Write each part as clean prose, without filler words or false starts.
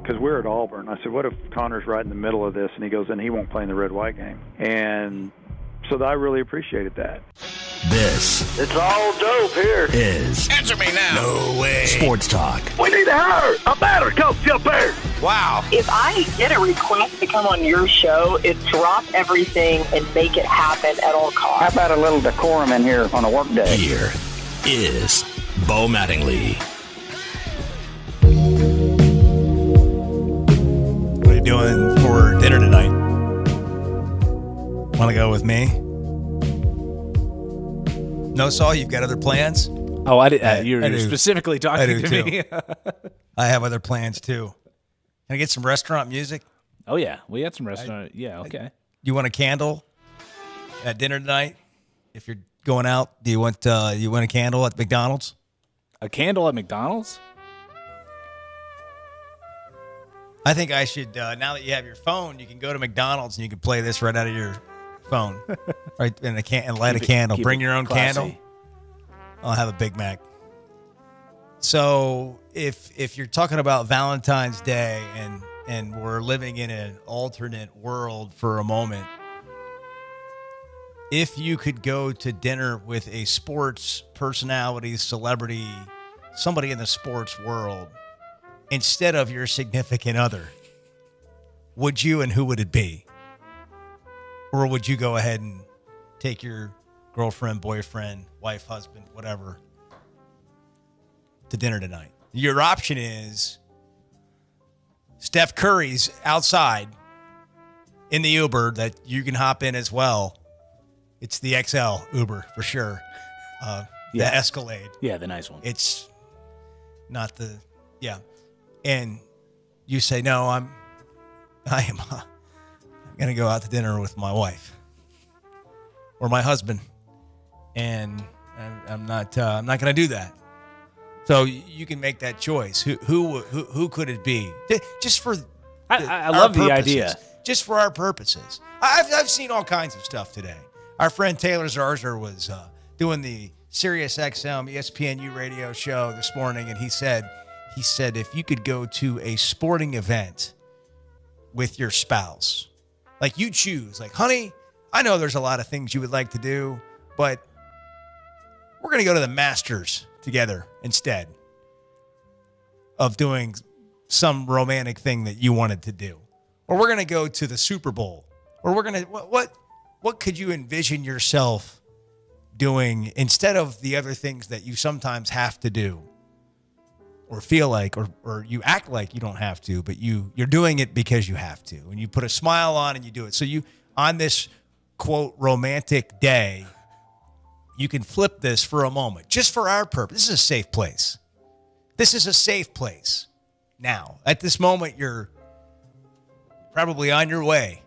because we're at Auburn. I said, what if Connor's right in the middle of this, and he goes, and he won't play in the red-white game. And so I really appreciated that. This It's all dope here. is Answer me now. No Way Sports Talk. We need to hire a batter coach up there. Wow. If I get a request to come on your show, it's drop everything and make it happen at all costs. How about a little decorum in here on a work day? Here is Bo Mattingly. What are you doing for dinner tonight? Want to go with me? No, Saul, you've got other plans? Oh, I did. You're I do. specifically talking to me. I have other plans too. Can I get some restaurant music? Oh, yeah. We got some restaurant. Yeah, okay. You want a candle at dinner tonight? If you're going out, do you want a candle at McDonald's? A candle at McDonald's? I think I should, now that you have your phone, you can go to McDonald's and you can play this right out of your phone. Right, and light a candle. Bring your own classy. candle. I'll have a Big Mac. So if you're talking about Valentine's Day and we're living in an alternate world for a moment, if you could go to dinner with a sports personality, celebrity, somebody in the sports world, instead of your significant other, would you, and who would it be? Or would you go ahead and take your girlfriend, boyfriend, wife, husband, whatever, to dinner tonight? Your option is Steph Curry's outside in the Uber that you can hop in as well. It's the XL Uber for sure. The Escalade. Yeah, the nice one. It's not the, yeah. And you say, no, I'm going to go out to dinner with my wife or my husband. And I'm not going to do that. So you can make that choice. Who could it be? Just for I love the purposes. idea. Just for our purposes. I've seen all kinds of stuff today. Our friend Taylor Zarzer was doing the Sirius XM ESPNU radio show this morning, and he said if you could go to a sporting event with your spouse, like you choose, like, honey, I know there's a lot of things you would like to do, but we're going to go to the Masters together instead of doing some romantic thing that you wanted to do. Or we're going to go to the Super Bowl. Or we're going to, what could you envision yourself doing instead of the other things that you sometimes have to do or feel like, or you act like you don't have to, but you're doing it because you have to. And you put a smile on and you do it. So you, on this, quote, romantic day, you can flip this for a moment, just for our purpose. This is a safe place. This is a safe place. Now, at this moment, you're probably on your way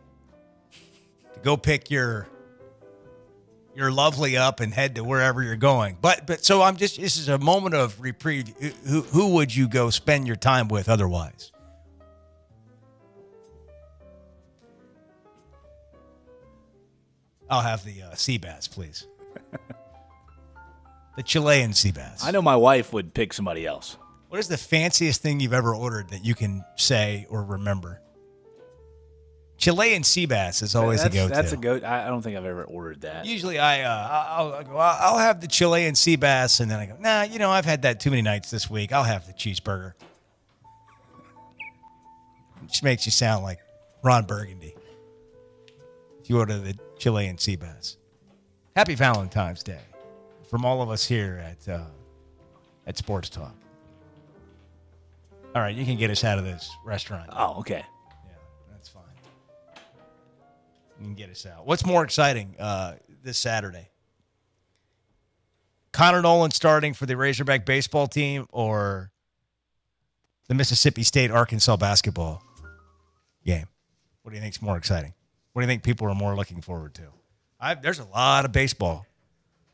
to go pick your lovely up and head to wherever you're going. But so this is a moment of reprieve. Who would you go spend your time with otherwise? I'll have the sea bass, please. The Chilean sea bass. I know my wife would pick somebody else. What is the fanciest thing you've ever ordered that you can say or remember? Chilean sea bass is always a go-to. That's a go. I don't think I've ever ordered that. Usually I'll have the Chilean sea bass, and then I go, nah, I've had that too many nights this week. I'll have the cheeseburger. It just makes you sound like Ron Burgundy if you order the Chilean sea bass. Happy Valentine's Day from all of us here at Sports Talk. All right, you can get us out of this restaurant. Oh, okay. Yeah, that's fine. You can get us out. What's more exciting this Saturday? Connor Nolan starting for the Razorback baseball team or the Mississippi State-Arkansas basketball game? What do you think is more exciting? What do you think people are more looking forward to? There's a lot of baseball.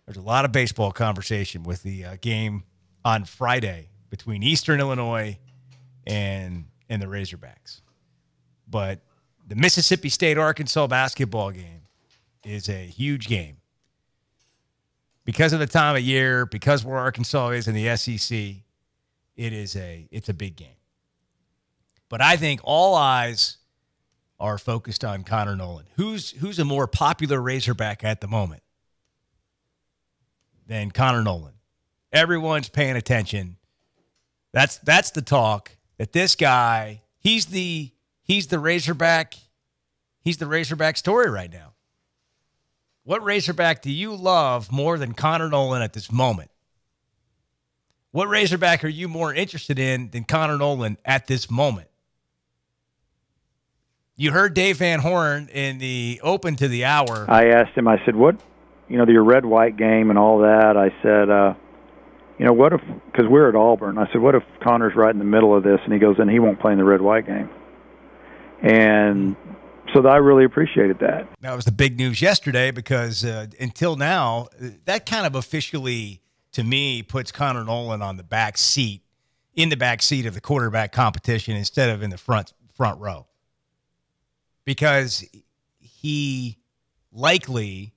There's a lot of baseball conversation with the game on Friday between Eastern Illinois and the Razorbacks. But the Mississippi State-Arkansas basketball game is a huge game. Because of the time of year, because where Arkansas is in the SEC, it's a big game. But I think all eyes are focused on Connor Noland. Who's a more popular Razorback at the moment than Connor Noland? Everyone's paying attention. That's the talk, that this guy, he's the Razorback. He's the Razorback story right now. What Razorback do you love more than Connor Noland at this moment? What Razorback are you more interested in than Connor Noland at this moment? You heard Dave Van Horn in the open to the hour. I asked him, I said, what, your red-white game and all that, I said, what if, because we're at Auburn, I said, what if Connor's right in the middle of this? And he goes, and he won't play in the red-white game. And so I really appreciated that. That was the big news yesterday because until now, that kind of officially, to me, puts Connor Noland on the back seat, in the back seat of the quarterback competition instead of in the front row. Because he likely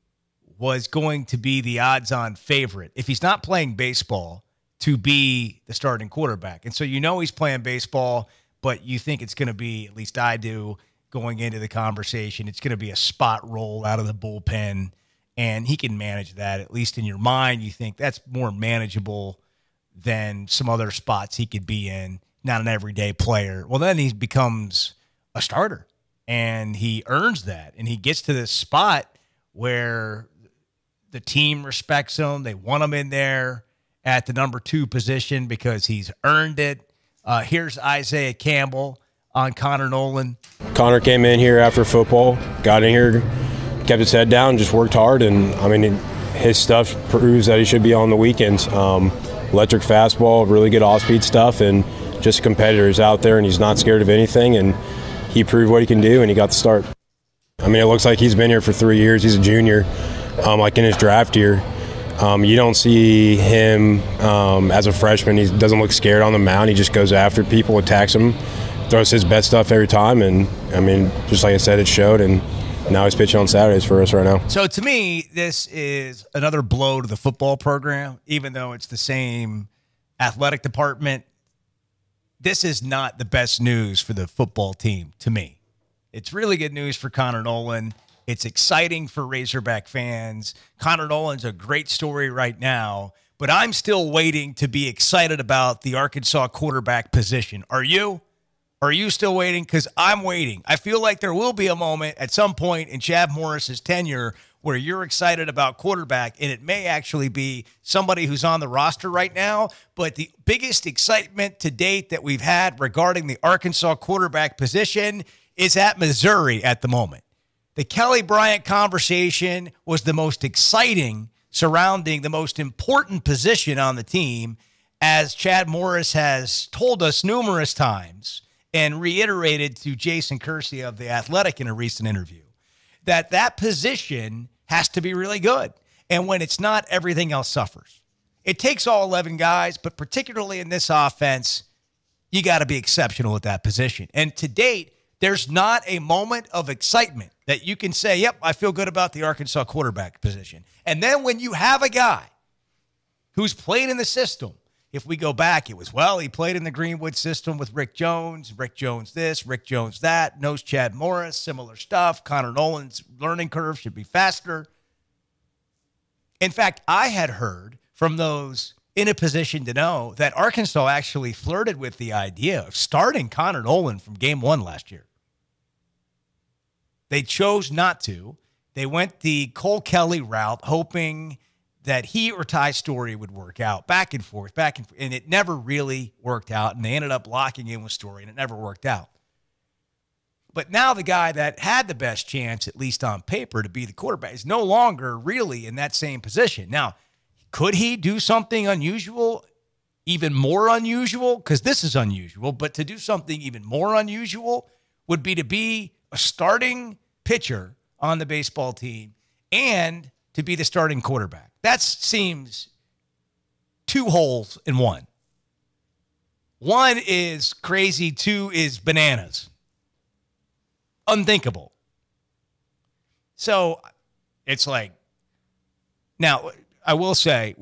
was going to be the odds-on favorite, if he's not playing baseball, to be the starting quarterback. And so he's playing baseball, but you think it's going to be, at least I do, going into the conversation, it's going to be a spot roll out of the bullpen, and he can manage that. At least in your mind, you think that's more manageable than some other spots he could be in, not an everyday player. Well, then he becomes a starter. And he earns that, and he gets to this spot where the team respects him. They want him in there at the number 2 position because he's earned it. Here's Isaiah Campbell on Connor Noland. Connor came in here after football, got in here, kept his head down, just worked hard, and, his stuff proves that he should be on the weekends. Electric fastball, really good off-speed stuff, and just competitors out there, and he's not scared of anything, and he proved what he can do, and he got the start. It looks like he's been here for 3 years. He's a junior, like in his draft year. You don't see him as a freshman. He doesn't look scared on the mound. He just goes after people, attacks them, throws his best stuff every time. And, just like I said, it showed, and now he's pitching on Saturdays for us right now. So to me, this is another blow to the football program, even though it's the same athletic department. This is not the best news for the football team to me. It's really good news for Connor Noland. It's exciting for Razorback fans. Connor Noland's a great story right now, but I'm still waiting to be excited about the Arkansas quarterback position. Are you? Are you still waiting? Because I'm waiting. I feel like there will be a moment at some point in Chad Morris's tenure where you're excited about quarterback, and it may actually be somebody who's on the roster right now. But the biggest excitement to date that we've had regarding the Arkansas quarterback position is at Missouri at the moment. The Kelly Bryant conversation was the most exciting surrounding the most important position on the team, as Chad Morris has told us numerous times and reiterated to Jason Kersey of The Athletic in a recent interview, that position has to be really good. And when it's not, everything else suffers. It takes all 11 guys, but particularly in this offense, you got to be exceptional at that position. And to date, there's not a moment of excitement that you can say, yep, I feel good about the Arkansas quarterback position. And then when you have a guy who's played in the system, if we go back, it was, he played in the Greenwood system with Rick Jones this, Rick Jones that, knows Chad Morris, similar stuff. Connor Noland's learning curve should be faster. In fact, I had heard from those in a position to know that Arkansas actually flirted with the idea of starting Connor Noland from game 1 last year. They chose not to. They went the Cole Kelly route, hoping that he or Ty Story would work out, back and forth, and it never really worked out, and they ended up locking in with Story, and it never worked out. But now the guy that had the best chance, at least on paper, to be the quarterback is no longer really in that same position. Now, could he do something unusual, even more unusual? Because this is unusual, but to do something even more unusual would be to be a starting pitcher on the baseball team and to be the starting quarterback. That seems 2 holes in 1. 1 is crazy, 2 is bananas. Unthinkable. So it's like, now I will say,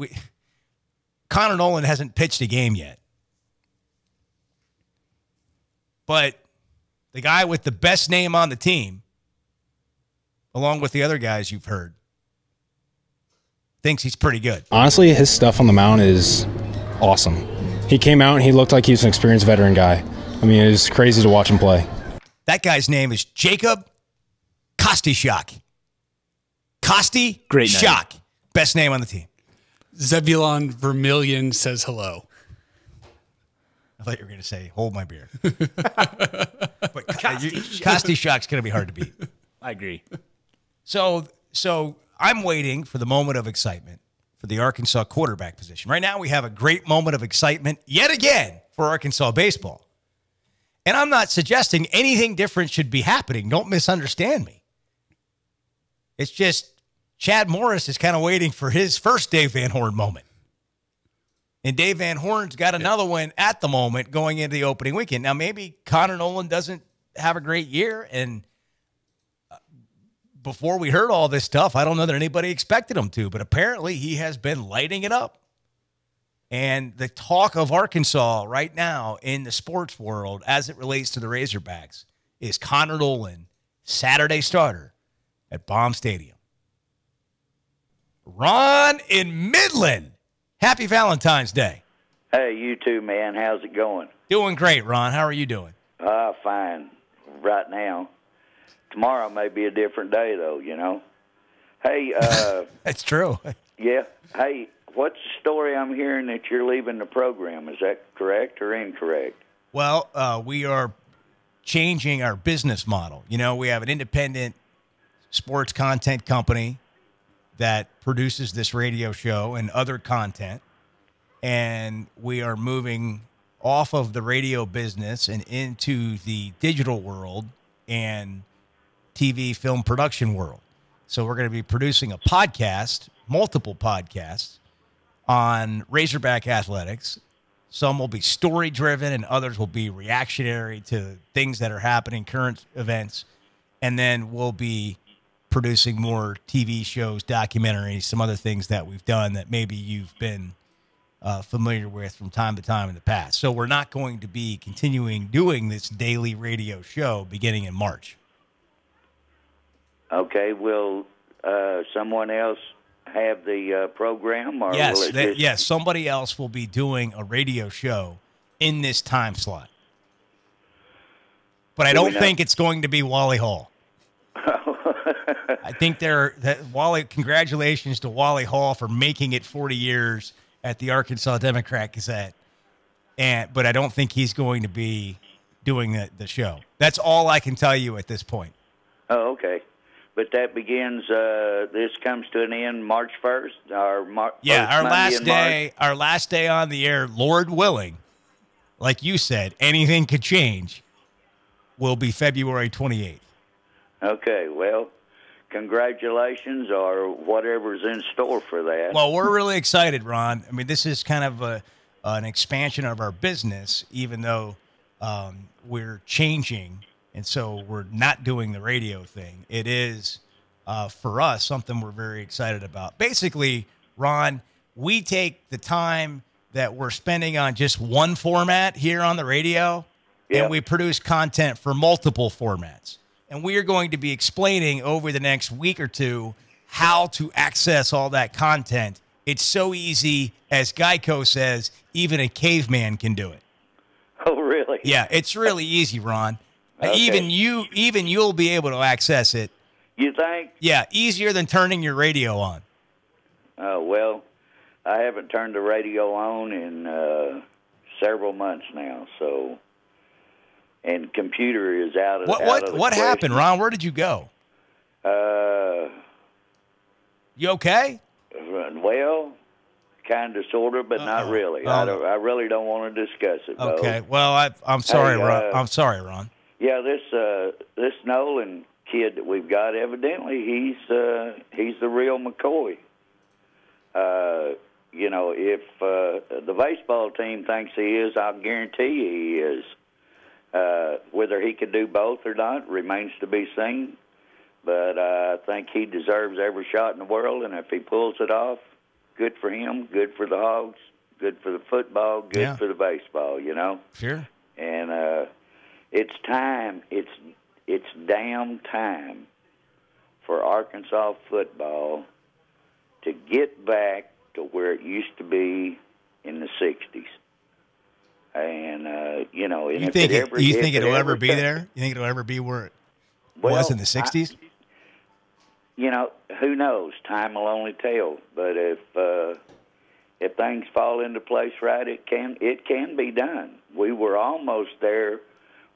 Connor Noland hasn't pitched a game yet. But the guy with the best name on the team, along with the other guys you've heard, thinks he's pretty good. Honestly, his stuff on the mound is awesome. He came out and he looked like he was an experienced veteran guy. I mean, it was crazy to watch him play. That guy's name is Jacob Kostyshak. Great name. Kostyshak. Best name on the team. Zebulon Vermillion says hello. I thought you were going to say, hold my beer. But Kostyshak's going to be hard to beat. I agree. So I'm waiting for the moment of excitement for the Arkansas quarterback position. Right now we have a great moment of excitement yet again for Arkansas baseball. And I'm not suggesting anything different should be happening. Don't misunderstand me. It's just Chad Morris is kind of waiting for his first Dave Van Horn moment. And Dave Van Horn's got another one at the moment going into the opening weekend. Now, maybe Connor Noland doesn't have a great year. And before we heard all this stuff, I don't know that anybody expected him to. But apparently he has been lighting it up. And the talk of Arkansas right now in the sports world as it relates to the Razorbacks is Connor Noland, Saturday starter at Baum Stadium. Ron in Midland, happy Valentine's Day. Hey, you too, man. How's it going? Doing great, Ron. How are you doing? Fine right now. Tomorrow may be a different day, though, you know. Hey, That's true. yeah. Hey, what's the story I'm hearing that you're leaving the program? Is that correct or incorrect? Well, we are changing our business model. You know, we have an independent sports content company that produces this radio show and other content. And we are moving off of the radio business and into the digital world and TV film production world. So we're going to be producing a podcast, multiple podcasts on Razorback athletics. Some will be story-driven and others will be reactionary to things that are happening, current events. And then we'll be producing more TV shows, documentaries, some other things that we've done that maybe you've been familiar with from time to time in the past. So we're not going to be continuing doing this daily radio show beginning in March. Okay, will someone else have the program? Or Yes, will it just... yes, somebody else will be doing a radio show in this time slot. But I don't think it's going to be Wally Hall. I think congratulations to Wally Hall for making it 40 years at the Arkansas Democrat Gazette. But I don't think he's going to be doing the show. That's all I can tell you at this point. Oh, okay. But that begins, this comes to an end March 1st? Our last day on the air, Lord willing, like you said, anything could change, will be February 28th. Okay, well, congratulations or whatever's in store for that. Well, we're really excited, Ron. I mean, this is kind of an expansion of our business, even though we're changing, and so we're not doing the radio thing. It is, for us, something we're very excited about. Basically, Ron, we take the time that we're spending on just one format here on the radio, and we produce content for multiple formats. And we are going to be explaining over the next week or two how to access all that content. It's so easy, as Geico says, even a caveman can do it. Oh, really? Yeah, it's really easy, Ron. Okay. Even you'll be able to access it. You think? Yeah, easier than turning your radio on. Oh, well, I haven't turned the radio on in several months now, so... And computer is out of the What happened, Ron? Where did you go? You okay? Well, kind of, sort of, but not really. I really don't want to discuss it, Bo. Okay. Well, I'm sorry, Ron. I'm sorry, Ron. Yeah, this Nolan kid that we've got, evidently he's the real McCoy. You know, if the baseball team thinks he is, I'll guarantee he is. Whether he could do both or not remains to be seen. But I think he deserves every shot in the world, and if he pulls it off, good for him, good for the Hogs, good for the football, good for the baseball, you know? Sure. And It's time. It's damn time for Arkansas football to get back to where it used to be in the 60s. And, and You if think it ever, you think it'll ever ever be there? You think it'll ever be where it Well, was in the 60s? Who knows? Time will only tell. But if things fall into place right, it can be done. We were almost there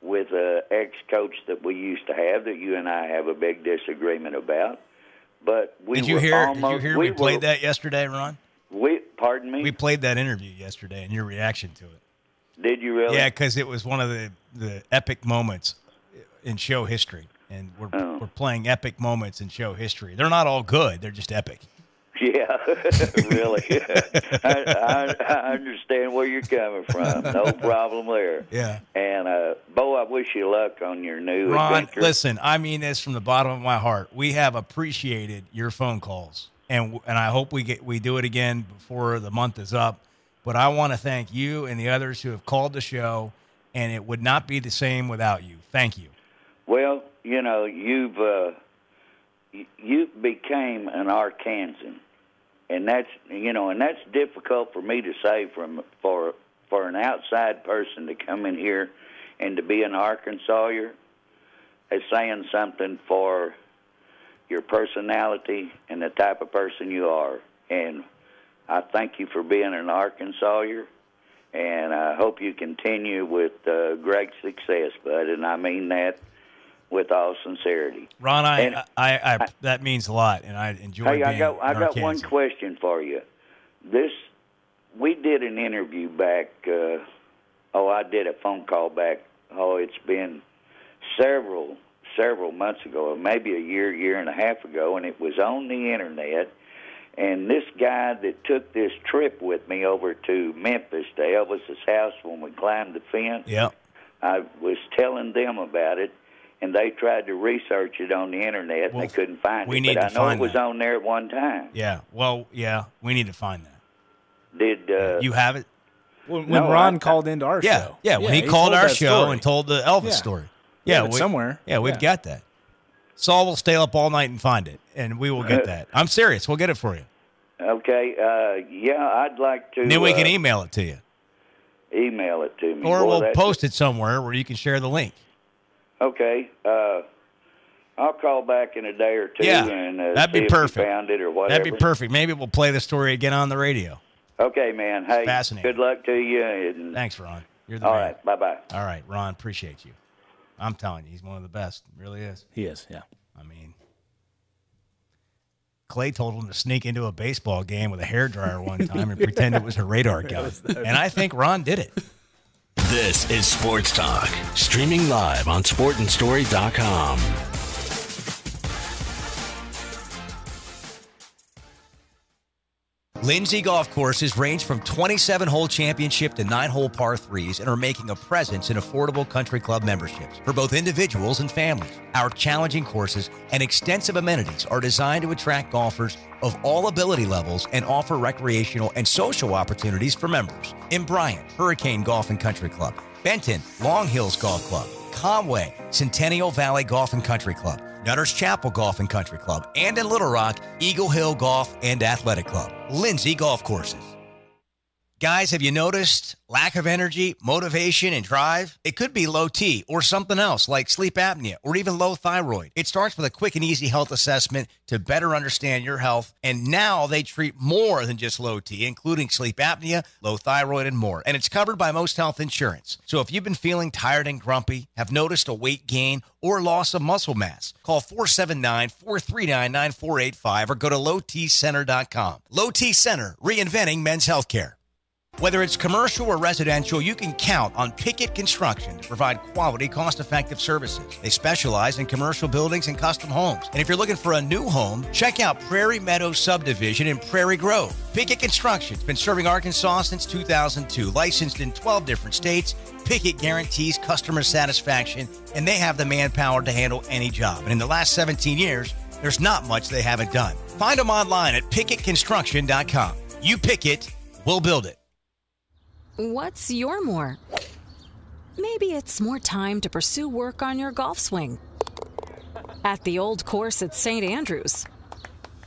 with an ex-coach that we used to have that you and I have a big disagreement about. But Did you hear we played that yesterday, Ron? Pardon me? We played that interview yesterday and your reaction to it. Did you really? Yeah, because it was one of the epic moments in show history. And we're playing epic moments in show history. They're not all good. They're just epic. Yeah, really. I understand where you're coming from. No problem there. Yeah. And, Bo, I wish you luck on your new Ron, adventure. listen, I mean this from the bottom of my heart. We have appreciated your phone calls, and I hope we do it again before the month is up. But I want to thank you and the others who have called the show, and it would not be the same without you. Thank you. Well, you've became an Arkansan, and that's difficult for me to say for an outside person to come in here and to be an Arkansasier. Is saying something for your personality and the type of person you are. And I thank you for being an Arkansasier, and I hope you continue with great success, bud. And I mean that with all sincerity. Ron, I that means a lot, and I enjoy being I got Arkansan. one question for you. We did an interview back, I did a phone call back, it's been several months ago, maybe a year and a half ago, and it was on the internet. And this guy that took this trip with me over to Memphis to Elvis's house when we climbed the fence, Yep. I was telling them about it, and they tried to research it on the internet, and they couldn't find we it. need But to I know find it was that. on there at one time. Yeah. Well, yeah, we need to find that. Did you have it? When Ron called into our show. Yeah, when he called told our that show story. and told the Elvis Yeah. story. We Yeah, have it somewhere. Yeah, we've Yeah. got that. Saul will stay up all night and find it, and we will get that. I'm serious. We'll get it for you. Okay, I'd like to... And then we can email it to you. Email it to me. Or Boy, we'll that's- post it somewhere where you can share the link. Okay, I'll call back in a day or two Yeah, and that'd see be if you perfect. found it or whatever. That'd be perfect. Maybe we'll play the story again on the radio. Okay, man. Hey, Fascinating. good luck to you. And Thanks, Ron. You're the all man. right, bye-bye. All right, Ron, appreciate you. I'm telling you, he's one of the best. Really is. He is, yeah. I mean, Clay told him to sneak into a baseball game with a hairdryer one time and pretend it was a radar gun. And I think Ron did it. This is Sports Talk, streaming live on sportandstory.com. Lindsay Golf Courses range from 27-hole championship to 9-hole par 3s and are making a presence in affordable country club memberships for both individuals and families. Our challenging courses and extensive amenities are designed to attract golfers of all ability levels and offer recreational and social opportunities for members. In Bryant, Hurricane Golf and Country Club. Benton, Long Hills Golf Club. Conway, Centennial Valley Golf and Country Club. Nutters Chapel Golf and Country Club, and in Little Rock, Eagle Hill Golf and Athletic Club. Lindsay Golf Courses. Guys, have you noticed lack of energy, motivation, and drive? It could be low T or something else like sleep apnea or even low thyroid. It starts with a quick and easy health assessment to better understand your health. And now they treat more than just low T, including sleep apnea, low thyroid, and more. And it's covered by most health insurance. So if you've been feeling tired and grumpy, have noticed a weight gain or loss of muscle mass, call 479-439-9485 or go to lowtcenter.com. Low T Center, reinventing men's healthcare. Whether it's commercial or residential, you can count on Pickett Construction to provide quality, cost-effective services. They specialize in commercial buildings and custom homes. And if you're looking for a new home, check out Prairie Meadows Subdivision in Prairie Grove. Pickett Construction's been serving Arkansas since 2002, licensed in 12 different states. Pickett guarantees customer satisfaction, and they have the manpower to handle any job. And in the last 17 years, there's not much they haven't done. Find them online at PickettConstruction.com. You pick it, we'll build it. What's your more? maybe it's more time to pursue work on your golf swing. At the old course at St. Andrews.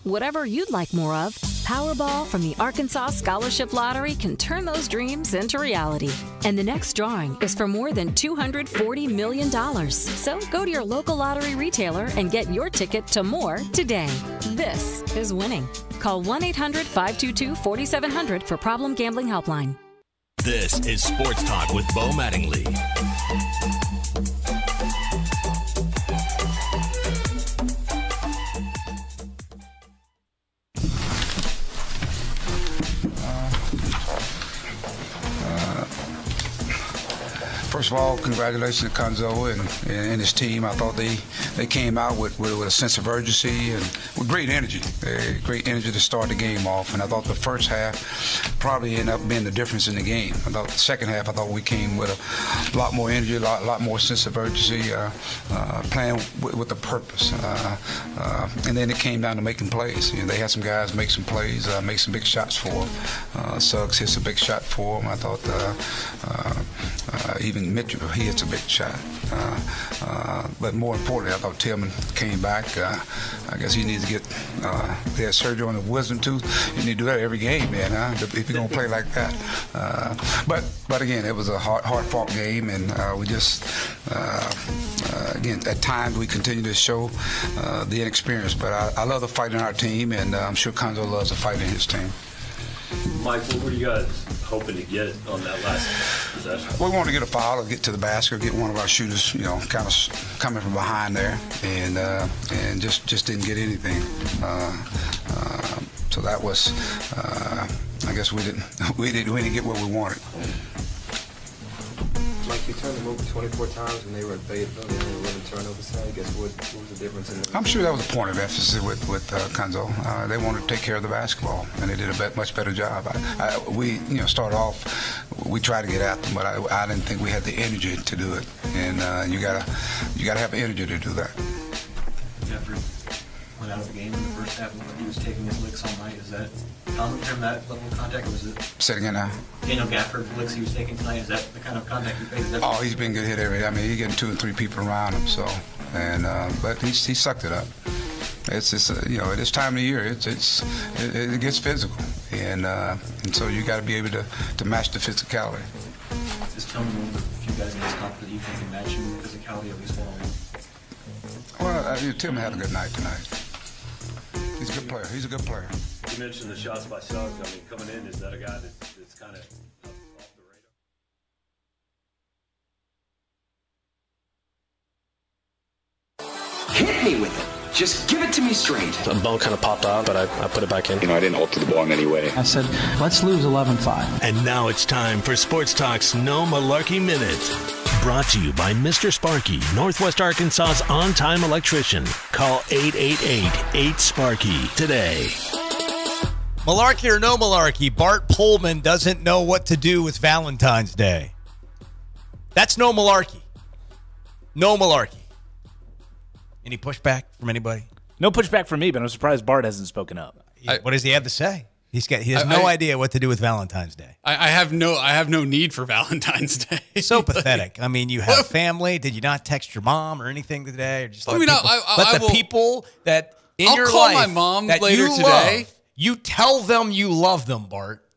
Whatever you'd like more of, Powerball from the Arkansas Scholarship Lottery can turn those dreams into reality. And the next drawing is for more than $240 million. So go to your local lottery retailer and get your ticket to more today. This is winning. Call 1-800-522-4700 for Problem Gambling Helpline. This is Sports Talk with Bo Mattingly. First of all, congratulations to Cuonzo and his team. I thought they came out with a sense of urgency and with great energy. Great energy to start the game off. And I thought the first half probably ended up being the difference in the game. I thought the second half, I thought we came with a lot more energy, a lot more sense of urgency, playing with a purpose. And then it came down to making plays. They had some guys make some plays, make some big shots for them. Suggs hits a big shot for him. I thought even Mitchell, he hits a big shot. But more importantly, I thought Tillman came back. I guess he needs to get he had surgery on the wisdom tooth. You need to do that every game, man, if you're going to play like that. But again, it was a hard-fought game, and we just, again, at times we continue to show the inexperience. But I love the fight in our team, and I'm sure Cuonzo loves the fight in his team. Mike, what were you guys hoping to get on that last possession? We wanted to get a foul or get to the basket or get one of our shooters, kind of coming from behind there, and just didn't get anything. So that was, I guess we didn't get what we wanted. Mike, you turned them over 24 times when they were in Fayetteville. They only 11 turnovers. I guess what was the difference in them? I'm sure that was a point of emphasis with Cuonzo. They wanted to take care of the basketball, and they did a much better job. We started off, we tried to get at them, but I didn't think we had the energy to do it. And you gotta have energy to do that. Jeffrey went out of the game in the first half. He was taking his licks all night. Is that common from that level of contact, or was it? Say it again now. Daniel Gafford, the licks he was taking tonight, is that the kind of contact he faces? Oh, he's been good hit every day. I mean, he's getting 2 and 3 people around him. So, and but he sucked it up. It's this time of the year. It gets physical, and so you got to be able to match the physicality. Just tell me if you guys in this conflict you think can match him physicality at least one-on-one. Well, Tim had a good night tonight. He's a good player. He's a good player. You mentioned the shots by Suggs. I mean, coming in, is that a guy that's kind of off the radar? Hit me with it. Just give it to me straight. The ball kind of popped out, but I put it back in. I didn't alter the ball in any way. I said, let's lose 11-5. And now it's time for Sports Talk's No Malarkey Minute. Brought to you by Mr. Sparky, Northwest Arkansas's on-time electrician. Call 888-8-SPARKY today. Malarkey or no malarkey, Bart Pullman doesn't know what to do with Valentine's Day. That's no malarkey. No malarkey. Any pushback from anybody? No pushback from me, but I'm surprised Bart hasn't spoken up. What does he have to say? He has no idea what to do with Valentine's Day. I have no need for Valentine's Day. So pathetic. I mean, you have family. Did you not text your mom or anything today, or just let people that in your life? I'll call my mom later today. You tell them you love them, Bart.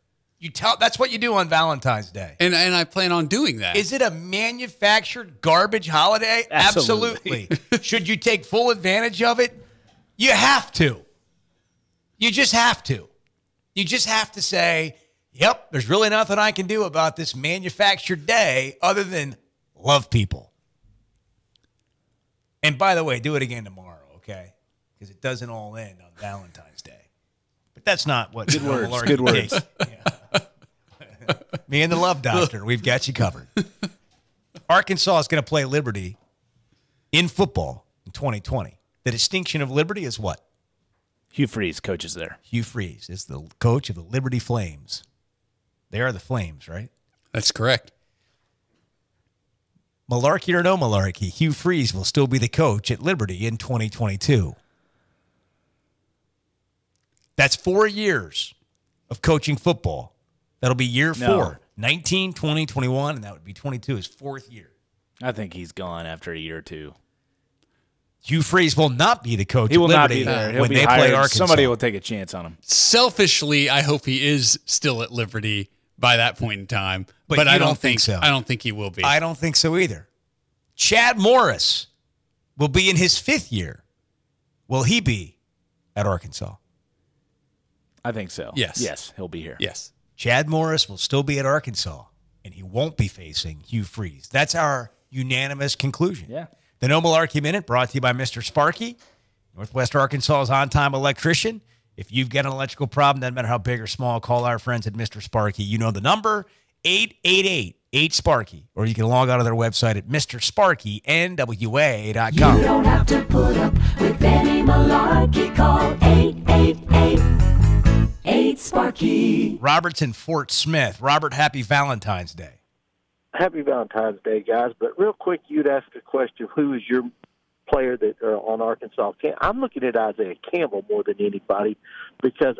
That's what you do on Valentine's Day. And I plan on doing that. Is it a manufactured garbage holiday? Absolutely. Should you take full advantage of it? You have to. You just have to. You just have to say, yep, there's really nothing I can do about this manufactured day other than love people. And by the way, do it again tomorrow, okay? Because it doesn't all end on Valentine's Day. But that's not what good words. Good words. Yeah. Me and the love doctor, we've got you covered. Arkansas is going to play Liberty in football in 2020. The distinction of Liberty is what? Hugh Freeze coaches there. Hugh Freeze is the coach of the Liberty Flames. They are the Flames, right? That's correct. Malarkey or no malarkey, Hugh Freeze will still be the coach at Liberty in 2022. That's 4 years of coaching football. That'll be year 4. 19, 20, 21, and that would be 22, his fourth year. I think he's gone after a year or two. Hugh Freeze will not be the coach. He will at not Liberty be there. He'll when be they hired. play Arkansas. Somebody will take a chance on him. Selfishly, I hope he is still at Liberty by that point in time. But I don't think so. I don't think he will be. I don't think so either. Chad Morris will be in his fifth year. Will he be at Arkansas? I think so. Yes. Yes, he'll be here. Yes. Chad Morris will still be at Arkansas, and he won't be facing Hugh Freeze. That's our unanimous conclusion. Yeah. The No Malarkey Minute brought to you by Mr. Sparky, Northwest Arkansas's on-time electrician. If you've got an electrical problem, doesn't matter how big or small, call our friends at Mr. Sparky. You know the number, 888-8-SPARKY, or you can log on to their website at MrSparkyNWA.com. You don't have to put up with any malarkey. Call 888-8-SPARKY. Robert's in Fort Smith. Robert, happy Valentine's Day. Happy Valentine's Day, guys. But real quick, you'd ask a question, who is your player that on Arkansas? I'm looking at Isaiah Campbell more than anybody because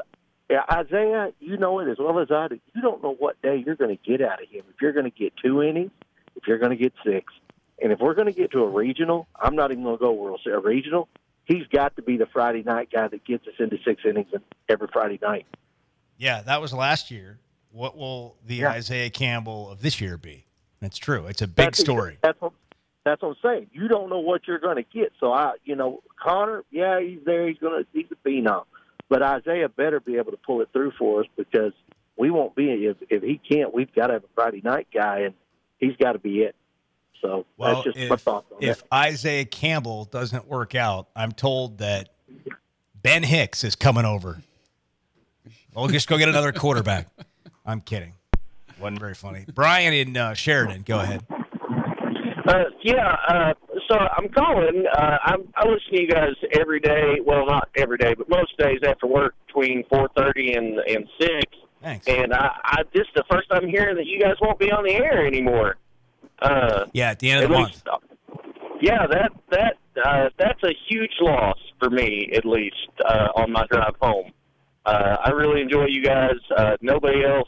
Isaiah, you know it as well as I do. You don't know what day you're going to get out of him. If you're going to get 2 innings, if you're going to get 6. And if we're going to get to a regional, I'm not even going to go World Series. A regional, he's got to be the Friday night guy that gets us into 6 innings every Friday night. Yeah, that was last year. What will the Isaiah Campbell of this year be? That's true. It's a big story. That's what I'm saying. You don't know what you're going to get. So Connor, yeah, he's there. He's a phenom. But Isaiah better be able to pull it through for us because we won't be. If he can't, we've got to have a Friday night guy, and he's got to be it. So that's just my thoughts on if that. Isaiah Campbell doesn't work out, I'm told that Ben Hicks is coming over. We'll just go get another quarterback. I'm kidding. Wasn't very funny. Brian in Sheridan, go ahead. So I'm calling. I listen to you guys every day. Well, not every day, but most days after work between 4:30 and 6. Thanks. And I this is the first time hearing that you guys won't be on the air anymore. At the end of the month. Yeah, that's a huge loss for me, at least on my drive home. I really enjoy you guys. Nobody else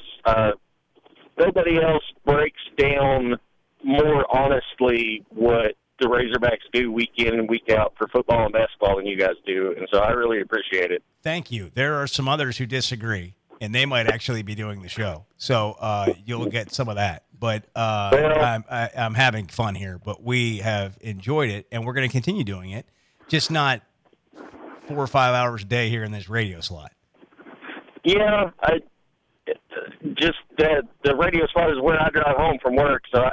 breaks down more honestly what the Razorbacks do week in and week out for football and basketball than you guys do, and so I really appreciate it. Thank you. There are some others who disagree, and they might actually be doing the show, so you'll get some of that. But I'm having fun here, but we have enjoyed it, and we're going to continue doing it, just not 4 or 5 hours a day here in this radio slot. Yeah, just the radio slot is where I drive home from work. So,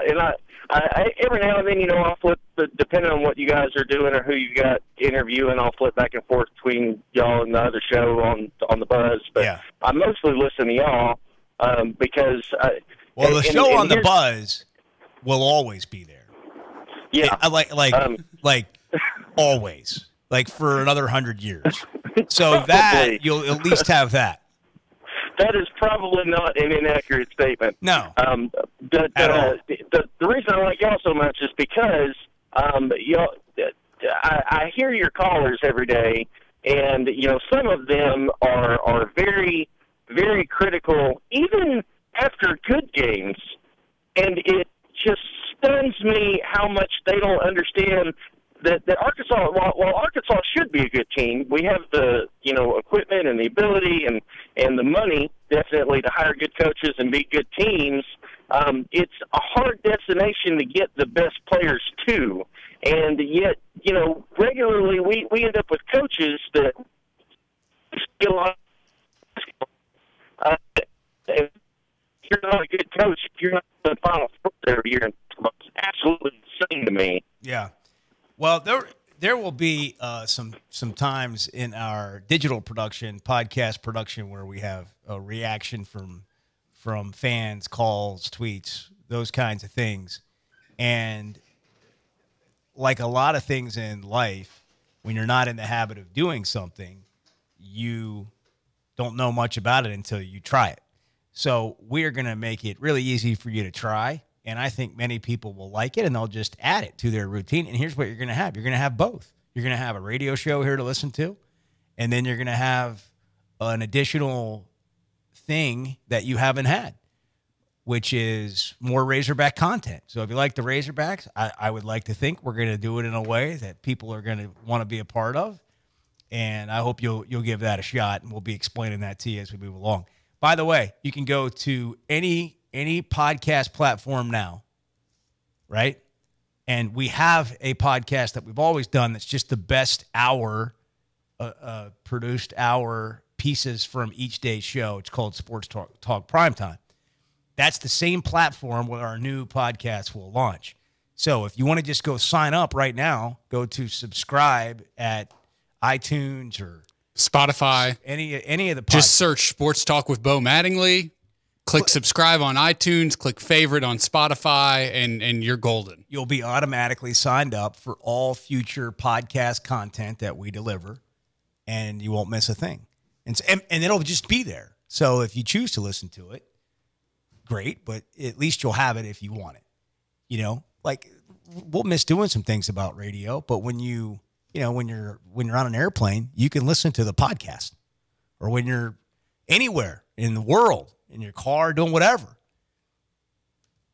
I every now and then, I'll flip, depending on what you guys are doing or who you got interviewing, I'll flip back and forth between y'all and the other show on the Buzz. But I mostly listen to y'all because. The show on the Buzz will always be there. Yeah, like always, like for another 100 years. So that you'll at least have that. That is probably not an inaccurate statement. No. The reason I like y'all so much is because y'all. I hear your callers every day, and some of them are very, very critical, even after good games, and it just stuns me how much they don't understand that Arkansas, while Arkansas should be a good team, we have the equipment and the ability and the money definitely to hire good coaches and be good teams. It's a hard destination to get the best players to, and yet regularly we end up with coaches that get a lot. If you're not a good coach, if you're not in the Final Four every year, it's absolutely insane to me. Yeah. Well, there will be some times in our digital production, podcast production, where we have a reaction from fans, calls, tweets, those kinds of things. And like a lot of things in life, when you're not in the habit of doing something, you don't know much about it until you try it. So we're going to make it really easy for you to try. And I think many people will like it, and they'll just add it to their routine. And here's what you're going to have. You're going to have both. You're going to have a radio show here to listen to, and then you're going to have an additional thing that you haven't had. which is more Razorback content. So if you like the Razorbacks, I would like to think we're going to do it in a way that people are going to want to be a part of. And I hope you'll give that a shot, and we'll be explaining that to you as we move along. By the way, you can go to any podcast platform now, right? And we have a podcast that we've always done that's just the best produced hour pieces from each day's show. It's called Sports Talk Primetime. That's the same platform where our new podcast will launch. So if you want to just go sign up right now, go to subscribe at iTunes or Spotify, any of the podcasts. Just search Sports Talk with Bo Mattingly. Click subscribe on iTunes, click favorite on Spotify, and you're golden. You'll be automatically signed up for all future podcast content that we deliver, and you won't miss a thing. And it'll just be there. So if you choose to listen to it, great, but at least you'll have it if you want it. You know, like we'll miss doing some things about radio, but when you're on an airplane, you can listen to the podcast, or when you're anywhere in the world, in your car, doing whatever,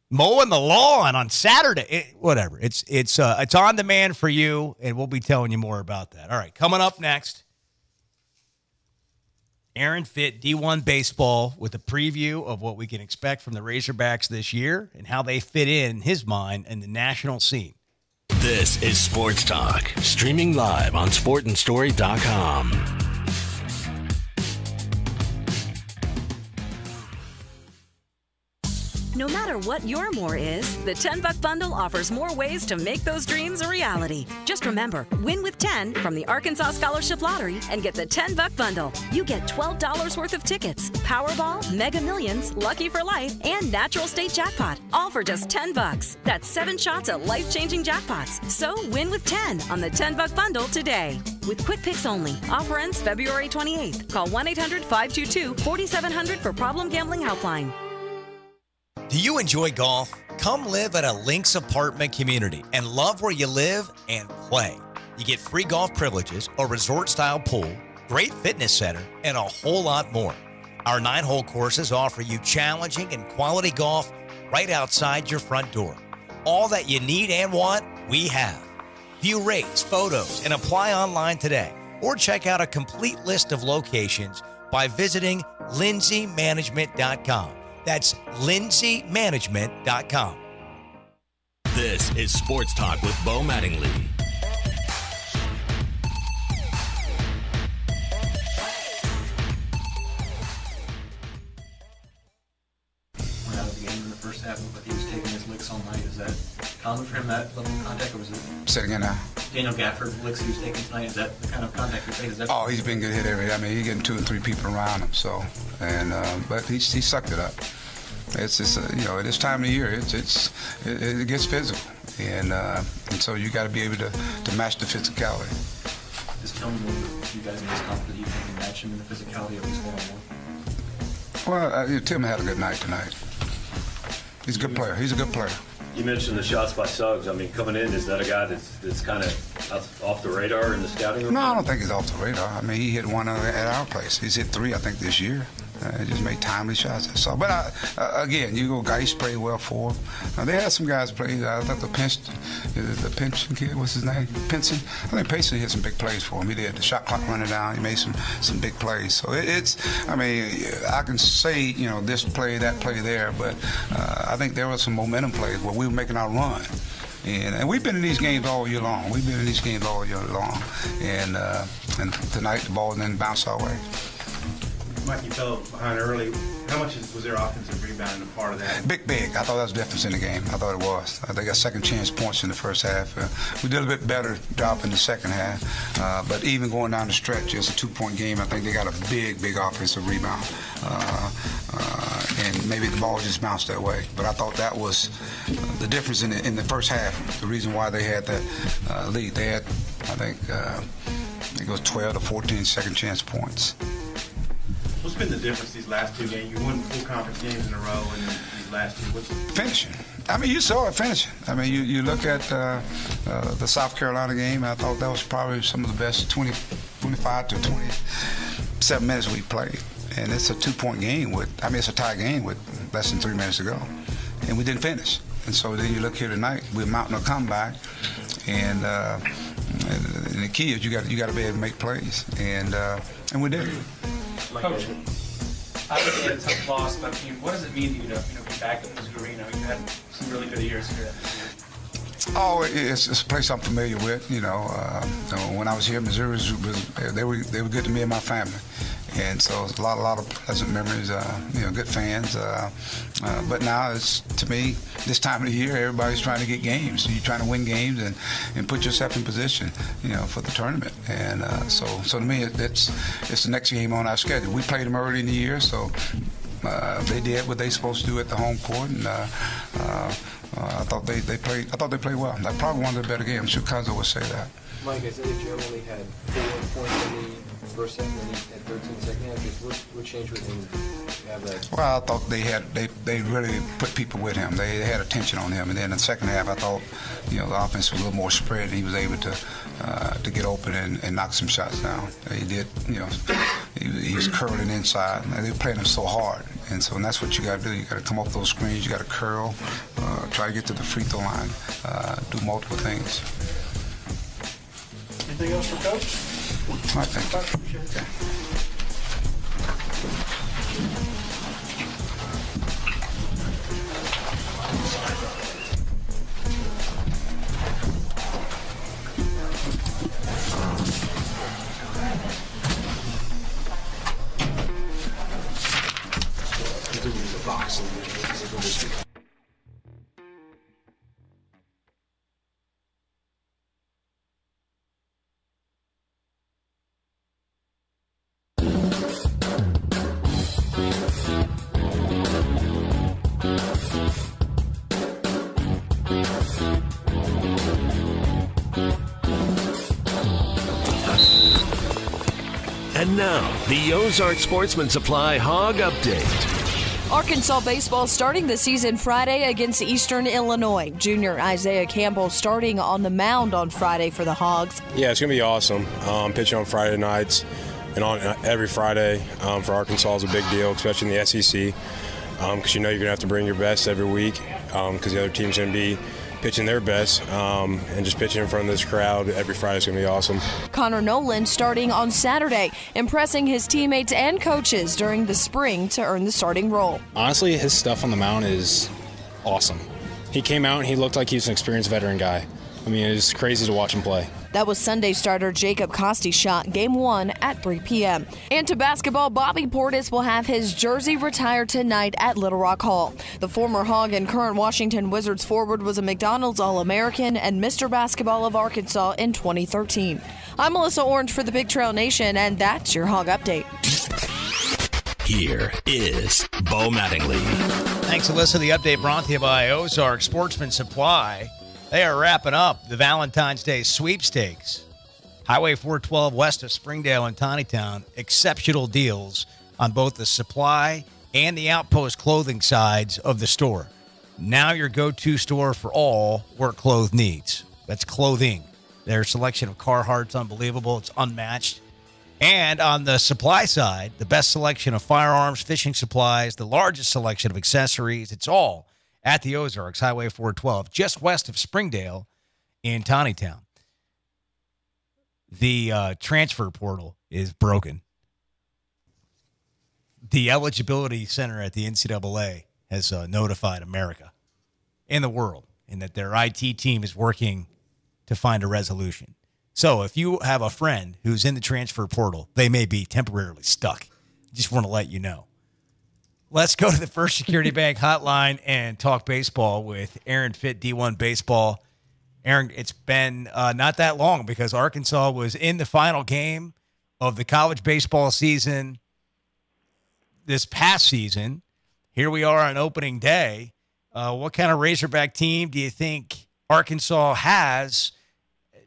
mowing the lawn on Saturday, whatever. It's on demand for you, and we'll be telling you more about that. All right, coming up next, Aaron Fitt, D1 Baseball, with a preview of what we can expect from the Razorbacks this year and how they fit in his mind in the national scene. This is Sports Talk, streaming live on sportandstory.com. No matter what your more is, the $10 bundle offers more ways to make those dreams a reality. Just remember, win with 10 from the Arkansas Scholarship Lottery and get the $10 bundle. You get $12 worth of tickets, Powerball, Mega Millions, Lucky for Life, and Natural State Jackpot, all for just $10. That's 7 shots at life-changing jackpots. So win with 10 on the $10 bundle today. With Quick Picks only. Offer ends February 28th. Call 1-800-522-4700 for Problem Gambling Helpline. Do you enjoy golf? Come live at a Links apartment community and love where you live and play. You get free golf privileges, a resort-style pool, great fitness center, and a whole lot more. Our 9-hole courses offer you challenging and quality golf right outside your front door. All that you need and want, we have. View rates, photos, and apply online today. Or check out a complete list of locations by visiting lindsaymanagement.com. That's lindsaymanagement.com. This is Sports Talk with Bo Mattingly. Went out of the game in the first half, but he was taking his licks all night. Is that common for him, that level of contact, or was it? Say it again now. Daniel Gafford licks he was taking tonight, is that the kind of contact you're taking? Oh, he's been good hit every day. I mean, he's getting 2 and 3 people around him. So, and but he sucked it up. It's just at this time of the year, it gets physical, and so you got to be able to match the physicality. Just tell me what you guys in this confidence you can match him in the physicality at least one-on-one. Well, Tim had a good night tonight. He's a good player. He's a good player. You mentioned the shots by Suggs. I mean, coming in, is that a guy that's kind of off the radar in the scouting report? No, I don't think he's off the radar. I mean, he hit one at our place. He's hit 3, I think, this year. He just made timely shots. So, but again, you go guys played well for him. They had some guys play. I thought the Pension kid, what's his name? Pinson. I think Payson hit some big plays for him. He did. The shot clock running down. He made some big plays. So it's. I mean, I can say this play, that play there, but I think there were some momentum plays where we were making our run. And we've been in these games all year long. And tonight the ball then bounced our way. Mike, you fell behind early. How much was their offensive rebounding a part of that? Big. I thought that was the difference in the game. I thought it was. They got second chance points in the first half. We did a bit better job in the second half. But even going down the stretch, it's a 2-point game. I think they got a big offensive rebound. And maybe the ball just bounced that way. But I thought that was the difference in the first half. The reason why they had that lead. They had, I think it was 12 to 14 second chance points. What's been the difference these last 2 games? You won 4 conference games in a row, and these last 2. Finishing. I mean, you saw it finishing. I mean, you look at the South Carolina game. I thought that was probably some of the best 25 to 27 minutes we played. And it's a 2-point game it's a tie game with less than 3 minutes to go, and we didn't finish. And so then you look here tonight, we're mounting a comeback, and the key is you got to be able to make plays, and we did. Coach, obviously you had a tough loss, but what does it mean to you to be back at Mizzou Arena? You've had some really good years here. Oh, it's a place I'm familiar with. When I was here, Missouri they were good to me and my family, and so a lot of pleasant memories. Good fans. But now it's, to me, this time of the year, everybody's trying to get games. So you're trying to win games and put yourself in position, for the tournament. And so to me, it's the next game on our schedule. We played them early in the year, so they did what they supposed to do at the home court, and I thought they played well. That's probably one of the better games. Chicago would say that. Mike, I said that Joe only had 4 points in the first half, and then he had 13 in the second half. What changed with him? Well, I thought they really put people with him. They had attention on him, and then in the second half, I thought the offense was a little more spread, and he was able to get open and knock some shots down. He did. He was curling inside. And they were playing him so hard, and that's what you got to do. You got to come off those screens. You got to curl, try to get to the free throw line, do multiple things. Anything else for Coach? All right, thank you. Okay. And now, the Ozark Sportsman Supply Hog Update. Arkansas baseball starting the season Friday against Eastern Illinois. Junior Isaiah Campbell starting on the mound on Friday for the Hogs. Yeah, it's going to be awesome. Pitching on Friday nights and on every Friday for Arkansas is a big deal, especially in the SEC, because you're going to have to bring your best every week because the other team's going to be pitching their best, and just pitching in front of this crowd every Friday is going to be awesome. Connor Nolan starting on Saturday, impressing his teammates and coaches during the spring to earn the starting role. Honestly, his stuff on the mound is awesome. He came out and he looked like he was an experienced veteran guy. I mean, it was crazy to watch him play. That was Sunday starter Jacob Costi shot Game 1 at 3 p.m. And to basketball, Bobby Portis will have his jersey retired tonight at Little Rock Hall. The former Hog and current Washington Wizards forward was a McDonald's All-American and Mr. Basketball of Arkansas in 2013. I'm Melissa Orange for the Big Trail Nation, and that's your Hog Update. Here is Bo Mattingly. Thanks, Alyssa. The update brought to you by Ozark Sportsman Supply. They are wrapping up the Valentine's Day sweepstakes. Highway 412 west of Springdale and Tawnytown. Exceptional deals on both the supply and the Outpost clothing sides of the store. Now your go-to store for all work clothes needs. That's clothing. Their selection of Carhartt's unbelievable. It's unmatched. And on the supply side, the best selection of firearms, fishing supplies, the largest selection of accessories. It's all at the Ozarks, Highway 412, just west of Springdale in Tawnytown. The transfer portal is broken. The eligibility center at the NCAA has notified America and the world, and that their IT team is working to find a resolution. So if you have a friend who's in the transfer portal, they may be temporarily stuck. Just want to let you know. Let's go to the First Security Bank hotline and talk baseball with Aaron Fitt, D1 Baseball. Aaron, it's been not that long because Arkansas was in the final game of the college baseball season this past season. Here we are on opening day. What kind of Razorback team do you think Arkansas has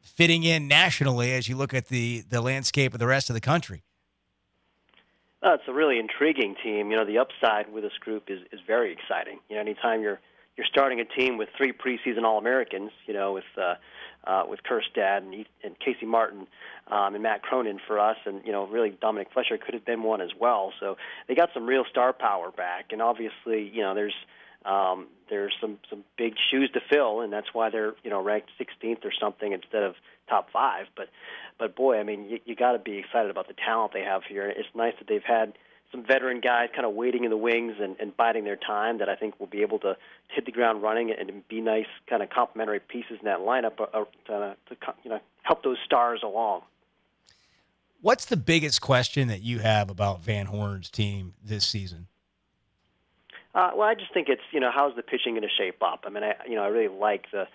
fitting in nationally as you look at the landscape of the rest of the country? It's a really intriguing team. You know, the upside with this group is very exciting. You know, anytime you're starting a team with 3 preseason All-Americans, you know, with with Kerstad and Casey Martin and Matt Cronin for us, and really Dominic Fletcher could have been one as well. So they got some real star power back, and obviously there's some big shoes to fill, and that's why they're ranked 16th or something instead of top 5. But boy, I mean, you got to be excited about the talent they have here. It's nice that they've had some veteran guys kind of waiting in the wings and biding their time that I think will be able to hit the ground running and be nice kind of complementary pieces in that lineup to help those stars along. What's the biggest question that you have about Van Horn's team this season? Well, I just think it's how's the pitching going to shape up. I mean, I really like the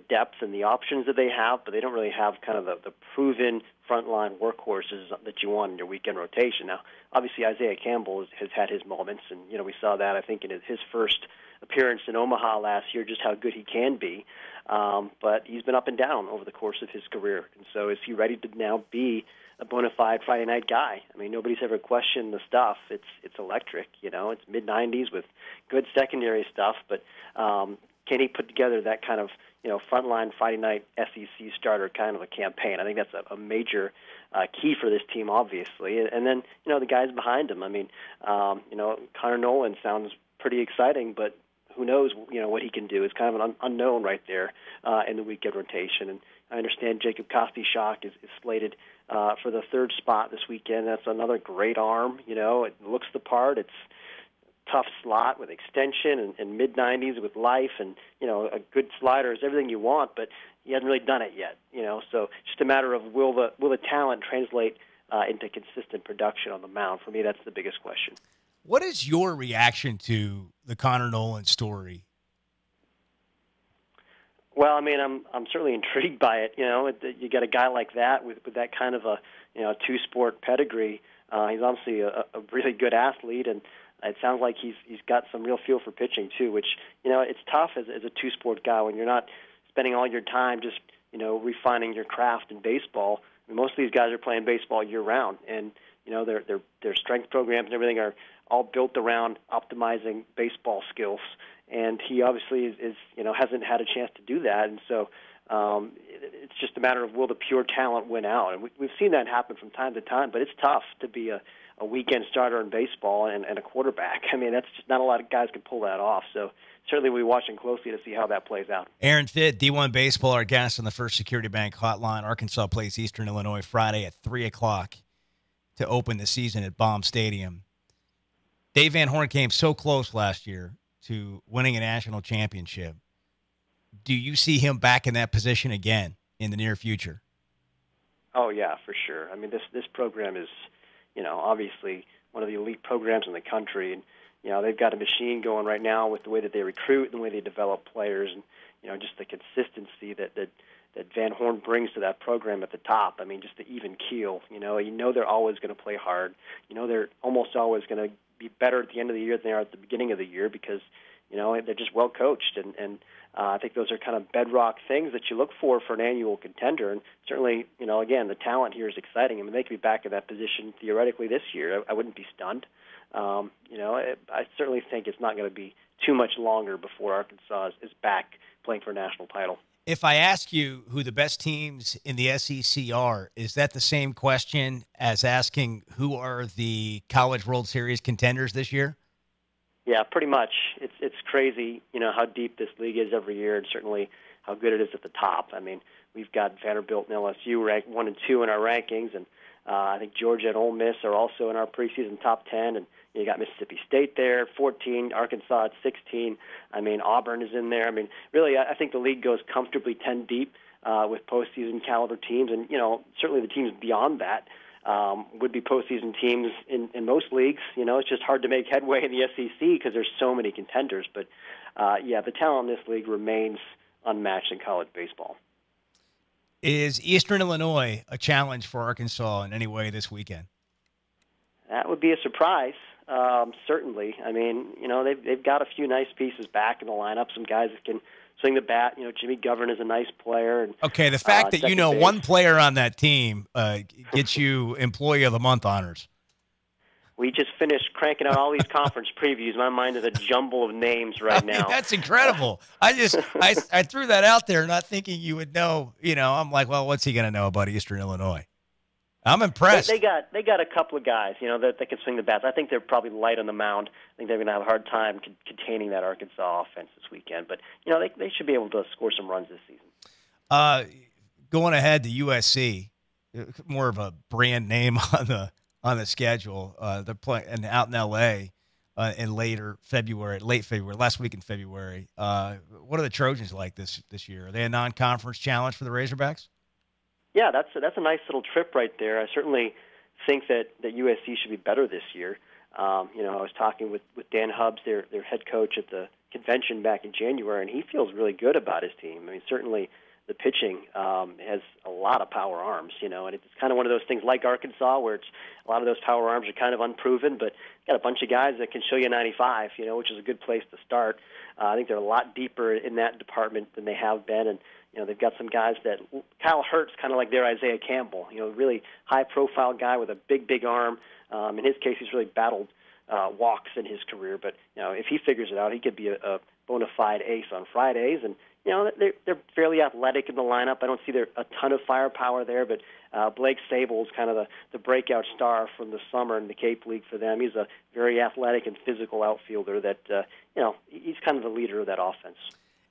depth and the options that they have, but they don't really have kind of the proven frontline workhorses that you want in your weekend rotation. Now, obviously, Isaiah Campbell has had his moments, and we saw that I think in his first appearance in Omaha last year, just how good he can be. But he's been up and down over the course of his career, and so is he ready to now be a bona fide Friday night guy? I mean, nobody's ever questioned the stuff. It's electric, It's mid-90s with good secondary stuff, but can he put together that kind of frontline Friday night SEC starter kind of a campaign? I think that's a major key for this team, obviously. And then the guys behind him. I mean, Connor Nolan sounds pretty exciting, but who knows what he can do? It's kind of an unknown right there in the weekend rotation. And I understand Jacob Kostichak is slated for the third spot this weekend. That's another great arm. It looks the part. It's tough slot with extension and mid-90s with life and, a good slider is everything you want, but he hasn't really done it yet, So just a matter of will the talent translate into consistent production on the mound? For me, that's the biggest question. What is your reaction to the Connor Nolan story? Well, I mean, I'm certainly intrigued by it. You got a guy like that with that kind of a two-sport pedigree. He's obviously a really good athlete, and it sounds like he's got some real feel for pitching too. Which it's tough as a two-sport guy when you're not spending all your time just refining your craft in baseball. I mean, most of these guys are playing baseball year-round, and their strength programs and everything are all built around optimizing baseball skills. And he obviously is hasn't had a chance to do that, and so it's just a matter of will the pure talent win out. And we've seen that happen from time to time, but it's tough to be a weekend starter in baseball and a quarterback. I mean, that's just not a lot of guys can pull that off. So certainly we'll be watching closely to see how that plays out. Aaron Fitt, D1 Baseball, our guest on the First Security Bank Hotline. Arkansas plays Eastern Illinois Friday at 3 o'clock to open the season at Baum Stadium. Dave Van Horn came so close last year to winning a national championship. Do you see him back in that position again in the near future? Oh, yeah, for sure. I mean, this program is, obviously one of the elite programs in the country. And, they've got a machine going right now with the way that they recruit and the way they develop players and, just the consistency that Van Horn brings to that program at the top. I mean, just the even keel. They're always going to play hard. They're almost always going to be better at the end of the year than they are at the beginning of the year because, they're just well coached. And I think those are kind of bedrock things that you look for an annual contender. And certainly, again, the talent here is exciting. I mean, they could be back in that position theoretically this year. I wouldn't be stunned. I certainly think it's not going to be too much longer before Arkansas is back playing for a national title. If I ask you who the best teams in the SEC are, is that the same question as asking who are the College World Series contenders this year? Yeah, pretty much. It's crazy, how deep this league is every year, and certainly how good it is at the top. I mean, we've got Vanderbilt and LSU ranked 1 and 2 in our rankings, and I think Georgia and Ole Miss are also in our preseason top 10, and you got Mississippi State there, 14, Arkansas at 16. I mean, Auburn is in there. I mean, really, I think the league goes comfortably 10 deep with postseason caliber teams, and certainly the teams beyond that would be postseason teams in most leagues. It's just hard to make headway in the SEC because there's so many contenders. But the talent in this league remains unmatched in college baseball. Is Eastern Illinois a challenge for Arkansas in any way this weekend? That would be a surprise. Certainly. I mean, they've got a few nice pieces back in the lineup. Some guys that can swing the bat. Jimmy Govern is a nice player. And, okay, the fact that one player on that team gets you Employee of the Month honors. We just finished cranking out all these conference previews. My mind is a jumble of names right now. That's incredible. I threw that out there not thinking you would know. I'm like, well, what's he going to know about Eastern Illinois? I'm impressed. They got a couple of guys, that can swing the bats. I think they're probably light on the mound. I think they're going to have a hard time containing that Arkansas offense this weekend. But, they should be able to score some runs this season. Going ahead to USC, more of a brand name on the schedule. They're playing out in L.A. In late February, last week in February. What are the Trojans like this year? Are they a non-conference challenge for the Razorbacks? Yeah, that's a nice little trip right there. I certainly think that USC should be better this year. I was talking with Dan Hubbs, their head coach at the convention back in January, and he feels really good about his team. I mean, certainly the pitching has a lot of power arms, and it's kind of one of those things like Arkansas where a lot of those power arms are kind of unproven, but got a bunch of guys that can show you 95, which is a good place to start. I think they're a lot deeper in that department than they have been, and they've got some guys that Kyle Hurt's kind of like their Isaiah Campbell, really high-profile guy with a big arm. In his case, he's really battled walks in his career, but if he figures it out, he could be a bona fide ace on Fridays, and they're fairly athletic in the lineup. I don't see there a ton of firepower there, but Blake Sable's kind of the breakout star from the summer in the Cape League for them. He's a very athletic and physical outfielder that, he's kind of the leader of that offense.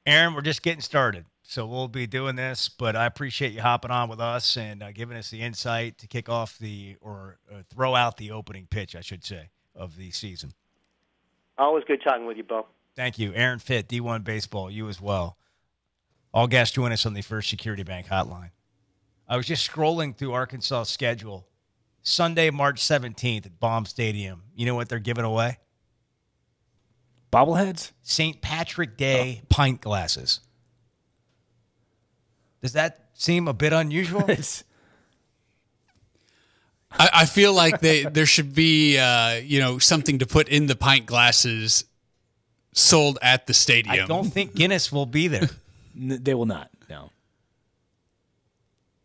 Aaron, we're just getting started, so we'll be doing this, but I appreciate you hopping on with us and giving us the insight to kick off or throw out the opening pitch, I should say, of the season. Always good talking with you, Bo. Thank you. Aaron Fitt, D1 Baseball, you as well. All guests join us on the First Security Bank hotline. I was just scrolling through Arkansas' schedule. Sunday, March 17th at Baum Stadium. You know what they're giving away? Bobbleheads? St. Patrick Day pint glasses. Does that seem a bit unusual? I feel like there should be something to put in the pint glasses sold at the stadium. I don't think Guinness will be there. They will not. No.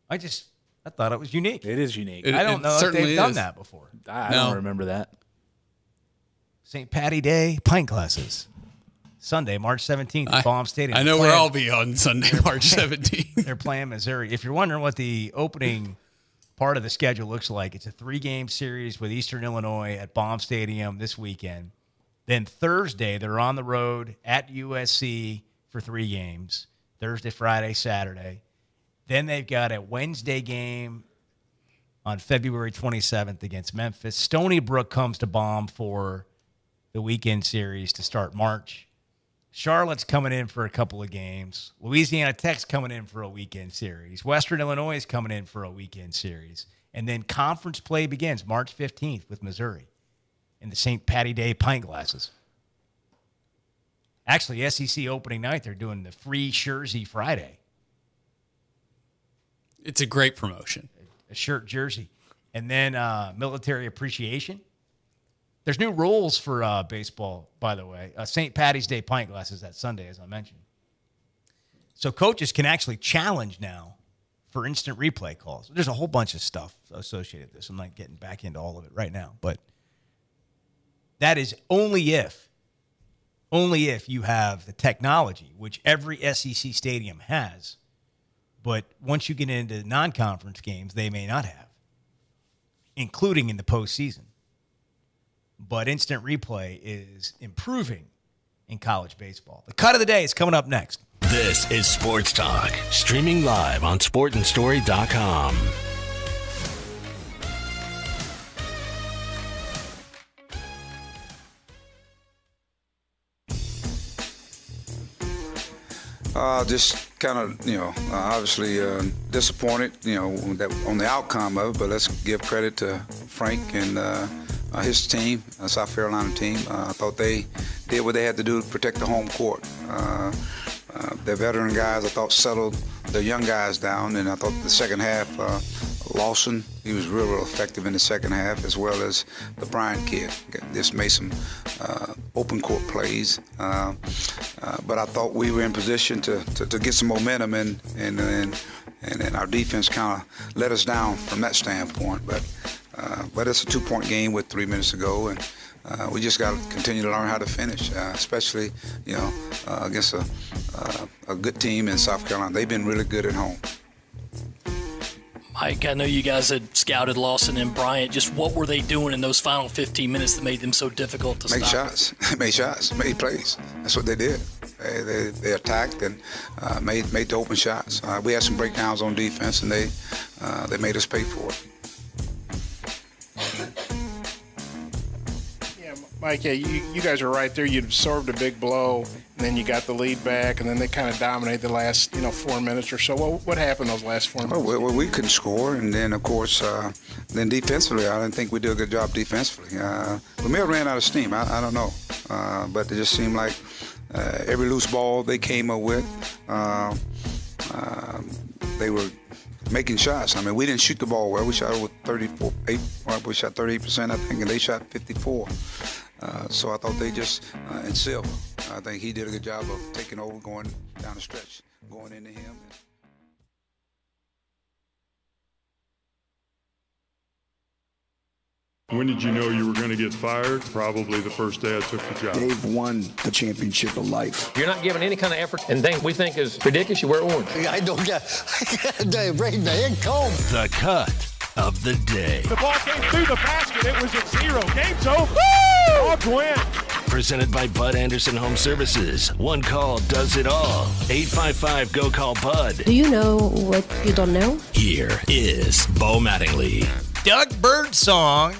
I thought it was unique. It is unique. I don't know if they've done that before. I don't remember that. St. Patty Day pint glasses. Sunday, March 17th at Baum Stadium. I know where I'll be on Sunday, March 17th. They're playing Missouri. If you're wondering what the opening part of the schedule looks like, it's a 3-game series with Eastern Illinois at Baum Stadium this weekend. Then Thursday, they're on the road at USC for 3 games. Thursday, Friday, Saturday. Then they've got a Wednesday game on February 27th against Memphis. Stony Brook comes to Baum for the weekend series to start March. Charlotte's coming in for a couple of games. Louisiana Tech's coming in for a weekend series. Western Illinois is coming in for a weekend series. And then conference play begins March 15th with Missouri in the St. Patty Day pint glasses. Actually, SEC opening night, they're doing the free jersey Friday. It's a great promotion. A shirt jersey. And then military appreciation. There's new rules for baseball, by the way. St. Patty's Day pint glasses that Sunday, as I mentioned. So coaches can actually challenge now for instant replay calls. There's a whole bunch of stuff associated with this. I'm not getting back into all of it right now. But that is only if you have the technology, which every SEC stadium has. But once you get into non-conference games, they may not have, including in the postseason. But instant replay is improving in college baseball. The cut of the day is coming up next. This is Sports Talk, streaming live on sportandstory.com. Just kind of, obviously disappointed, that on the outcome of it. But let's give credit to Frank and his team, South Carolina team. I thought they did what they had to do to protect the home court. Their veteran guys, I thought, settled the young guys down, and I thought the second half, Lawson, he was real effective in the second half, as well as the Bryant kid. Just made some open court plays. But I thought we were in position to get some momentum, and our defense kind of let us down from that standpoint. But But it's a 2-point game with 3 minutes to go, and we just got to continue to learn how to finish, especially, against a good team in South Carolina. They've been really good at home. Mike, I know you guys had scouted Lawson and Bryant. Just what were they doing in those final 15 minutes that made them so difficult to stop? Made shots, made plays. That's what they did. They attacked and made the open shots. We had some breakdowns on defense, and they made us pay for it. Mike, you guys are right there. You absorbed a big blow, and then you got the lead back, and then they kind of dominated the last 4 minutes or so. What happened those last 4 minutes? Well, we couldn't score, and then, of course, then defensively, I didn't think we did a good job defensively. We may have ran out of steam. I don't know. But it just seemed like every loose ball they came up with, they were making shots. I mean, we didn't shoot the ball well. We shot over 38%, I think, and they shot 54%. So I thought they just, and Silva, I think he did a good job of taking over, going down the stretch, going into him. When did you know you were going to get fired? Probably the first day I took the job. Dave won the championship of life. You're not giving any kind of effort, and things we think is ridiculous, you wear orange. I don't get right the head comb. The cut of the day. The ball came through the basket. It was at 0. Game's over. Dogs win. Presented by Bud Anderson Home Services. One call does it all. 855-GO-CALL-BUD. Do you know what you don't know? Here is Bo Mattingly. Doug Birdsong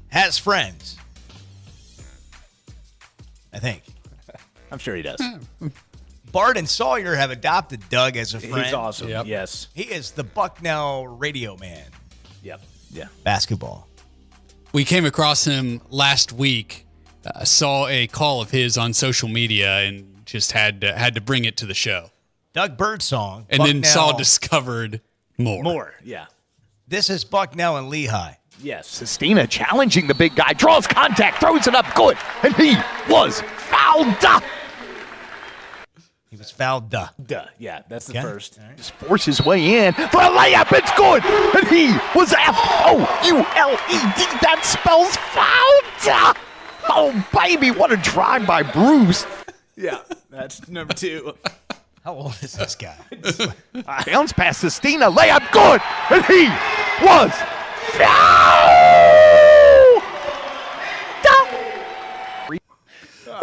has friends, I think. I'm sure he does. Bart and Sawyer have adopted Doug as a friend. He's awesome. Yep. Yes. He is the Bucknell radio man. Yep. Yeah. Basketball. We came across him last week, saw a call of his on social media, and just had to bring it to the show. Doug Birdsong. And Bucknell. then discovered more. More, yeah. This is Bucknell and Lehigh. Yes. Sestina challenging the big guy, draws contact, throws it up good, and he was fouled. He was fouled. Yeah, that's the first. Right. Just force his way in for a layup. It's good, and he was F-O-U-L-E-D. That spells fouled. Oh baby, what a drive by Bruce. Yeah, that's number 2. How old is this guy? Bounce past Sestina, layup good, and he was fouled.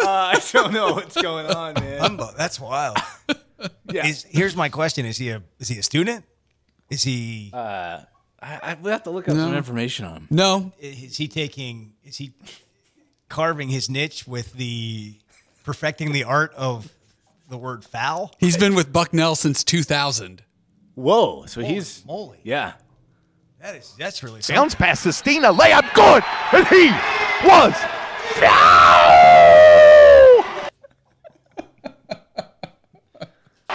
I don't know what's going on, man. That's wild. Yeah. Here's my question: Is he a student? Is he? I we have to look up some information on him. No. Is he carving his niche with perfecting the art of the word foul? He's been with Bucknell since 2000. Whoa. So Holy he's moly. Yeah. That's really Bounce past Sestina, layup good, and he was fouled.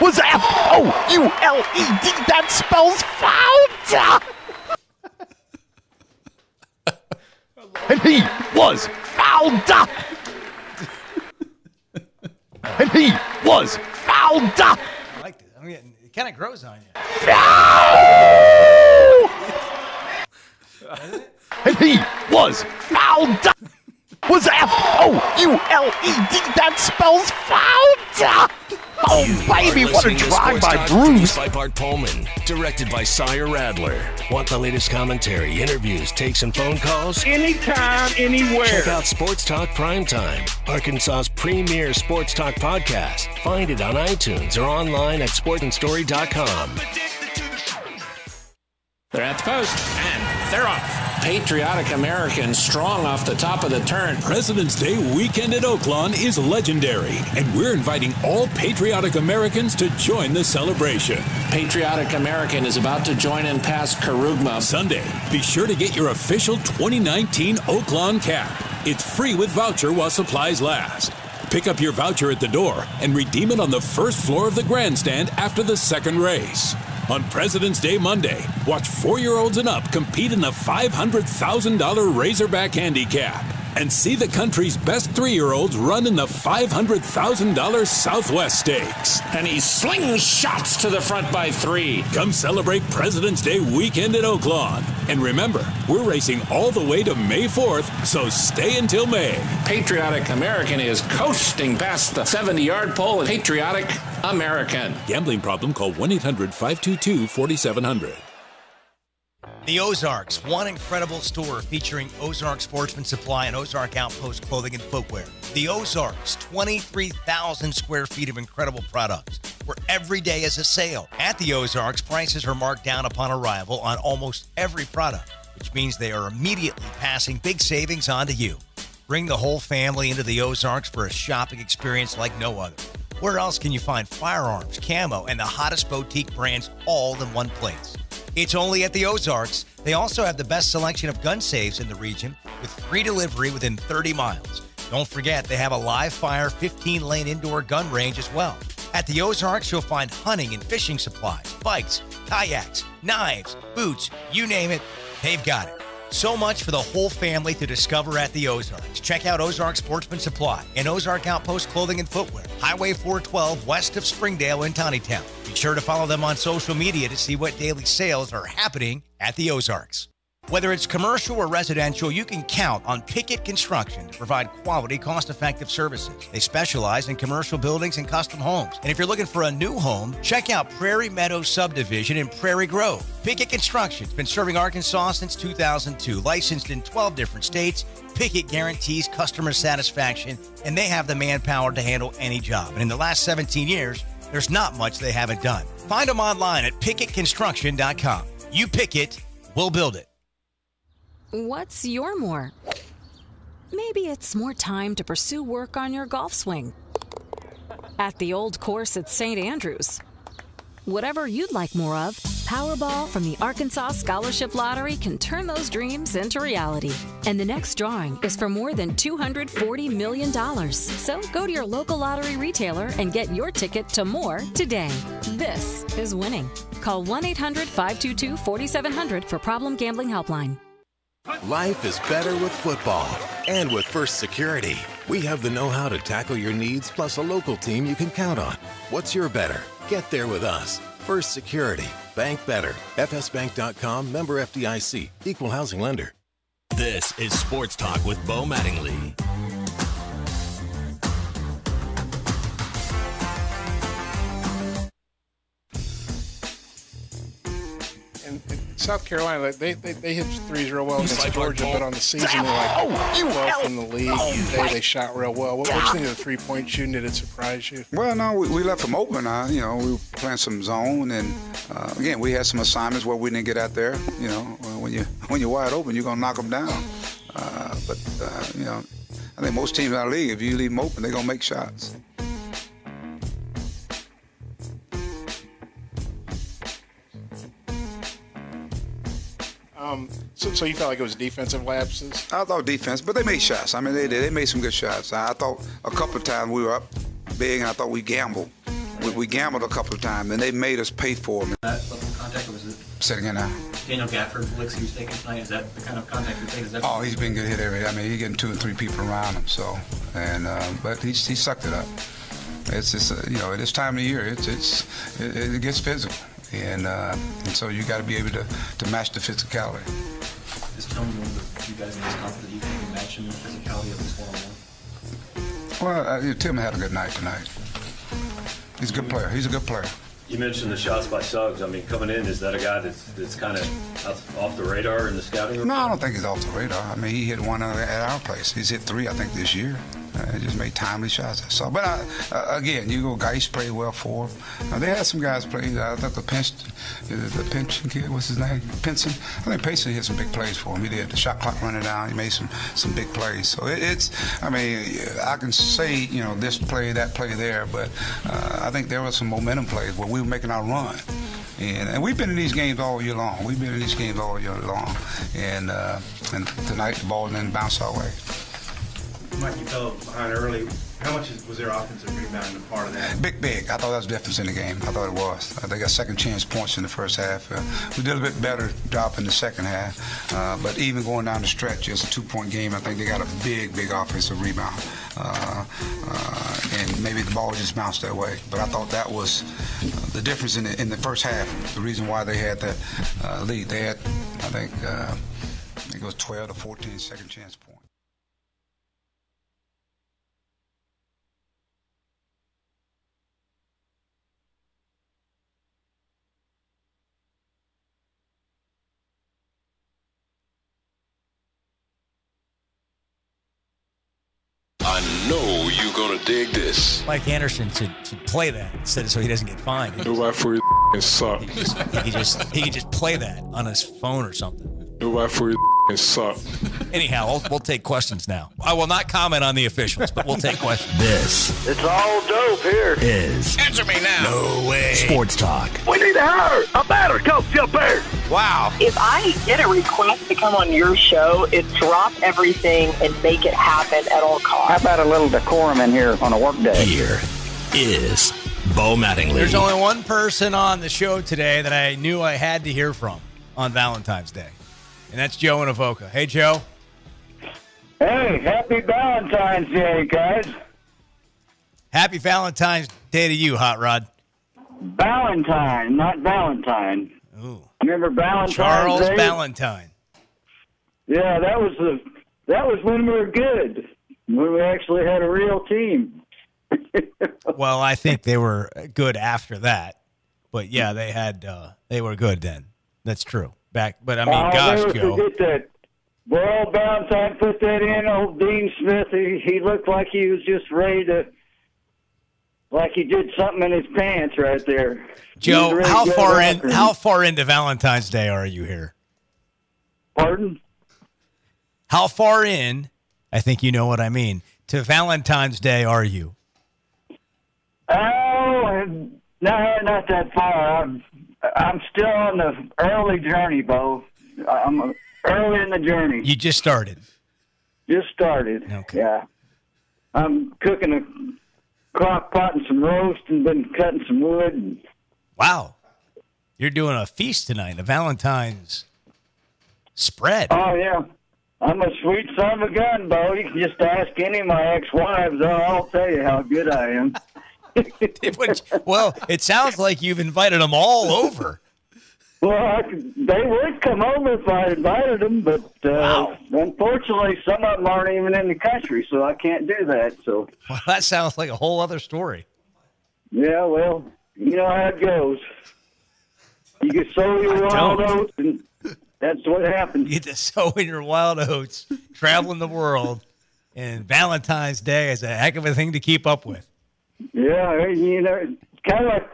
Was F-O-U-L-E-D. That spells fouled. And he was fouled. And he was fouled. I like this. It kind of grows on you. And he was fouled. Was F-O-U-L-E-D. That spells fouled. Oh, baby, what a drive by Bruce. By Bart Pullman. Directed by Sire Radler. Want the latest commentary, interviews, takes, and phone calls? Anytime, anywhere. Check out Sports Talk Primetime, Arkansas's premier sports talk podcast. Find it on iTunes or online at sportsandstory.com. They're at the post, and they're off. Patriotic Americans strong off the top of the turn. President's Day weekend at Oaklawn is legendary, and we're inviting all patriotic Americans to join the celebration. Patriotic American is about to join in past Karugma. Sunday, be sure to get your official 2019 Oaklawn cap. It's free with voucher while supplies last. Pick up your voucher at the door and redeem it on the first floor of the grandstand after the second race. On President's Day Monday, watch 4-year-olds and up compete in the $500,000 Razorback Handicap. and see the country's best 3-year-olds run in the $500,000 Southwest Stakes. And he slings shots to the front by 3. Come celebrate President's Day weekend at Oaklawn. And remember, we're racing all the way to May 4th, so stay until May. Patriotic American is coasting past the 70-yard pole. Patriotic American. Gambling problem? Call 1-800-522-4700. The Ozarks, one incredible store featuring Ozark Sportsman Supply and Ozark Outpost Clothing and Footwear. The Ozarks, 23,000 square feet of incredible products, where every day is a sale. At the Ozarks, prices are marked down upon arrival on almost every product, which means they are immediately passing big savings on to you. Bring the whole family into the Ozarks for a shopping experience like no other. Where else can you find firearms, camo, and the hottest boutique brands all in one place? It's only at the Ozarks. They also have the best selection of gun safes in the region with free delivery within 30 miles. Don't forget, they have a live fire 15-lane indoor gun range as well. At the Ozarks, you'll find hunting and fishing supplies, bikes, kayaks, knives, boots, you name it, they've got it. So much for the whole family to discover at the Ozarks. Check out Ozark Sportsman Supply and Ozark Outpost Clothing and Footwear, Highway 412 west of Springdale in Tawnytown. Be sure to follow them on social media to see what daily sales are happening at the Ozarks. Whether it's commercial or residential, you can count on Pickett Construction to provide quality, cost-effective services. They specialize in commercial buildings and custom homes. And if you're looking for a new home, check out Prairie Meadows Subdivision in Prairie Grove. Pickett Construction's been serving Arkansas since 2002, licensed in 12 different states. Pickett guarantees customer satisfaction, and they have the manpower to handle any job. And in the last 17 years, there's not much they haven't done. Find them online at PickettConstruction.com. You pick it, we'll build it. What's your more? Maybe it's more time to pursue work on your golf swing. At the old course at St. Andrews. Whatever you'd like more of, Powerball from the Arkansas Scholarship Lottery can turn those dreams into reality. And the next drawing is for more than $240 million. So go to your local lottery retailer and get your ticket to more today. This is winning. Call 1-800-522-4700 for Problem Gambling Helpline. Life is better with football. And with First Security, we have the know-how to tackle your needs, plus a local team you can count on. What's your better? Get there with us. First Security. Bank better. FSbank.com, member FDIC. Equal housing lender. This is Sports Talk with Bo Mattingly. In South Carolina, they hit threes real well against Georgia, but on the season they're like 12th in the league. Today they shot real well. What do you think of the three-point shooting? Did it surprise you? Well, no, we left them open. We were playing some zone, and again, we had some assignments where we didn't get out there. When you're wide open, you're gonna knock them down. I think most teams in our league, if you leave them open, they're gonna make shots. So you felt like it was defensive lapses? I thought defense, but they made shots. I mean, they made some good shots. I thought a couple of times we were up big, and I thought we gambled. We gambled a couple of times, and they made us pay for them. That level of contact, was it? Sitting in now. Daniel Gafford licks he was taking tonight, is that the kind of contact you're taking? Oh, he's been good hit every day. I mean, he's getting 2 and 3 people around him. So, but he sucked it up. It's just at this time of the year, it gets physical. And so you got to be able to match the physicality. Is Tony one of you guys in this confident you can match him in physicality of this one-on-one? Well, Tim had a good night tonight. He's a good player. He's a good player. You mentioned the shots by Suggs. I mean, coming in, is that a guy that's kind of off the radar in the scouting report? No, I don't think he's off the radar. I mean, he hit one at our place. He's hit 3, I think, this year. He just made timely shots. So, but again, you go guys play well for him. They had some guys play. I thought the pension kid, what's his name? Pinson. I think Payson hit some big plays for him. He did. The shot clock running down. He made some big plays. So I can say this play, that play there, but I think there were some momentum plays where we were making our run. And we've been in these games all year long. And tonight the ball didn't bounce our way. Mike, you fell behind early. How much was their offensive rebound a part of that? Big. I thought that was the difference in the game. I thought it was. They got second chance points in the first half. We did a bit better job in the second half. But even going down the stretch, it's a 2-point game. I think they got a big offensive rebound. And maybe the ball just bounced that way. But I thought that was the difference in the first half. The reason why they had that lead. They had, I think it was 12 to 14 second chance points. I know you're gonna dig this. Mike Anderson should play that instead so he doesn't get fined. Nobody for your suck. He could just play that on his phone or something. Nobody for your suck. Anyhow, we'll take questions now. I will not comment on the officials, but we'll take questions. This It's all dope here. is Answer me now. No Way Sports Talk. We need to hire a batter coach up there. Wow. If I get a request to come on your show, it's drop everything and make it happen at all costs. How about a little decorum in here on a work day? Here is Bo Mattingly. There's only one person on the show today that I knew I had to hear from on Valentine's Day, and that's Joe in Avoca. Hey, Joe. Hey, happy Valentine's Day, guys. Happy Valentine's Day to you, Hot Rod. Valentine, not Valentine. Ooh. Remember Valentine's Charles Day? Valentine. Yeah, that was when we were good. When we actually had a real team. Well, I think they were good after that, but yeah, they were good then. That's true. But I mean, gosh, Joe. Forget that. Well, Valentine put that in. Old Dean Smith, he looked like he was just ready to, like he did something in his pants right there. Joe, how far into Valentine's Day are you here? Pardon? How far in, I think you know what I mean, to Valentine's Day are you? Oh, no, not that far. I'm still on the early journey, Bo. I'm early in the journey. You just started. Just started. Okay. Yeah. I'm cooking a crock pot and some roast and been cutting some wood. Wow. You're doing a feast tonight, a Valentine's spread. Oh, yeah. I'm a sweet son of a gun, Bo. You can just ask any of my ex-wives. I'll tell you how good I am. Well, it sounds like you've invited them all over. Well, they would come over if I invited them, but unfortunately, some of them aren't even in the country, so I can't do that. So, well, that sounds like a whole other story. Yeah, well, you know how it goes. You can sow your wild oats, and that's what happens. You get to sow in your wild oats, traveling the world, and Valentine's Day is a heck of a thing to keep up with. Yeah, you know, it's kind of like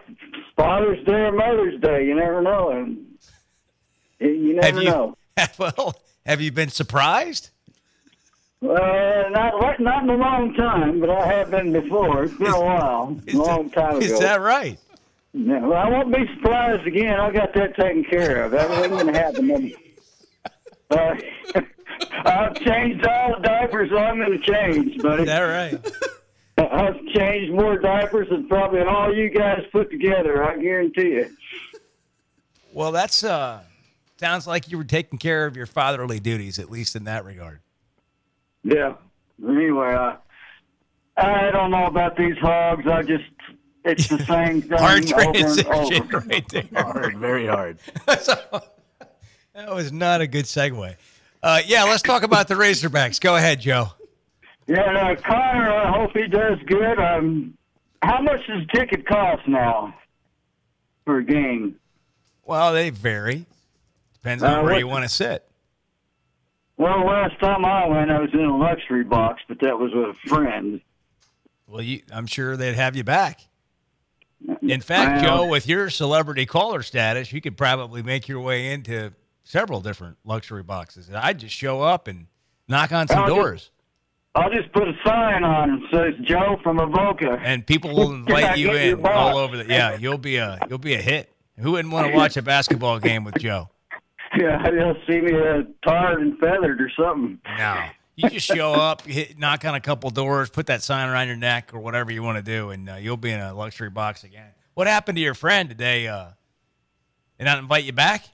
Father's Day or Mother's Day. You never know. And you never know. Well, have you been surprised? Not in a long time, but I have been before. It's been a while, a long time ago. Is that right? Yeah, well, I won't be surprised again. I got that taken care of. Everything's going to happen. I've changed all the diapers I'm going to change, buddy. Is that right? I've changed more diapers than probably all you guys put together, I guarantee you. Well, that's sounds like you were taking care of your fatherly duties, at least in that regard. Yeah. Anyway, I don't know about these hogs. It's the same thing hard over and over. Right there. Hard, very hard. That was not a good segue. Yeah, let's talk about the Razorbacks. Go ahead, Joe. Yeah, Connor, I hope he does good. How much does a ticket cost now for a game? Well, they vary. Depends on where you want to sit. Well, last time I went, I was in a luxury box, but that was with a friend. Well, I'm sure they'd have you back. In fact, Joe, with your celebrity caller status, you could probably make your way into several different luxury boxes. I'd just show up and knock on some doors. I'll just put a sign on it that says Joe from Avoca. And people will invite you in all over yeah, you'll be a hit. Who wouldn't want to watch a basketball game with Joe? Yeah, they'll see me tarred and feathered or something. No. You just show up, knock on a couple doors, put that sign around your neck or whatever you want to do, and you'll be in a luxury box again. What happened to your friend today? Did not invite you back?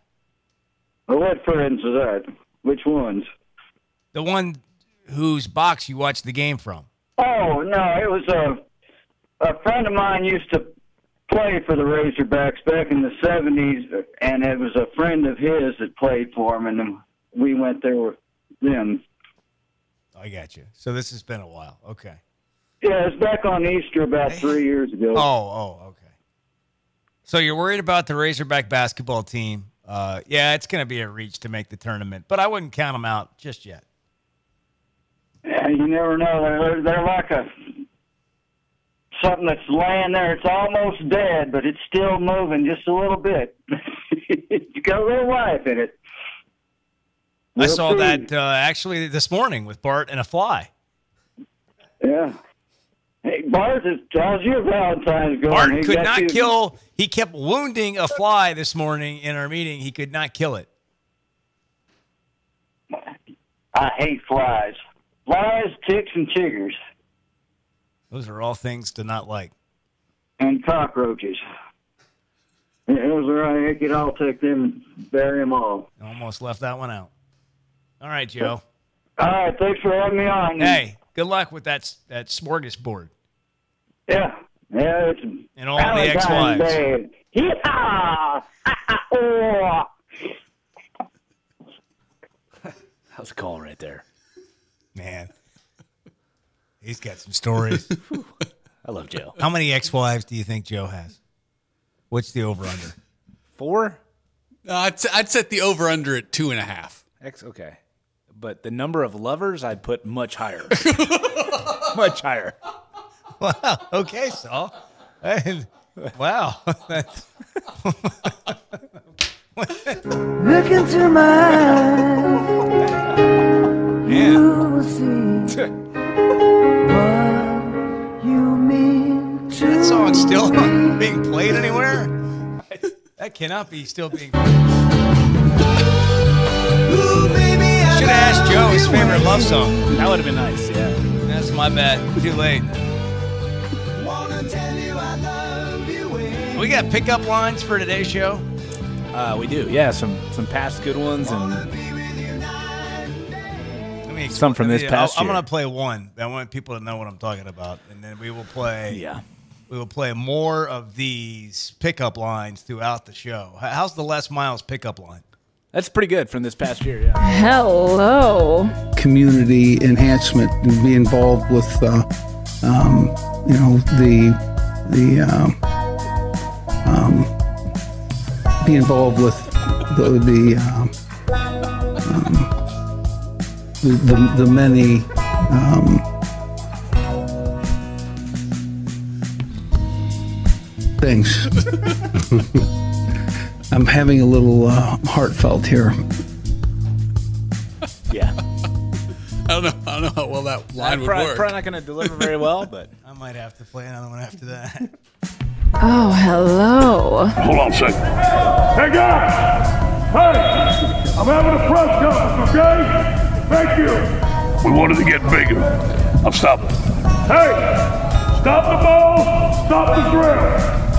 Well, what friends is that? Which ones? The one whose box you watched the game from. Oh, no, it was a friend of mine used to play for the Razorbacks back in the 70s, and it was a friend of his that played for him, and we went there with them. I got you. So this has been a while. Okay. Yeah, it's back on Easter about 3 years ago. Okay. So you're worried about the Razorback basketball team. Yeah, it's going to be a reach to make the tournament, but I wouldn't count them out just yet. Yeah, you never know. They're like something that's laying there. It's almost dead, but it's still moving just a little bit. You got a little life in it. I saw that actually this morning with Bart and a fly. Yeah. Hey, Bart, how's your Valentine's going? Bart could not kill. He kept wounding a fly this morning in our meeting. He could not kill it. I hate flies. Flies, ticks, and chiggers. Those are all things to not like. And cockroaches. Yeah, those are right. I could all take them and bury them all. Almost left that one out. All right, Joe. All right, thanks for having me on. Hey, good luck with that smorgasbord. Yeah. Yeah, it's and all the ex-wives. Yeehaw! Oh. How's a call right there? Man. He's got some stories. I love Joe. How many ex-wives do you think Joe has? What's the over-under? 4? I'd set the over-under at 2.5. Okay. But the number of lovers, I'd put much higher. Much higher. Wow. Okay, Saul. Wow. Look into my eyes. You will see what you mean to that song's still being played anywhere? That cannot be still being played. Should have asked Joe his favorite love song. That would have been nice, yeah. That's my bad. Too late. We got pickup lines for today's show? We do, yeah. Some past good ones and some from this past year. I'm going to play one. I want people to know what I'm talking about, and then we will play. Yeah. We will play more of these pickup lines throughout the show. How's the Les Miles pickup line? That's pretty good from this past year, yeah. Hello. Community enhancement and be involved with, be involved with the many things. I'm having a little heartfelt here. Yeah. I don't know how well that line would work. Probably not going to deliver very well, but I might have to play another one after that. Oh, hello. Hold on a second. Hey, guys! Hey! I'm having a press conference, okay? Thank you. We wanted to get bigger. I'm stopping. Hey! Stop the ball! Stop the drill!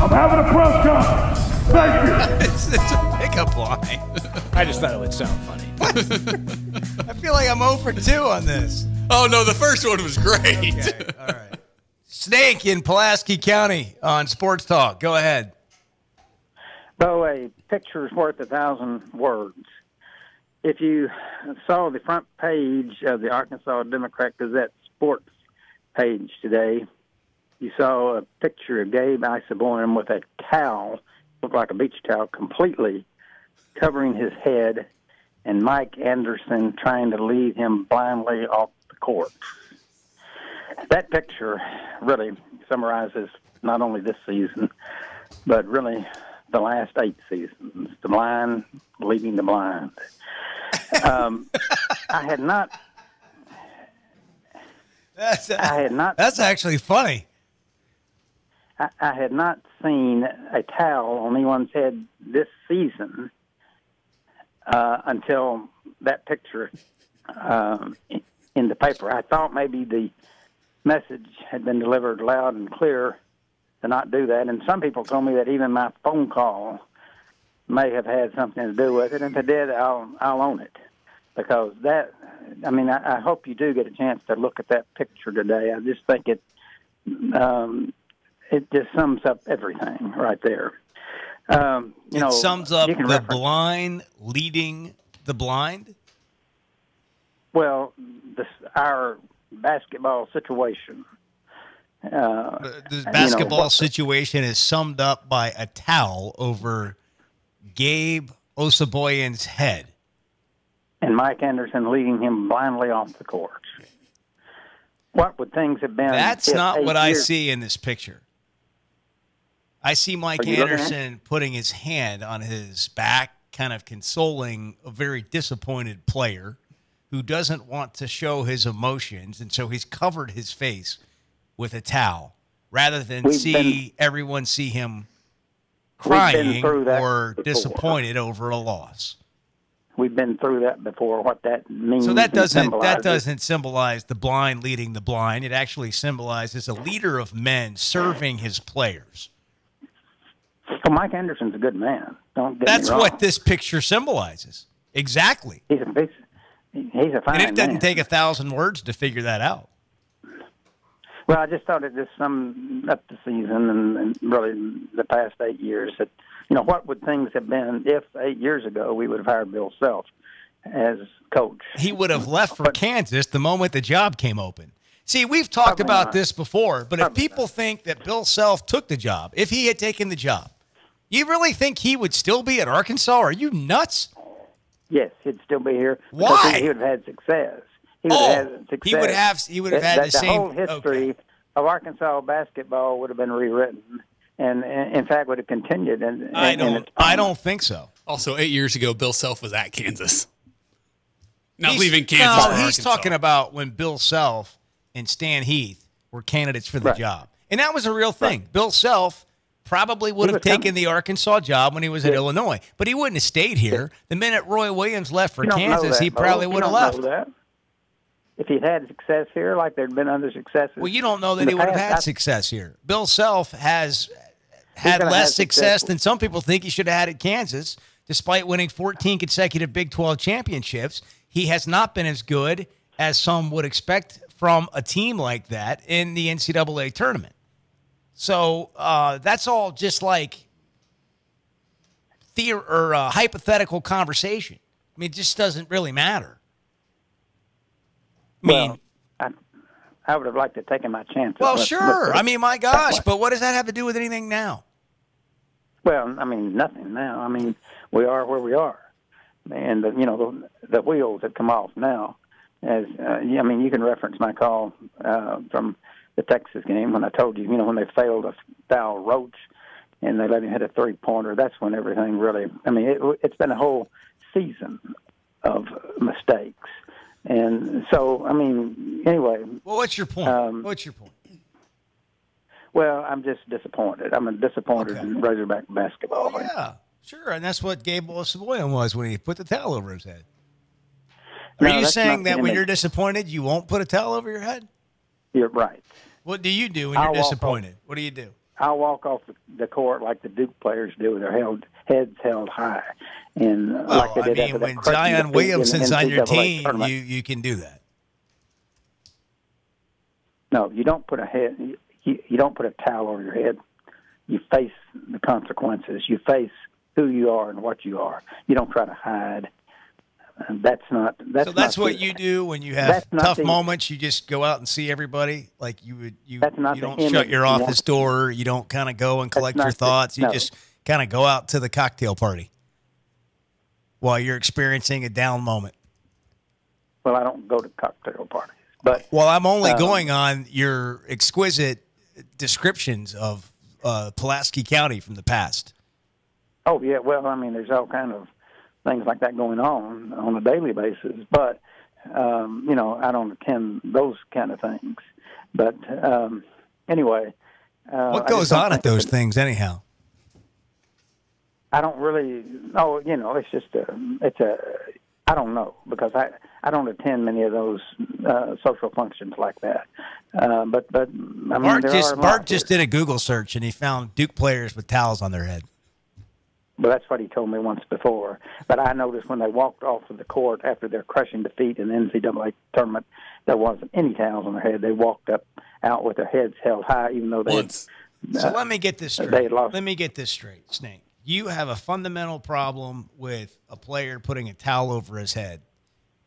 I'm having a press conference. Thank you. It's a pickup line. I just thought it would sound funny. I feel like I'm 0 for 2 on this. Oh, no, the first one was great. Okay, all right. Snake in Pulaski County on Sports Talk. Go ahead. Bo, a picture's worth 1,000 words. If you saw the front page of the Arkansas Democrat Gazette sports page today, you saw a picture of Gabe Isaborn with a towel, looked like a beach towel, completely covering his head, and Mike Anderson trying to lead him blindly off the court. That picture really summarizes not only this season, but really the last 8 seasons. The blind leading the blind. I had not. That's actually funny. I had not seen a towel on anyone's head this season until that picture in the paper. I thought maybe the message had been delivered loud and clear to not do that. And some people told me that even my phone call may have had something to do with it. And if it did, I'll own it. Because that, I mean, I hope you do get a chance to look at that picture today. I just think it just sums up everything right there. It sums up the blind leading the blind? Well, our basketball situation. The basketball situation is summed up by a towel over Gabe Osaboyan's head. And Mike Anderson leading him blindly off the court. What would things have been? That's not what I see in this picture. I see Mike Anderson putting his hand on his back, kind of consoling a very disappointed player who doesn't want to show his emotions, and so he's covered his face with a towel rather than everyone see him crying or disappointed over a loss. We've been through that before. What that means. So that doesn't symbolize the blind leading the blind. It actually symbolizes a leader of men serving his players. Well, Mike Anderson's a good man. Don't get That's me wrong. what this picture symbolizes. Exactly. He's a fine And it doesn't man. take 1,000 words to figure that out. Well, I just thought it just summed up the season and really the past 8 years. That what would things have been if 8 years ago we would have hired Bill Self as coach? He would have left for Kansas the moment the job came open. See, we've talked about this before, but if people think that Bill Self took the job, if he had taken the job, you really think he would still be at Arkansas? Are you nuts? Yes, he'd still be here. Why? He would have had success. He would have had success. He would have had the same. The whole history of Arkansas basketball would have been rewritten, and in fact would have continued. And I don't think so. Also, 8 years ago, Bill Self was at Kansas. Not leaving Kansas. No, for he's Arkansas. talking about when Bill Self and Stan Heath were candidates for the job, and that was a real thing. Right. Bill Self probably would have taken the Arkansas job when he was at Illinois, but he wouldn't have stayed here. The minute Roy Williams left for Kansas, he probably would have left. If he'd had success here, like there'd been other successes. Well, you don't know that he would have had success here. Bill Self has had less success than some people think he should have had at Kansas, despite winning 14 consecutive Big 12 championships. He has not been as good as some would expect from a team like that in the NCAA tournament. So that's all just like hypothetical conversation. I mean, it just doesn't really matter. I would have liked to have taken my chances. Well, sure. I mean, my gosh, but what does that have to do with anything now? Well, I mean, nothing now. I mean, we are where we are. And, the wheels have come off now. I mean, you can reference my call from the Texas game when I told you, when they failed to foul Roach and they let him hit a three-pointer. That's when everything really, I mean, it's been a whole season of mistakes. And so, I mean, anyway. Well, what's your point? What's your point? Well, I'm just disappointed. I'm disappointed in Razorback basketball. Oh, yeah, sure. And that's what Gabe Osaboyan was when he put the towel over his head. Are you saying that when you're disappointed, you won't put a towel over your head? You're right. What do you do when you're disappointed? What do you do? I'll walk off the court like the Duke players do with their heads held high. And like they did when Zion Williamson's on your team, you can do that. No, you don't put you don't put a towel over your head. You face the consequences. You face who you are and what you are. You don't try to hide. And that's what you do when you have tough moments. You just go out and see everybody. Like you don't shut your office door. You don't kind of go and collect your thoughts. You just kind of go out to the cocktail party while you're experiencing a down moment. Well, I don't go to cocktail parties, but I'm only going on your exquisite descriptions of Pulaski County from the past. Oh yeah, well, I mean, there's all kind of things like that going on a daily basis, but I don't attend those kind of things. But anyway, what goes on at those things anyhow? I don't really. Oh, it's just I don't know, because I don't attend many of those social functions like that. But I mean, Bart just did a Google search and he found Duke players with towels on their head. Well, that's what he told me once before. But I noticed when they walked off of the court after their crushing defeat in the NCAA tournament, there wasn't any towels on their head. They walked out with their heads held high, even though they. So let me get this straight. Let me get this straight, Snake. You have a fundamental problem with a player putting a towel over his head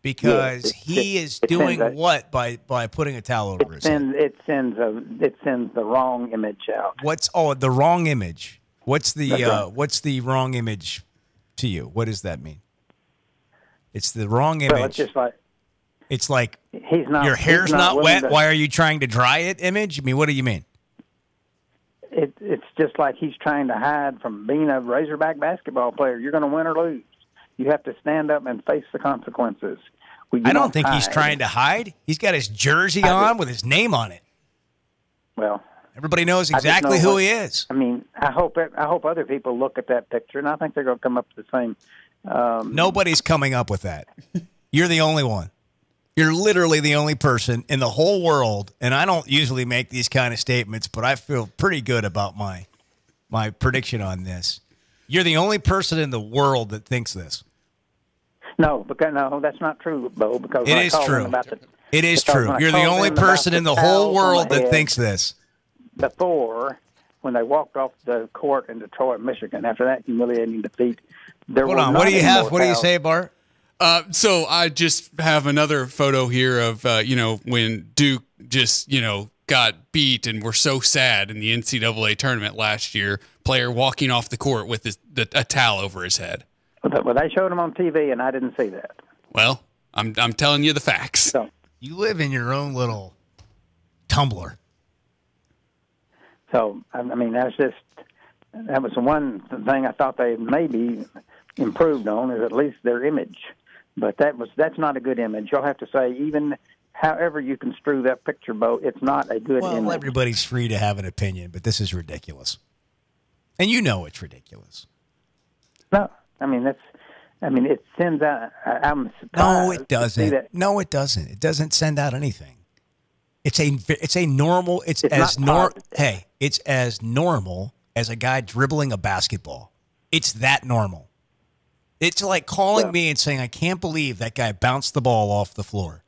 because he is doing what by putting a towel over his head? It sends the wrong image out. The wrong image? What's the right. what's the wrong image to you? What does that mean? It's the wrong image. Well, it's like your hair's not wet. Why are you trying to dry it? Image? I mean, what do you mean? It's just like he's trying to hide from being a Razorback basketball player. You're going to win or lose. You have to stand up and face the consequences. I don't think he's trying to hide. He's got his jersey on with his name on it. Well, everybody knows exactly who he is. I mean, I hope other people look at that picture, and I think they're going to come up with the same. Nobody's coming up with that. You're the only one. You're literally the only person in the whole world, and I don't usually make these kind of statements, but I feel pretty good about my prediction on this. You're the only person in the world that thinks this. No, that's not true, Bo. Because it is true. It is true. You're the only person in the whole world that thinks this. Before, when they walked off the court in Detroit, Michigan, after that humiliating defeat, Hold on. What do you have? What do you say, Bart? So I just have another photo here of, when Duke just, got beat and were so sad in the NCAA tournament last year, player walking off the court with a towel over his head. Well, they showed him on TV, and I didn't see that. Well, I'm telling you the facts. So, you live in your own little Tumblr. So, I mean, that was the one thing I thought they maybe improved on, is at least their image. But that's not a good image. You'll have to say, even however you construe that picture, Bo, it's not a good image. Well, everybody's free to have an opinion, but this is ridiculous. And you know it's ridiculous. No, it sends out. I'm surprised. No, it doesn't. No, it doesn't. It doesn't send out anything. It's a normal. It's as normal as a guy dribbling a basketball. It's that normal. It's like calling me and saying, I can't believe that guy bounced the ball off the floor.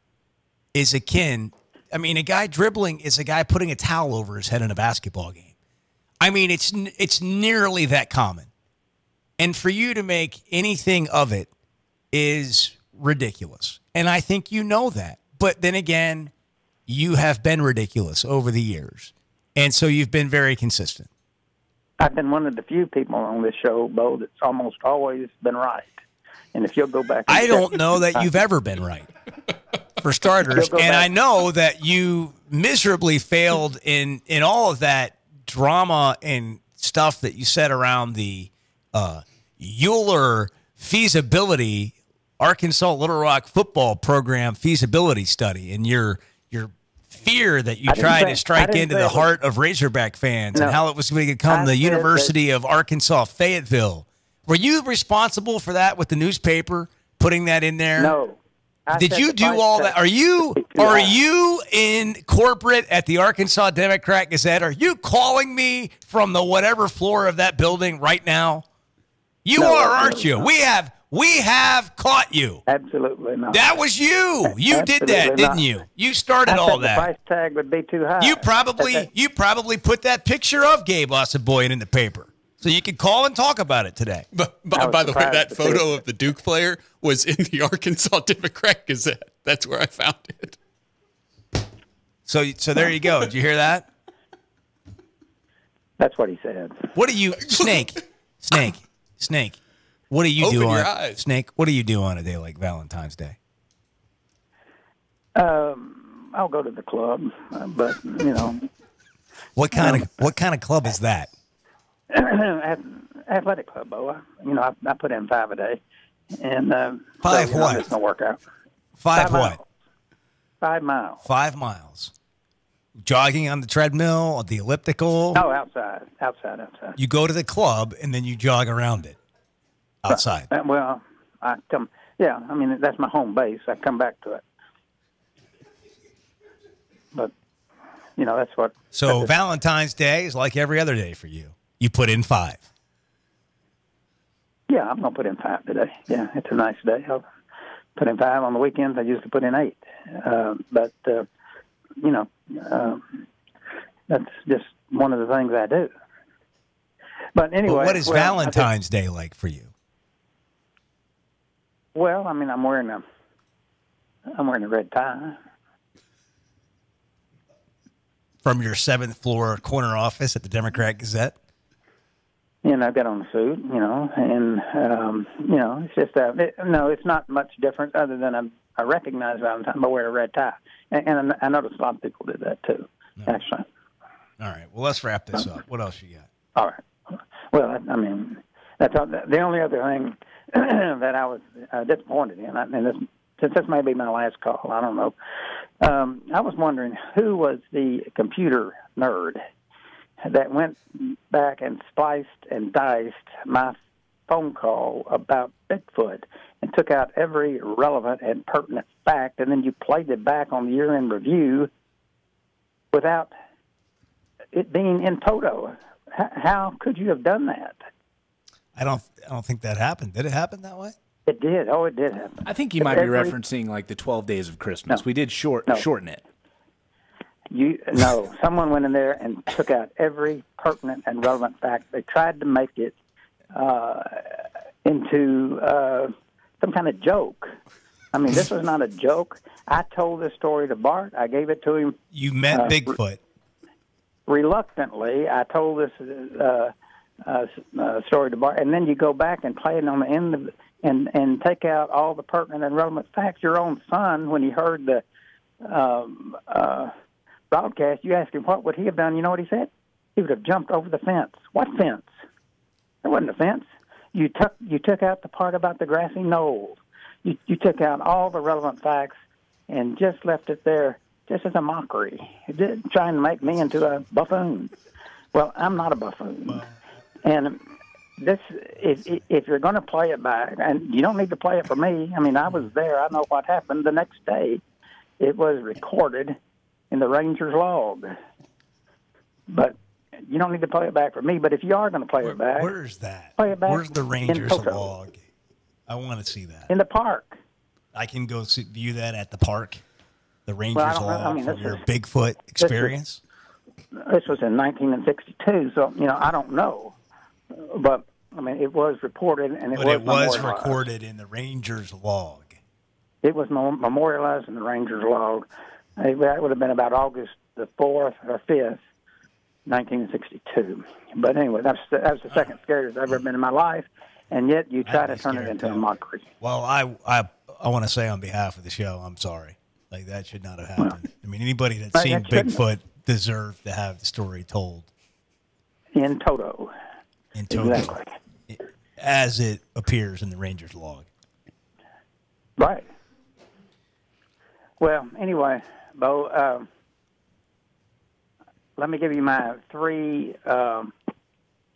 Is akin. I mean, a guy dribbling is a guy putting a towel over his head in a basketball game. I mean, it's nearly that common. And for you to make anything of it is ridiculous. And I think you know that. But then again, you have been ridiculous over the years. And so you've been very consistent. I've been one of the few people on this show, Bo, that's almost always been right. And if you'll go back... I don't know that you've ever been right, for starters. And I know that you miserably failed in all of that drama and stuff that you said around the Euler feasibility, Arkansas Little Rock football program feasibility study, and your fear that you tried to strike into the heart of Razorback fans and how it was going to become the University of Arkansas Fayetteville. Were you responsible for that with the newspaper, putting that in there? No. Did you do all that? Are you in corporate at the Arkansas Democrat Gazette? Are you calling me from the whatever floor of that building right now? You are, aren't you? We have caught you. Absolutely not. That was you. You did that, didn't you? You started all that. The price tag would be too high. You probably put that picture of Gabe Osabuoyan in the paper, so you could call and talk about it today. But by the way, that photo of the Duke player was in the Arkansas Democrat Gazette. That's where I found it. So there you go. Did you hear that? That's what he said. What do you, Snake? What do you do on Snake? What do you do on a day like Valentine's Day? I'll go to the club, but what kind of club is that? Athletic club, Bo. I put in 5 a day, and 5 what? It's no workout. 5 what? 5 miles. 5 miles. Jogging on the treadmill, on the elliptical. No, outside. You go to the club and then you jog around it. Outside. Well, I come. Yeah, I mean that's my home base. I come back to it. But that's what. So Valentine's Day is like every other day for you. You put in 5. Yeah, I'm gonna put in 5 today. Yeah, it's a nice day. I'll put in 5 on the weekends. I used to put in 8, but that's just one of the things I do. But anyway, what is Valentine's Day like for you? Well, I mean, I'm wearing a red tie. From your 7th floor corner office at the Democrat Gazette? And I've got on a suit, and, it's just it's not much different other than I recognize Valentine by wearing a red tie. And I noticed a lot of people do that too, actually. All right. Well, let's wrap this up. What else you got? All right. Well, I mean, that's all, the only other thing that I was disappointed in, since this may be my last call, I don't know. I was wondering who was the computer nerd that went back and spliced and diced my phone call about Bigfoot and took out every relevant and pertinent fact, and then you played it back on the year-end review without it being in toto. How could you have done that? I don't think that happened. Did it happen that way? It did. Oh, it did happen. I think you might be referencing like the 12 Days of Christmas. We did shorten it. Someone went in there and took out every pertinent and relevant fact. They tried to make it into some kind of joke. I mean, this was not a joke. I told this story to Bart. I gave it to him. You met Bigfoot. Reluctantly, I told this story to Bart, and then you go back and play it on the end of and take out all the pertinent and relevant facts. Your own son, when he heard the broadcast, you asked him what would he have done. You know what he said? He would have jumped over the fence. What fence? There wasn't a fence. You took out the part about the grassy knoll. You took out all the relevant facts and just left it there, just as a mockery, trying to make me into a buffoon. Well, I'm not a buffoon, and this if you're going to play it back, and you don't need to play it for me. I mean, I was there. I know what happened the next day. It was recorded in the Rangers log. But you don't need to play it back for me. But if you are going to play it back, where's that? Play it back. Where's the Rangers log? I want to see that in the park. I can go view that at the park. The Rangers log from your is, Bigfoot experience. This was in 1962, so I don't know, but I mean it was reported and it was recorded in the Rangers log. It was memorialized in the Rangers log. That would have been about August the 4th or 5th, 1962. But anyway, that was the second scariest I've ever been in my life, and yet you try to turn it into a mockery. Well, I want to say on behalf of the show, I'm sorry. Like, that should not have happened. Well, I mean, anybody that's seen Bigfoot deserved to have the story told. In toto. In toto. Exactly. As it appears in the Rangers log. Right. Well, anyway, Bo, let me give you my 3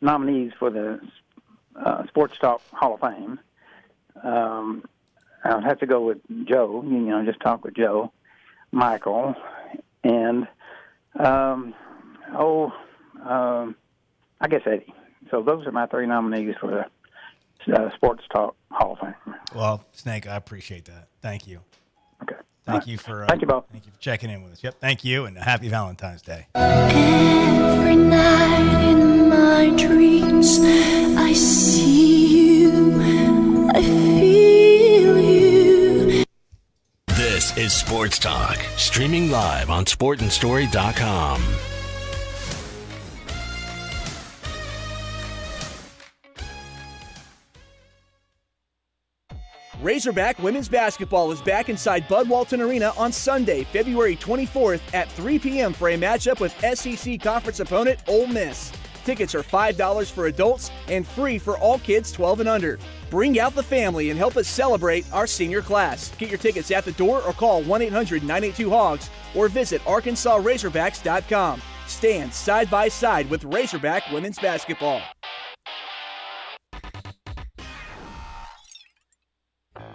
nominees for the Sports Talk Hall of Fame. I would have to go with Joe, just talk with Joe, Michael, and, I guess Eddie. So those are my 3 nominees for the Sports Talk Hall of Fame. Well, Snake, I appreciate that. Thank you. Okay. Thank you for thank you, Bo. Thank you for checking in with us. Yep, thank you, and happy Valentine's Day. Every night in my dreams, I see you, I feel you. This is Sports Talk, streaming live on sportandstory.com. Razorback women's basketball is back inside Bud Walton Arena on Sunday, February 24th at 3 p.m. for a matchup with SEC conference opponent Ole Miss. Tickets are $5 for adults and free for all kids 12 and under. Bring out the family and help us celebrate our senior class. Get your tickets at the door or call 1-800-982-HOGS or visit ArkansasRazorbacks.com. Stand side by side with Razorback women's basketball.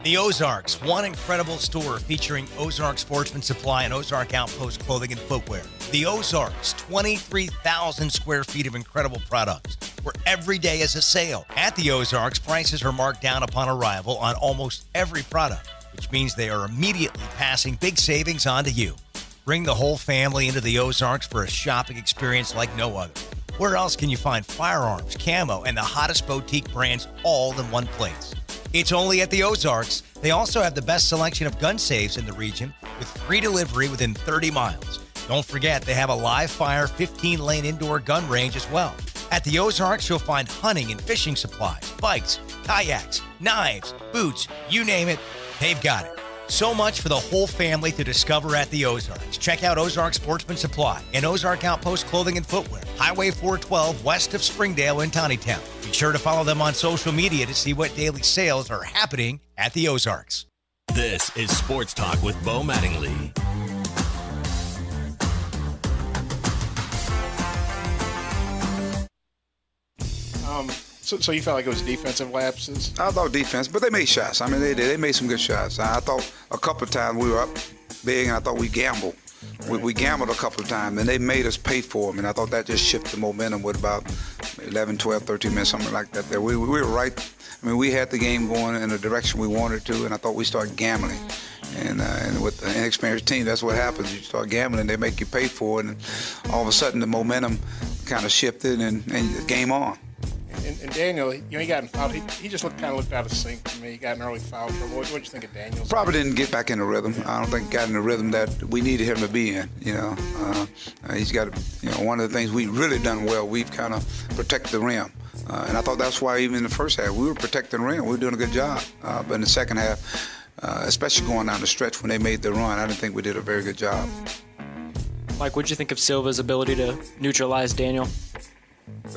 The Ozarks, one incredible store featuring Ozark Sportsman Supply and Ozark Outpost Clothing and Footwear. The Ozarks, 23,000 square feet of incredible products, where every day is a sale. At the Ozarks, prices are marked down upon arrival on almost every product, which means they are immediately passing big savings on to you. Bring the whole family into the Ozarks for a shopping experience like no other. Where else can you find firearms, camo, and the hottest boutique brands all in one place? It's only at the Ozarks. They also have the best selection of gun safes in the region with free delivery within 30 miles. Don't forget, they have a live fire 15-lane indoor gun range as well. At the Ozarks, you'll find hunting and fishing supplies, bikes, kayaks, knives, boots, you name it, they've got it. So much for the whole family to discover at the Ozarks. Check out Ozark Sportsman Supply and Ozark Outpost Clothing and Footwear, Highway 412 west of Springdale in Tawnytown. Be sure to follow them on social media to see what daily sales are happening at the Ozarks. This is Sports Talk with Bo Mattingly. So you felt like it was defensive lapses? I thought defense, but they made shots. I mean, they did. They made some good shots. I thought a couple of times we were up big, and I thought we gambled. We gambled a couple of times, and they made us pay for them, and I thought that just shifted the momentum with about 11, 12, 13 minutes, something like that there. We were right. I mean, we had the game going in the direction we wanted to, and I thought we started gambling. And with the inexperienced team, that's what happens. You start gambling, they make you pay for it, and all of a sudden the momentum kind of shifted, and the game on. And Daniel, he got fouled. He just looked out of sync to me. He got an early foul trouble. What did you think of Daniel? Probably didn't get back in the rhythm. I don't think he got in the rhythm that we needed him to be in. He's got, one of the things we've really done well, we've kind of protected the rim. And I thought that's why even in the first half, we were protecting the rim. We were doing a good job. But in the second half, especially going down the stretch when they made the run, I didn't think we did a very good job. Mike, what did you think of Silva's ability to neutralize Daniel?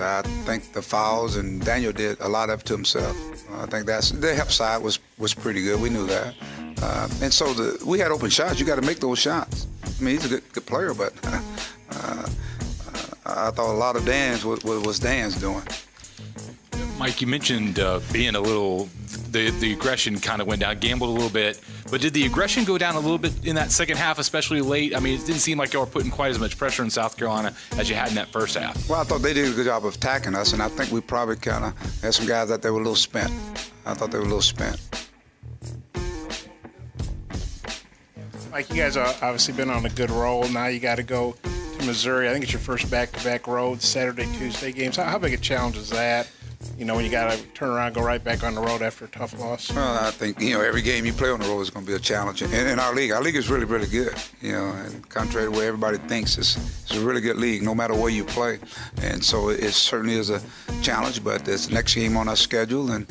I think the fouls, and Daniel did a lot of it to himself. I think the help side was pretty good. We knew that. And so we had open shots. You got to make those shots. I mean, he's a good player, but I thought a lot of Dan's was Dan's doing. Mike, you mentioned being a little, the aggression kind of went down, gambled a little bit. But did the aggression go down a little bit in that second half, especially late? I mean, it didn't seem like you were putting quite as much pressure in South Carolina as you had in that first half. Well, I thought they did a good job of attacking us, and I think we probably kind of had some guys that they were a little spent. I thought they were a little spent. Mike, you guys have obviously been on a good roll. Now you got to go to Missouri. I think it's your first back-to-back road, Saturday, Tuesday games. How big a challenge is that? When you got to turn around and go right back on the road after a tough loss? Well, I think, every game you play on the road is going to be a challenge. And in our league is really, really good, and contrary to what everybody thinks, it's a really good league no matter where you play. And so it certainly is a challenge, but it's the next game on our schedule, and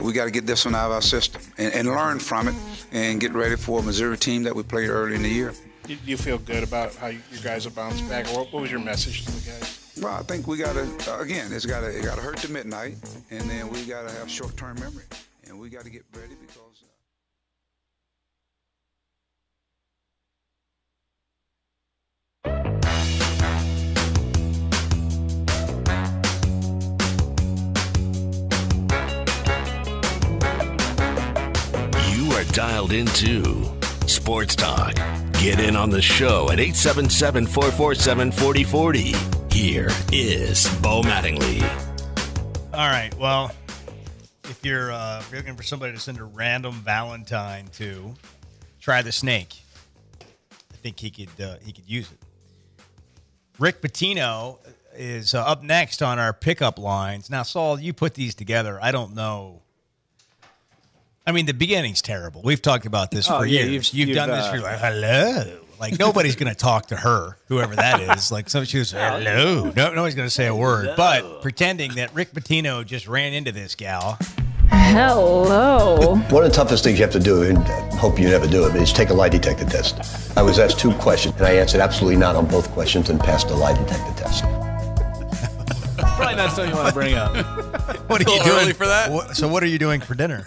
we got to get this one out of our system and learn from it and get ready for a Missouri team that we played early in the year. Do you feel good about how you guys have bounced back? What was your message to the guys? Well, I think we got to, again, it got to hurt to midnight, and then we got to have short-term memory, and we got to get ready because You are dialed into Sports Talk. Get in on the show at 877-447-4040. Here is Bo Mattingly. All right. Well, if you're looking for somebody to send a random Valentine to, try the snake. I think he could use it. Rick Pitino is up next on our pickup lines. Now, Saul, you put these together. I don't know. I mean, the beginning's terrible. We've talked about this for years. You've done this for like, hello. Like, nobody's going to talk to her, whoever that is. Like, so she was, hello. Nobody's going to say a word. Hello. But pretending that Rick Pitino just ran into this gal. Hello. One of the toughest things you have to do, and I hope you never do it, is take a lie detector test. I was asked 2 questions, and I answered absolutely not on both questions and passed the lie detector test. Probably not something you want to bring up. What are you doing early for that? So what are you doing for dinner?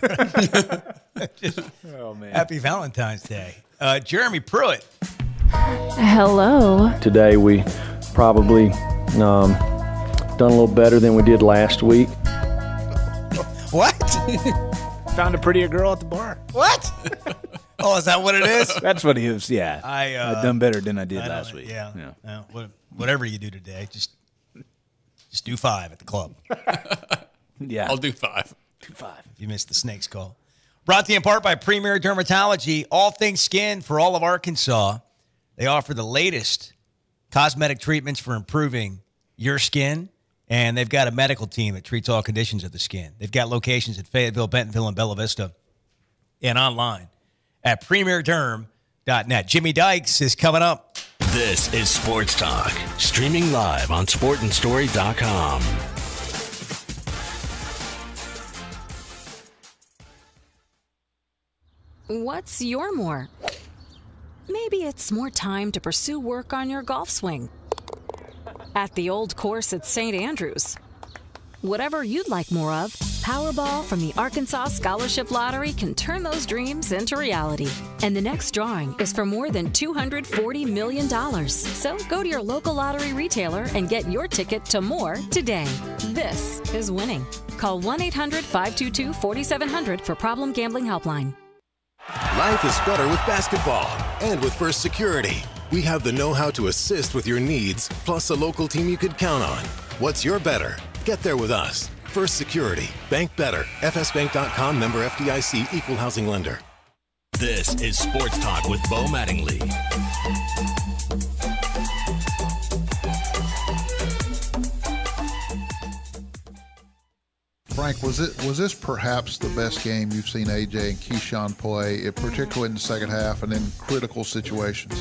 Oh, man. Happy Valentine's Day. Jeremy Pruitt. Hello. Today we probably done a little better than we did last week. What? found a prettier girl at the bar. What? Oh, is that what it is? That's what he was. Yeah, I done better than I did last week. Yeah. Whatever you do today, just do 5 at the club. Yeah, I'll do 5. Do 5 if you missed the Snakes call. Brought to you in part by Premier Dermatology, all things skin for all of Arkansas. They offer the latest cosmetic treatments for improving your skin, and they've got a medical team that treats all conditions of the skin. They've got locations at Fayetteville, Bentonville, and Bella Vista, and online at premierderm.net. Jimmy Dykes is coming up. This is Sports Talk, streaming live on sportandstory.com. What's your more? Maybe it's more time to pursue work on your golf swing at the old course at St. Andrews. Whatever you'd like more of, Powerball from the Arkansas Scholarship Lottery can turn those dreams into reality. And the next drawing is for more than $240 million. So go to your local lottery retailer and get your ticket to more today. This is winning. Call 1-800-522-4700 for Problem Gambling Helpline. Life is better with basketball. And with First Security, we have the know-how to assist with your needs, plus a local team you could count on. What's your better? Get there with us. First Security. Bank better. FSbank.com, member FDIC, equal housing lender. This is Sports Talk with Bo Mattingly. Frank, was this perhaps the best game you've seen AJ and Keyshawn play, particularly in the second half and in critical situations?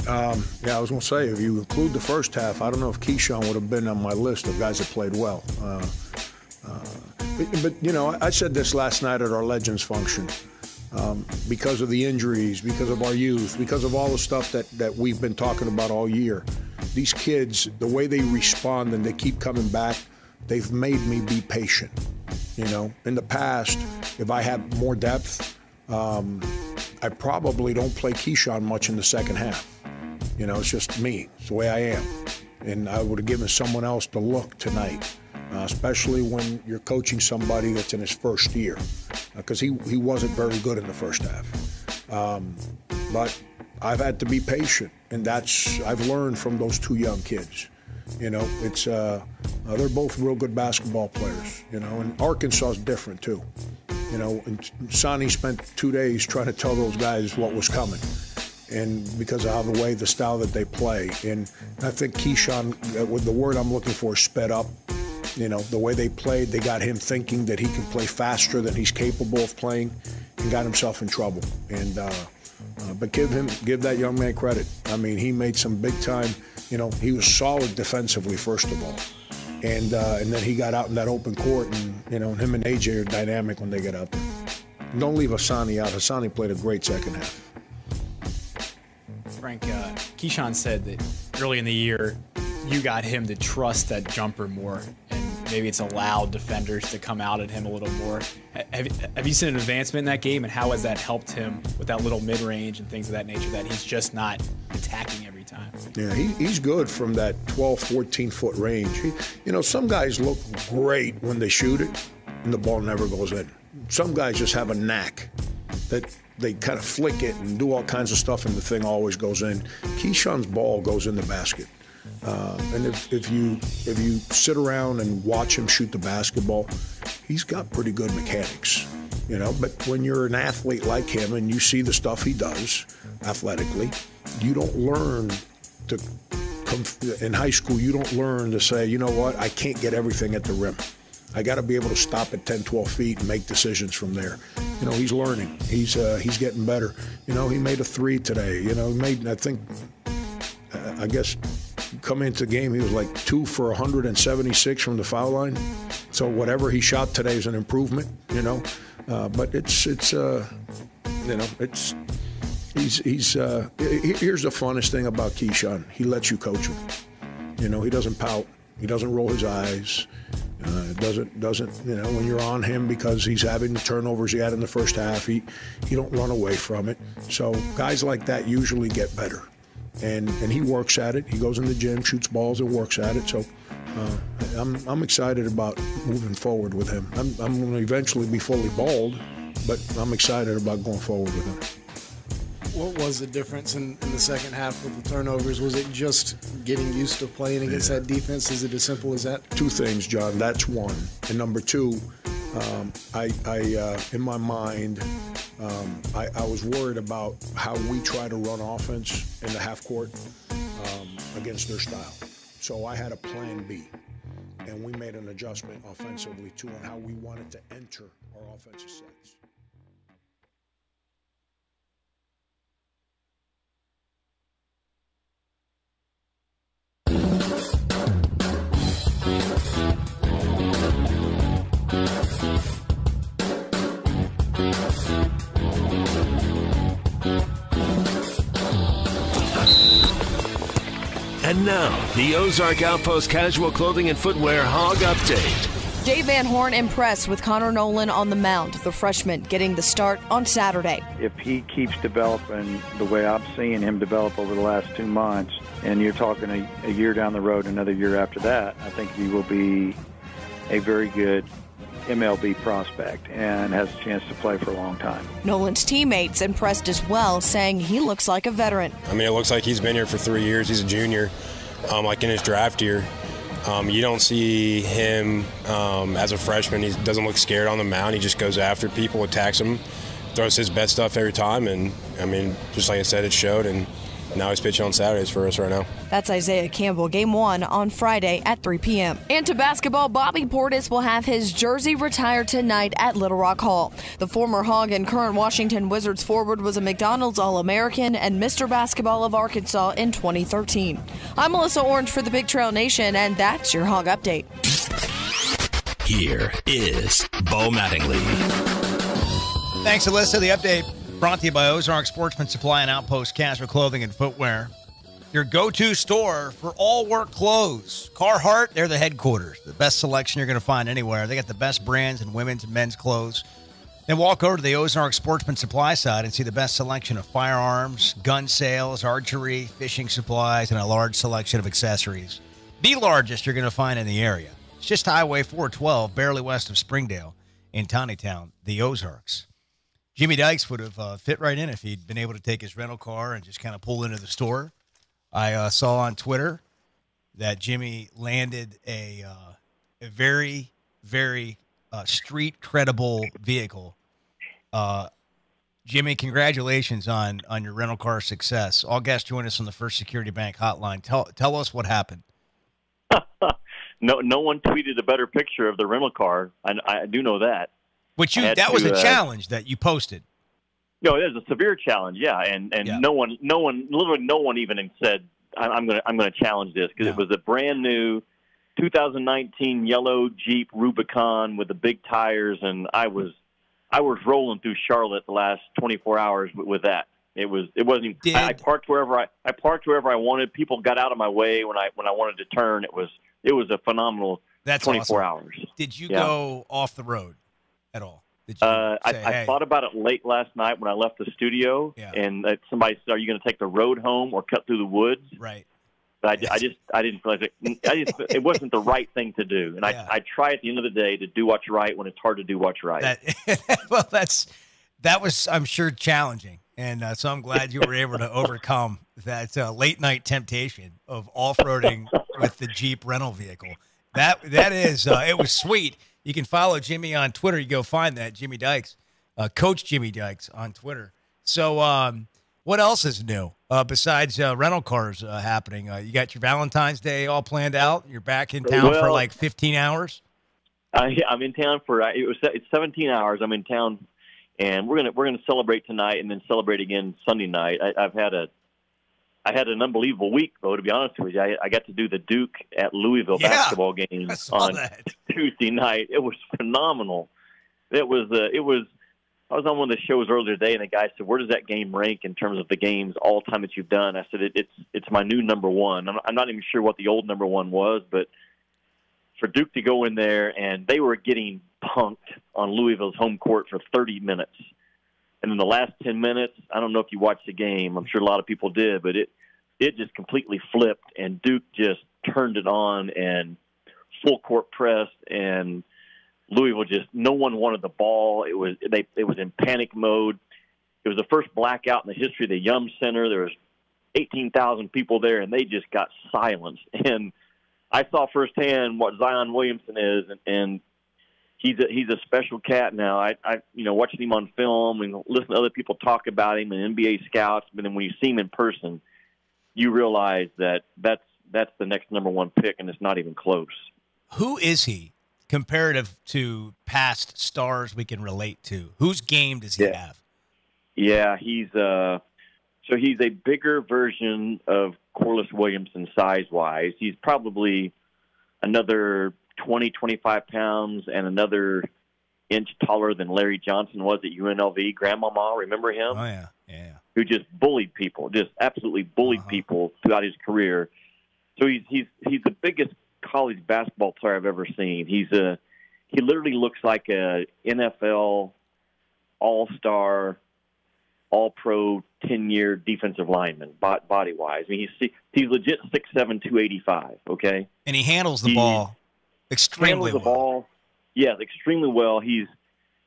Yeah, I was going to say, if you include the first half, I don't know if Keyshawn would have been on my list of guys that played well. But you know, I said this last night at our Legends function. Because of the injuries, because of our youth, because of all the stuff that we've been talking about all year, these kids, the way they respond and they keep coming back, they've made me be patient. You know, in the past, if I had more depth, I probably don't play Keyshawn much in the second half. You know, it's just me. It's the way I am. And I would have given someone else the look tonight, especially when you're coaching somebody that's in his first year, because he wasn't very good in the first half. But I've had to be patient, and I've learned from those two young kids. You know, it's they're both real good basketball players. You know, and Arkansas is different too. You know, and Sonny spent 2 days trying to tell those guys what was coming, and because of how the style that they play. And I think Keyshawn, with the word I'm looking for, sped up. You know, the way they played, they got him thinking that he can play faster than he's capable of playing, and got himself in trouble. And but give that young man credit. I mean, he made some big time. You know, he was solid defensively, first of all, and then he got out in that open court, and you know, him and AJ are dynamic when they get out there. Don't leave Hassani out. Hassani played a great second half. Frank, Keyshawn said that early in the year, you got him to trust that jumper more, and maybe it's allowed defenders to come out at him a little more. Have you seen an advancement in that game, and how has that helped him with that little mid-range and things of that nature, that he's just not attacking every time? Yeah, he's good from that 12, 14-foot range. You know, some guys look great when they shoot it, and the ball never goes in. Some guys just have a knack that they kind of flick it and do all kinds of stuff, and the thing always goes in. Keyshawn's ball goes in the basket. And if you sit around and watch him shoot the basketball, he's got pretty good mechanics, you know. But when you're an athlete like him and you see the stuff he does athletically, you don't learn to in high school. You don't learn to say, you know what, I can't get everything at the rim. I got to be able to stop at 10, 12 feet and make decisions from there. You know, he's learning. He's getting better. You know, he made a 3 today. You know, he made, I guess, coming into the game, he was like 2 for 176 from the foul line. So whatever he shot today is an improvement, you know. But here's the funnest thing about Keyshawn. He lets you coach him. You know, he doesn't pout. He doesn't roll his eyes. Doesn't you know, when you're on him because he's having the turnovers he had in the first half, he don't run away from it. So guys like that usually get better. and he works at it. He goes in the gym, shoots balls, and works at it. So I'm excited about moving forward with him. I'm going to eventually be fully bald, but I'm excited about going forward with him. What was the difference in the second half with the turnovers? Was it just getting used to playing against that defense? Is it as simple as that? Two things, John. That's one. And number two, in my mind, I was worried about how we try to run offense in the half court against their style. So I had a plan B, and we made an adjustment offensively, too, on how we wanted to enter our offensive sets. And now, the Ozark Outpost Casual Clothing and Footwear Hog Update. Jay Van Horn impressed with Connor Nolan on the mound, the freshman getting the start on Saturday. If he keeps developing the way I'm seeing him develop over the last 2 months, and you're talking a year down the road, another year after that, I think he will be a very good MLB prospect and has a chance to play for a long time. Nolan's teammates impressed as well, saying he looks like a veteran. I mean, it looks like he's been here for 3 years. He's a junior, like in his draft year. You don't see him as a freshman. He doesn't look scared on the mound. He just goes after people, attacks them, throws his best stuff every time. And, I mean, just like I said, it showed. And now he's pitching on Saturdays for us right now. That's Isaiah Campbell, Game 1 on Friday at 3 p.m. And to basketball, Bobby Portis will have his jersey retired tonight at Little Rock Hall. The former Hog and current Washington Wizards forward was a McDonald's All-American and Mr. Basketball of Arkansas in 2013. I'm Melissa Orange for the Big Trail Nation, and that's your Hog Update. Here is Bo Mattingly. Thanks, Alyssa. The update brought to you by Ozark Sportsman Supply and Outpost Casual Clothing and Footwear. Your go-to store for all work clothes. Carhartt, they're the headquarters. The best selection you're going to find anywhere. They got the best brands in women's and men's clothes. Then walk over to the Ozark Sportsman Supply side and see the best selection of firearms, gun sales, archery, fishing supplies, and a large selection of accessories. The largest you're going to find in the area. It's just Highway 412, barely west of Springdale in Tawnytown, the Ozarks. Jimmy Dykes would have fit right in if he'd been able to take his rental car and just kind of pull into the store. I saw on Twitter that Jimmy landed a very, very street credible vehicle. Jimmy, congratulations on your rental car success. All guests join us on the First Security Bank hotline. Tell us what happened. No one tweeted a better picture of the rental car. I do know that. Which that was a challenge that you posted. No, it was a severe challenge, yeah, and yeah. No one, literally no one even said I'm going to challenge this because it was a brand new 2019 yellow Jeep Rubicon with the big tires, and I was rolling through Charlotte the last 24 hours with that. It wasn't. I parked wherever I wanted. People got out of my way when I wanted to turn. It was a phenomenal 24 awesome. hours. Did you go off the road at all? I thought about it late last night when I left the studio, and somebody said, "Are you going to take the road home or cut through the woods?" Right. But I didn't feel like it wasn't the right thing to do, and I try at the end of the day to do what's right when it's hard to do what's right. Well, that was, I'm sure, challenging, and so I'm glad you were able to overcome that late night temptation of off-roading with the Jeep rental vehicle. That is, it was sweet. You can follow Jimmy on Twitter. You go find that, Jimmy Dykes, Coach Jimmy Dykes on Twitter. So what else is new besides rental cars happening? You got your Valentine's Day all planned out? You're back in town for like 15 hours? I'm in town for it's 17 hours. I'm in town, and we're gonna celebrate tonight and then celebrate again Sunday night. I had an unbelievable week, though, to be honest with you. I got to do the Duke at Louisville basketball game on Tuesday night. It was phenomenal. I was on one of the shows earlier today, and the guy said, "Where does that game rank in terms of the games all time that you've done?" I said, "It's my new number one." I'm not even sure what the old number one was, but for Duke to go in there, and they were getting punked on Louisville's home court for 30 minutes. And in the last 10 minutes, I don't know if you watched the game. I'm sure a lot of people did, but it just completely flipped, and Duke just turned it on and full court press, and Louisville just, no one wanted the ball. It was in panic mode. It was the first blackout in the history of the Yum Center. There was 18,000 people there, and they just got silenced. And I saw firsthand what Zion Williamson is, and he's a special cat now. I watching him on film and listen to other people talk about him and NBA scouts, but then when you see him in person, you realize that that's the next number one pick, and it's not even close. Who is he comparative to past stars we can relate to? Whose game does he have? Yeah, he's a bigger version of Corliss Williamson size-wise. He's probably another 20, 25 pounds and another inch taller than Larry Johnson was at UNLV. Grandmama, remember him? Oh, yeah. Who just bullied people, just absolutely bullied people throughout his career. So he's the biggest college basketball player I've ever seen. He literally looks like a NFL all-star, all-pro 10-year defensive lineman, body-wise. I mean, he's legit 6'7", 285, okay? And he handles the ball extremely well. Yeah, extremely well.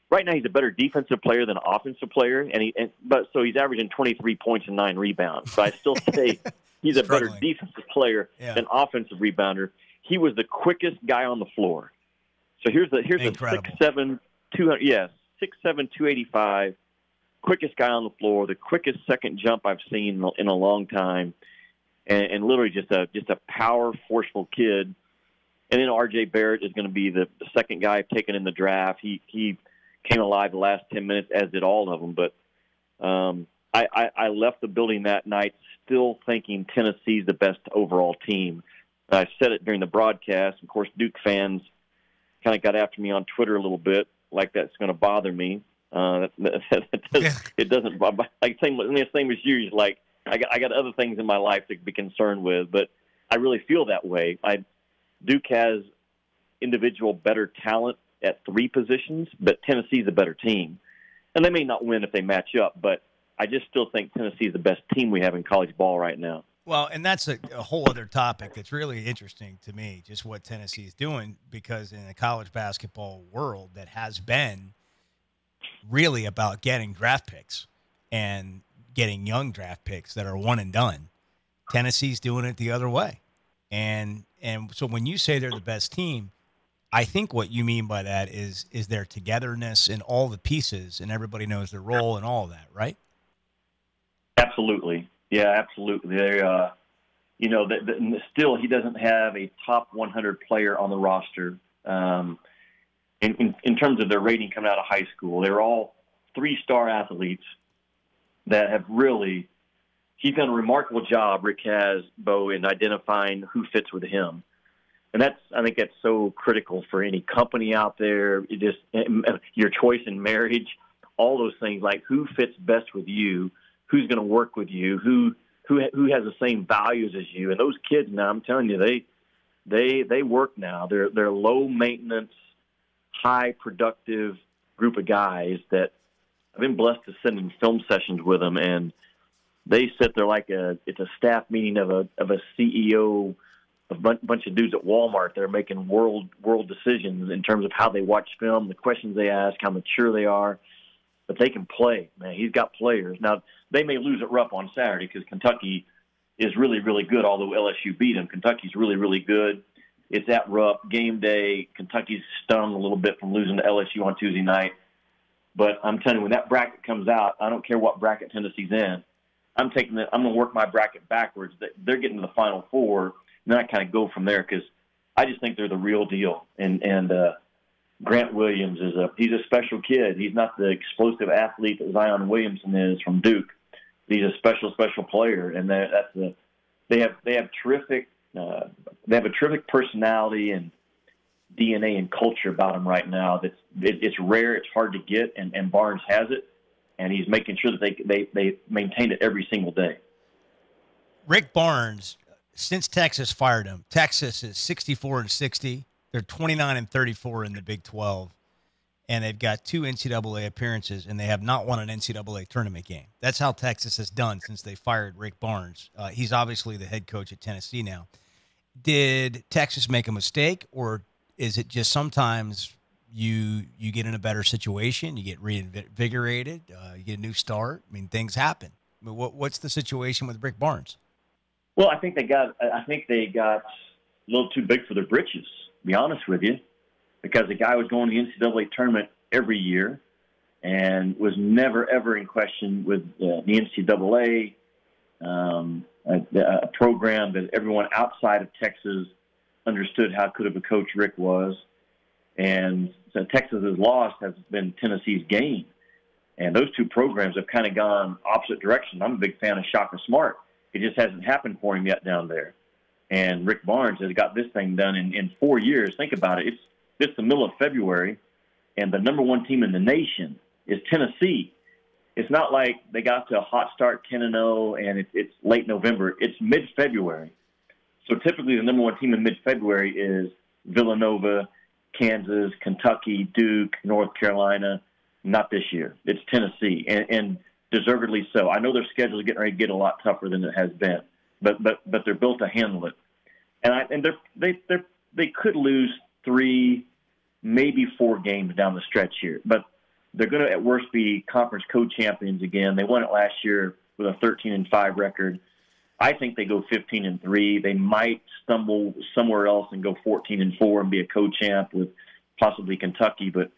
Right now he's a better defensive player than offensive player, so he's averaging 23 points and 9 rebounds. But I still say he's a better defensive player than offensive rebounder. He was the quickest guy on the floor. So here's a 6'7", 285, quickest guy on the floor, the quickest second jump I've seen in a long time, and literally just a power, forceful kid. And then R.J. Barrett is going to be the second guy taken in the draft. He came alive the last 10 minutes, as did all of them. But I left the building that night still thinking Tennessee's the best overall team. I said it during the broadcast. Of course, Duke fans kind of got after me on Twitter a little bit, like that's going to bother me. It doesn't. Like same as you. Like I got other things in my life to be concerned with, but I really feel that way. Duke has individual better talent at 3 positions, but Tennessee's a better team, and they may not win if they match up. But I just still think Tennessee's the best team we have in college ball right now. Well, and that's a whole other topic that's really interesting to me, just what Tennessee is doing, because in the college basketball world that has been really about getting draft picks and getting young draft picks that are one and done. Tennessee's doing it the other way. And so when you say they're the best team, I think what you mean by that is their togetherness and all the pieces, and everybody knows their role and all of that, right? Absolutely. Yeah, absolutely. They, still he doesn't have a top 100 player on the roster. In terms of their rating coming out of high school, they're all 3-star athletes that have really – he's done a remarkable job, Rick has, Bo, in identifying who fits with him. And I think that's so critical for any company out there. Your choice in marriage, all those things, like who fits best with you, who's going to work with you, who has the same values as you. And those kids now, I'm telling you, they work now. They're low maintenance, high productive group of guys that I've been blessed to send in film sessions with them, and they sit there like it's a staff meeting of a CEO, a bunch of dudes at Walmart. They're making world decisions in terms of how they watch film, the questions they ask, how mature they are. But they can play, man. He's got players. Now, they may lose at Rupp on Saturday because Kentucky is really, really good, although LSU beat them. Kentucky's really, really good. It's at Rupp, game day. Kentucky's stung a little bit from losing to LSU on Tuesday night. But I'm telling you, when that bracket comes out, I don't care what bracket Tennessee's in. I'm going to work my bracket backwards. They're getting to the Final Four, and then I kind of go from there because I just think they're the real deal. And Grant Williams he's a special kid. He's not the explosive athlete that Zion Williamson is from Duke. He's a special player, and they have terrific. They have a terrific personality and DNA and culture about them right now. It's rare. It's hard to get, and Barnes has it, and he's making sure that they maintain it every single day. Rick Barnes, since Texas fired him, Texas is 64-60. They're 29-34 in the Big 12. and they've got 2 NCAA appearances, and they have not won an NCAA tournament game. That's how Texas has done since they fired Rick Barnes. He's obviously the head coach at Tennessee now. Did Texas make a mistake, or is it just sometimes you get in a better situation, you get reinvigorated, you get a new start? I mean, things happen. I mean, what's the situation with Rick Barnes? Well, I think they got a little too big for their britches, to be honest with you, because the guy was going to the NCAA tournament every year and was never, ever in question with the NCAA, a program that everyone outside of Texas understood how good of a coach Rick was. And so Texas's loss has been Tennessee's gain. And those two programs have kind of gone opposite directions. I'm a big fan of Shaka Smart. It just hasn't happened for him yet down there. And Rick Barnes has got this thing done in 4 years. Think about it. It's the middle of February, and the number 1 team in the nation is Tennessee. It's not like they got to a hot start 10-0 and it's late November. It's mid-February. So typically the number 1 team in mid-February is Villanova, Kansas, Kentucky, Duke, North Carolina. Not this year. It's Tennessee, and deservedly so. I know their schedule is getting ready to get a lot tougher than it has been, but they're built to handle it. And they could lose 3, maybe 4 games down the stretch here, but they're going to at worst be conference co-champions again. They won it last year with a 13-5 record. I think they go 15-3. They might stumble somewhere else and go 14-4 and be a co-champ with possibly Kentucky, but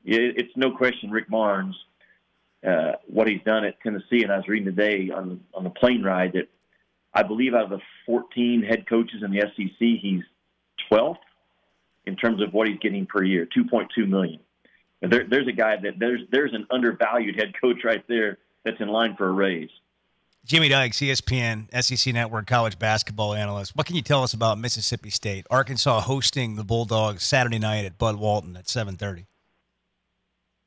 it's no question Rick Barnes, what he's done at Tennessee. And I was reading today on the plane ride that I believe out of the 14 head coaches in the SEC, he's 12th in terms of what he's getting per year, $2.2 million. And there's a guy that there's an undervalued head coach right there that's in line for a raise. Jimmy Dykes, ESPN, SEC Network college basketball analyst. What can you tell us about Mississippi State? Arkansas hosting the Bulldogs Saturday night at Bud Walton at 7:30.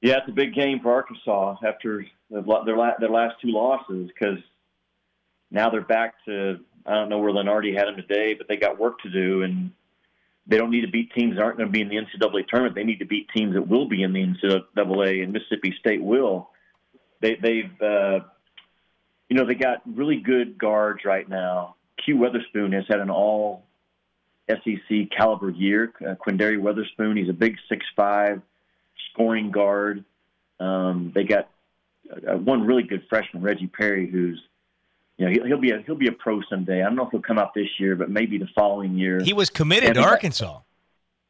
Yeah, it's a big game for Arkansas after their last 2 losses, because now they're back to, I don't know where Lenardi had them today, but they got work to do, and they don't need to beat teams that aren't going to be in the NCAA tournament. They need to beat teams that will be in the NCAA, and Mississippi State will. They've they got really good guards right now. Q Weatherspoon has had an all SEC caliber year. Quindary Weatherspoon, he's a big 6'5", scoring guard. They got one really good freshman, Reggie Perry, who's he'll be a pro someday. I don't know if he'll come out this year, but maybe the following year. He was committed to Arkansas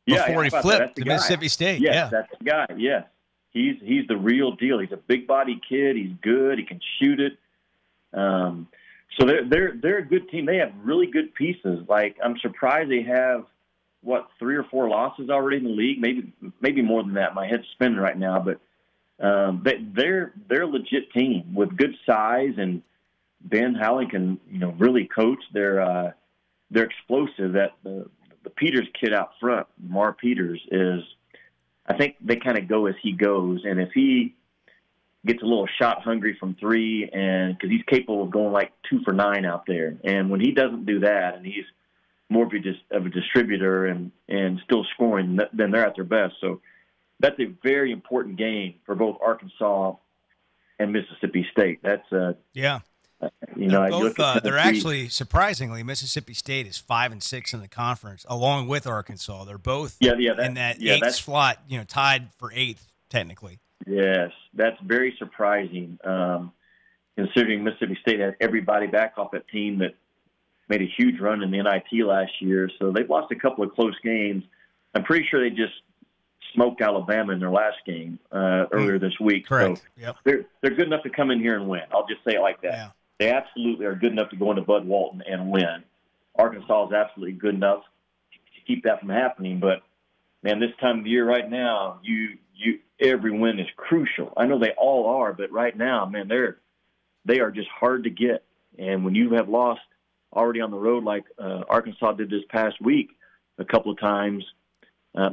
before he flipped to Mississippi State. Yes, yeah, that's the guy. Yes, he's the real deal. He's a big body kid. He's good. He can shoot it. So they're a good team. They have really good pieces. Like, I'm surprised they have 3 or 4 losses already in the league. Maybe more than that. My head's spinning right now, but they're a legit team with good size, and Ben Howland can really coach. They're explosive. That the Peters kid out front, Mar Peters, is. I think they kind of go as he goes, and if he gets a little shot hungry from 3, and because he's capable of going like 2 for 9 out there, and when he doesn't do that, and he's more of a distributor and still scoring, then they're at their best. So that's a very important game for both Arkansas and Mississippi State. That's both, they're actually, surprisingly, Mississippi State is 5-6 in the conference, along with Arkansas. They're both in that 8th slot, tied for 8th technically. Yes, that's very surprising, considering Mississippi State had everybody back off that team that made a huge run in the NIT last year. So they've lost a couple of close games. I'm pretty sure they just smoked Alabama in their last game earlier this week. Correct. So yep. They're good enough to come in here and win. I'll just say it like that. Yeah. They absolutely are good enough to go into Bud Walton and win. Arkansas is absolutely good enough to keep that from happening. But, man, this time of year right now, every win is crucial. I know they all are, but right now, man, they are just hard to get. And when you have lost already on the road like Arkansas did this past week a couple of times,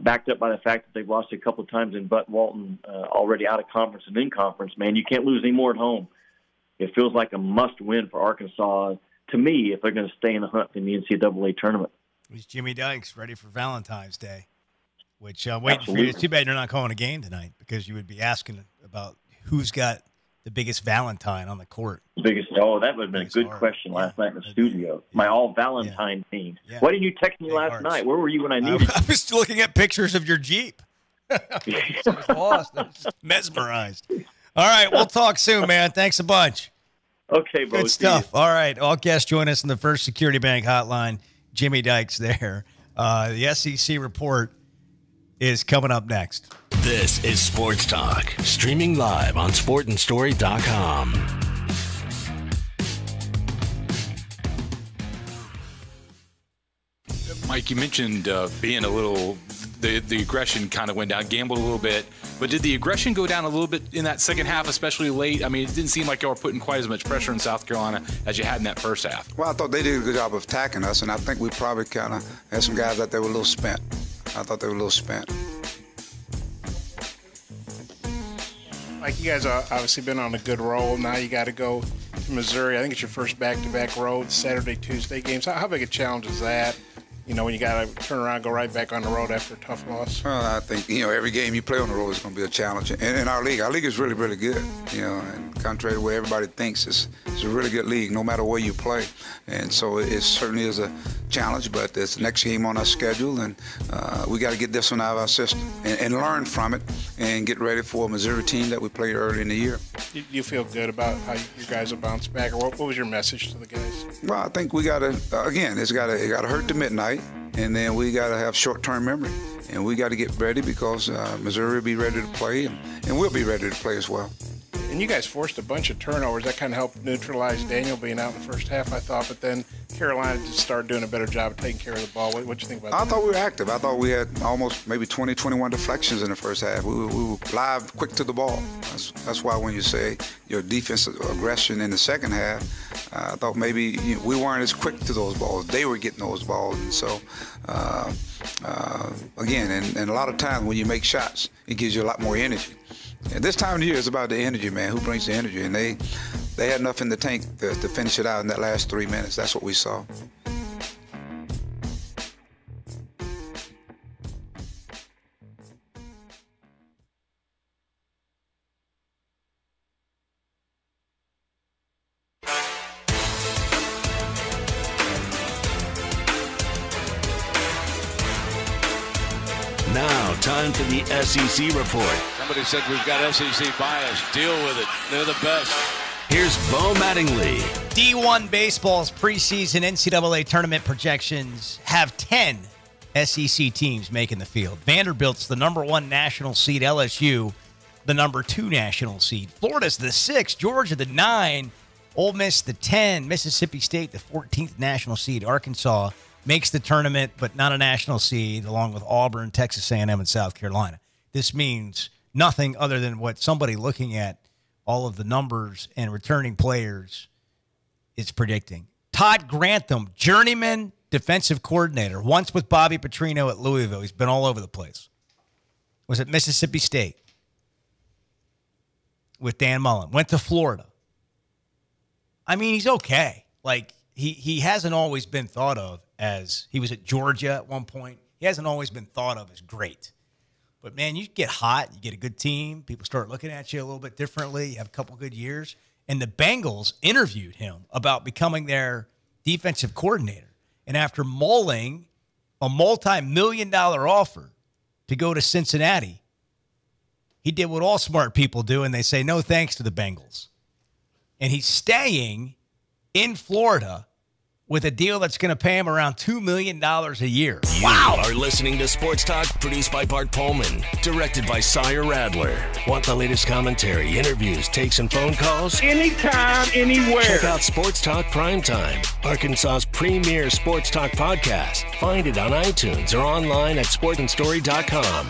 backed up by the fact that they've lost a couple of times in Bud Walton already out of conference and in conference, man, you can't lose any more at home. It feels like a must-win for Arkansas, to me, if they're going to stay in the hunt in the NCAA tournament. He's Jimmy Dykes, ready for Valentine's Day. which I'm waiting for you. Absolutely. Too bad you're not calling a game tonight because you would be asking about who's got the biggest Valentine on the court. Oh, that would have been a good question last night in the studio. My all Valentine team. Yeah. Why didn't you text me last night? Where were you when I needed you? I was looking at pictures of your Jeep. I was lost. I was mesmerized. All right, we'll talk soon, man. Thanks a bunch. Okay, bro. Good stuff. All right, all guests join us in the First Security Bank hotline. Jimmy Dykes there. The SEC report is coming up next. This is Sports Talk, streaming live on sportandstory.com. Mike, you mentioned being a little, the aggression kind of went down, gambled a little bit. But did the aggression go down a little bit in that second half, especially late? I mean, it didn't seem like you were putting quite as much pressure in South Carolina as you had in that first half. Well, I thought they did a good job of attacking us, and I think we probably kind of had some guys that they were a little spent. I thought they were a little spent. Like, you guys have obviously been on a good roll. Now you got to go to Missouri. I think it's your first back-to-back road, Saturday, Tuesday games. How big a challenge is that? You know, when you got to turn around and go right back on the road after a tough loss? Well, I think, every game you play on the road is going to be a challenge. And in our league is really, really good, and contrary to what everybody thinks, it's a really good league no matter where you play. And so it certainly is a challenge, but it's the next game on our schedule, and we got to get this one out of our system and learn from it and get ready for a Missouri team that we played early in the year. You feel good about how you guys will bounce back, or what was your message to the guys? Well, I think we got to, again, it got to hurt to midnight, and then we got to have short-term memory. And we got to get ready because Missouri will be ready to play, and we'll be ready to play as well. And you guys forced a bunch of turnovers. That kind of helped neutralize Daniel being out in the first half, I thought. But then Carolina just started doing a better job of taking care of the ball. What do you think about that? I thought we were active. I thought we had almost maybe 20, 21 deflections in the first half. We were live, quick to the ball. That's why when you say your defensive aggression in the second half, I thought maybe we weren't as quick to those balls. They were getting those balls. And so, again, and a lot of times when you make shots, it gives you a lot more energy. And this time of the year is about the energy, man. Who brings the energy? And they had enough in the tank to finish it out in that last 3 minutes. That's what we saw. Now, time for the SEC report. Somebody said we've got SEC bias. Deal with it. They're the best. Here's Bo Mattingly. D1 Baseball's preseason NCAA tournament projections have 10 SEC teams making the field. Vanderbilt's the number 1 national seed, LSU the number 2 national seed. Florida's the 6, Georgia the 9, Ole Miss the 10, Mississippi State the 14th national seed. Arkansas makes the tournament, but not a national seed, along with Auburn, Texas A&M, and South Carolina. This means nothing other than what somebody looking at all of the numbers and returning players is predicting. Todd Grantham, journeyman defensive coordinator, once with Bobby Petrino at Louisville. He's been all over the place. Was at Mississippi State with Dan Mullen. Went to Florida. I mean, he's okay. Like, he hasn't always been thought of as, he was at Georgia at one point. He hasn't always been thought of as great. But, man, you get hot, you get a good team, people start looking at you a little bit differently, you have a couple good years. And the Bengals interviewed him about becoming their defensive coordinator. And after mulling a multi-million-dollar offer to go to Cincinnati, he did what all smart people do, and they say no thanks to the Bengals. And he's staying in Florida with a deal that's going to pay him around $2 million a year. You are listening to Sports Talk, produced by Bart Pullman, directed by Sire Radler. Want the latest commentary, interviews, takes, and phone calls? Anytime, anywhere. Check out Sports Talk Primetime, Arkansas's premier sports talk podcast. Find it on iTunes or online at sportandstory.com.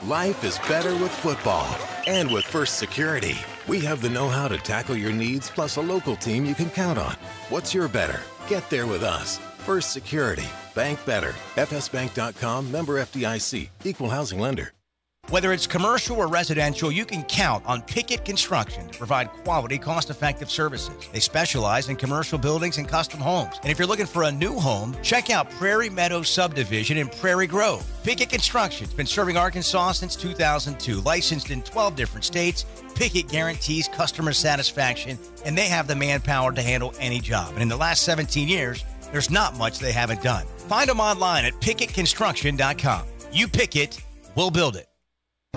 Life is better with football. And with First Security, we have the know-how to tackle your needs, plus a local team you can count on. What's your better? Get there with us. First Security. Bank better. FSbank.com, member FDIC. Equal housing lender. Whether it's commercial or residential, you can count on Pickett Construction to provide quality, cost-effective services. They specialize in commercial buildings and custom homes. And if you're looking for a new home, check out Prairie Meadows Subdivision in Prairie Grove. Pickett Construction's been serving Arkansas since 2002, licensed in 12 different states. Pickett guarantees customer satisfaction, and they have the manpower to handle any job. And in the last 17 years, there's not much they haven't done. Find them online at PickettConstruction.com. You pick it, we'll build it.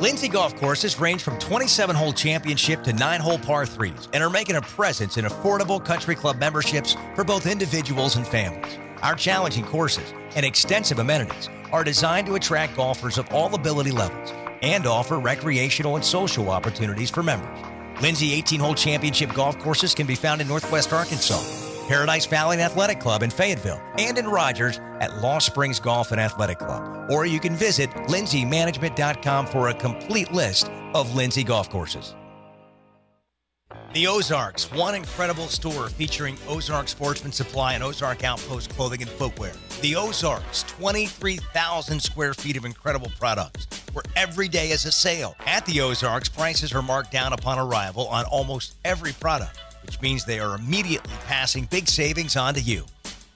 Lindsay Golf Courses range from 27-hole championship to 9-hole par 3s and are making a presence in affordable country club memberships for both individuals and families. Our challenging courses and extensive amenities are designed to attract golfers of all ability levels and offer recreational and social opportunities for members. Lindsay 18-hole championship golf courses can be found in Northwest Arkansas, Paradise Valley Athletic Club in Fayetteville, and in Rogers at Lost Springs Golf and Athletic Club. Or you can visit lindsaymanagement.com for a complete list of Lindsay golf courses. The Ozarks, one incredible store featuring Ozark Sportsman Supply and Ozark Outpost Clothing and Footwear. The Ozarks, 23,000 square feet of incredible products, where every day is a sale. At the Ozarks, prices are marked down upon arrival on almost every product, which means they are immediately passing big savings on to you.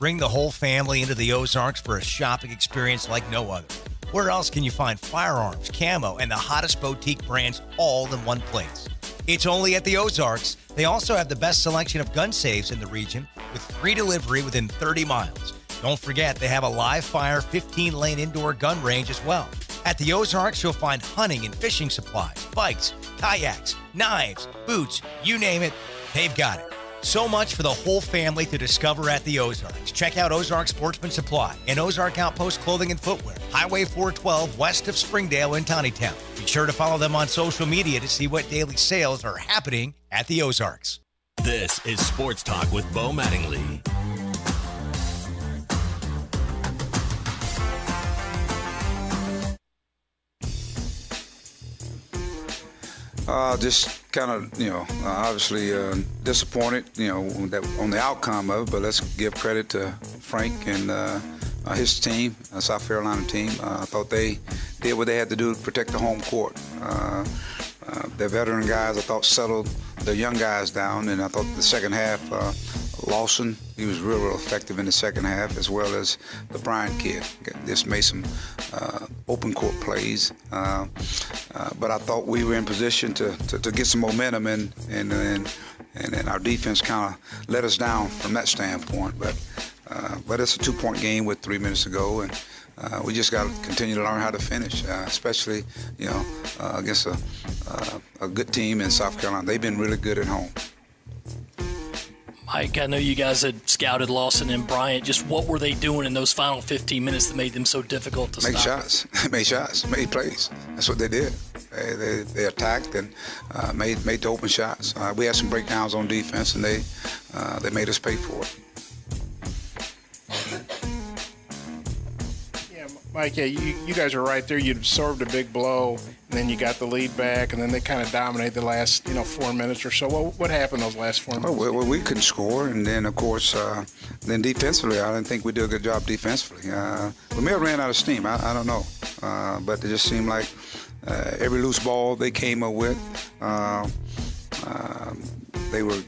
Bring the whole family into the Ozarks for a shopping experience like no other. Where else can you find firearms, camo, and the hottest boutique brands all in one place? It's only at the Ozarks. They also have the best selection of gun safes in the region with free delivery within 30 miles. Don't forget, they have a live fire 15-lane indoor gun range as well. At the Ozarks, you'll find hunting and fishing supplies, bikes, kayaks, knives, boots, you name it, they've got it. So much for the whole family to discover at the Ozarks. Check out Ozark Sportsman Supply and Ozark Outpost Clothing and Footwear, Highway 412 west of Springdale in Tawnytown. Be sure to follow them on social media to see what daily sales are happening at the Ozarks. This is Sports Talk with Bo Mattingly. Just kind of, obviously disappointed, that on the outcome of it. But let's give credit to Frank and his team, South Carolina team. I thought they did what they had to do to protect the home court. Their veteran guys, I thought, settled the young guys down, and I thought the second half, Lawson, he was real effective in the second half, as well as the Bryant kid. Just made some open court plays. But I thought we were in position to get some momentum, and our defense kind of let us down from that standpoint. But it's a 2-point game with 3 minutes to go, and we just got to continue to learn how to finish, especially against a good team in South Carolina. They've been really good at home. Mike, I know you guys had scouted Lawson and Bryant. Just what were they doing in those final 15 minutes that made them so difficult to stop? Made shots, made plays. That's what they did. They attacked and made the open shots. We had some breakdowns on defense, and they made us pay for it. Mike, you guys are right there. You absorbed a big blow, and then you got the lead back, and then they kind of dominated the last 4 minutes or so. What happened those last 4 minutes? Well, we couldn't score, and then, of course, then defensively, I didn't think we did a good job defensively. We may have ran out of steam. I don't know. But it just seemed like every loose ball they came up with, they were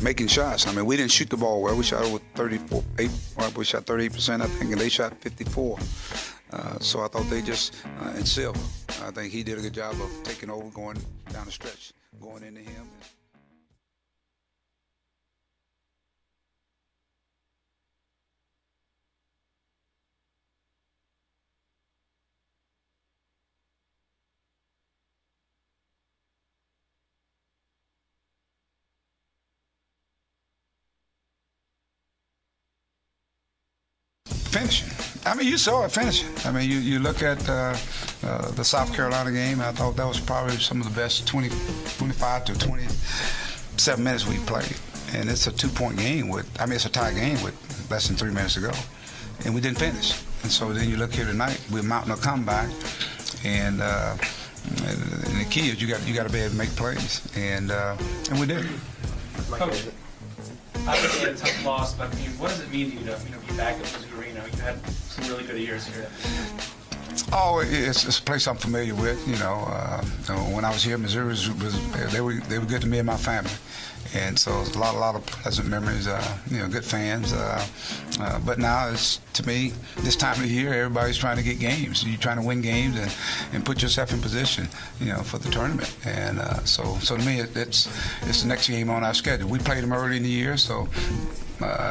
making shots. I mean, we didn't shoot the ball well. We shot over 38%, I think, and they shot 54%. So I thought they just, and Silva, I think he did a good job of taking over, going down the stretch, going into him. Finishing. I mean, you saw it finishing. I mean, you look at the South Carolina game, I thought that was probably some of the best 25 to 27 minutes we played. And it's a 2-point game it's a tie game with less than 3 minutes to go. And we didn't finish. And so then you look here tonight, we're mounting a comeback. And the key is you got to be able to make plays. And we did. Coach, obviously you had a tough loss, but I mean, what does it mean to you to be back at Missouri Arena? You had some really good years here. Oh, it's a place I'm familiar with. When I was here, Missouri they were good to me and my family, and so it's a lot of pleasant memories. Good fans. But now to me, this time of the year, everybody's trying to get games. You're trying to win games and put yourself in position, for the tournament. And so to me, it's the next game on our schedule. We played them early in the year, so.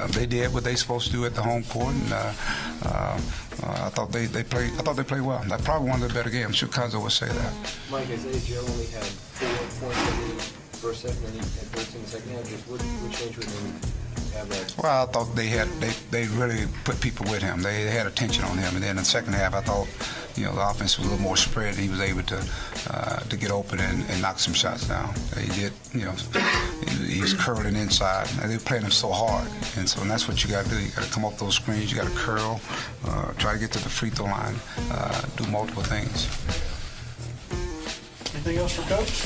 They did what they supposed to do at the home court, and I thought they played. I thought they played well. That's probably one of the better games. I'm sure Cuonzo would say that. Mike, as AJ only had 4 points in the first set, and then he had 13 in the second half. Just what changed with him? Well, I thought they really put people with him. They had attention on him, and then in the second half, I thought the offense was a little more spread, and he was able to get open and knock some shots down. He did, he was curling inside, and they were playing him so hard, and that's what you got to do. You got to come off those screens, you got to curl, try to get to the free throw line, do multiple things. Anything else for Coach?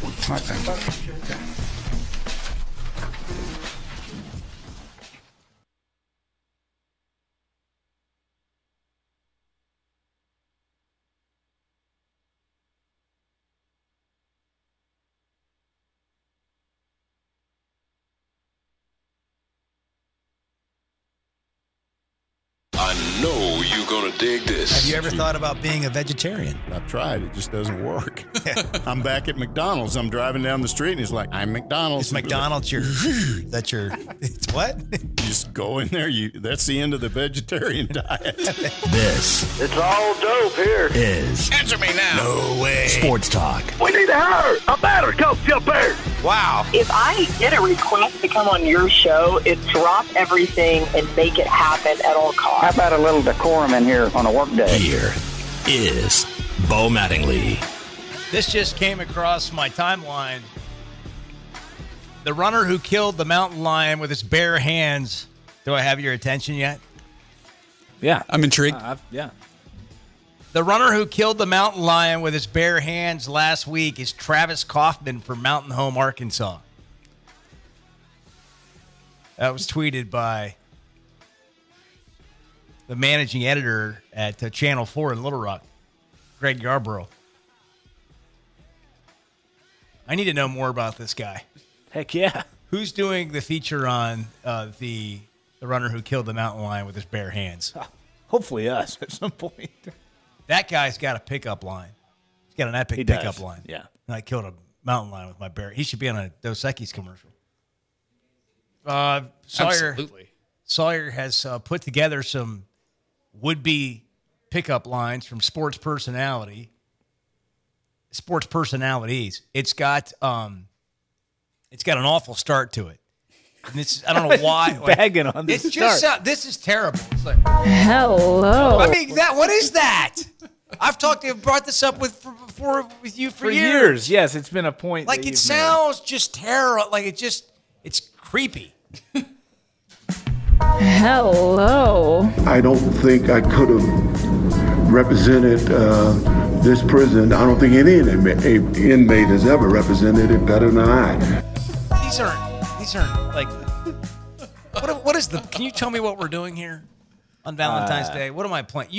All right, thank you. Okay. I know you're going to dig this. Have you ever thought about being a vegetarian? I've tried. It just doesn't work. I'm back at McDonald's. I'm driving down the street, and he's like, I'm McDonald's. Is McDonald's it's what? You just go in there. That's the end of the vegetarian diet. This. It's all dope here. Is. Answer me now. No way. Sports Talk. We need a hire. A batter. Coach, jump there. Wow. If I get a request to come on your show, it's drop everything and make it happen at all costs. How about a little decorum in here on a work day? Here is Bo Mattingly. This just came across my timeline. The runner who killed the mountain lion with his bare hands. Do I have your attention yet? Yeah. I'm intrigued. Yeah. The runner who killed the mountain lion with his bare hands last week is Travis Kaufman from Mountain Home, Arkansas. That was tweeted by the managing editor at Channel 4 in Little Rock, Greg Yarborough. I need to know more about this guy. Heck yeah. Who's doing the feature on the runner who killed the mountain lion with his bare hands? Hopefully us at some point. That guy's got a pickup line. He's got an epic pickup line. Yeah. And I killed a mountain lion with my bare. He should be on a Dos Equis commercial. Sawyer has put together some would-be pickup lines from sports personalities. It's got an awful start to it. And it's, I don't know why. Bagging on this start. This is terrible. It's like, hello. I mean, what is that? I've brought this up with you for years. Yes, it's been a point. Like it sounds just terrible. Like it's creepy. Hello. I don't think I could have represented this prison. I don't think any inmate has ever represented it better than I. These aren't like. What is the? Can you tell me what we're doing here on Valentine's Day? What am I playing?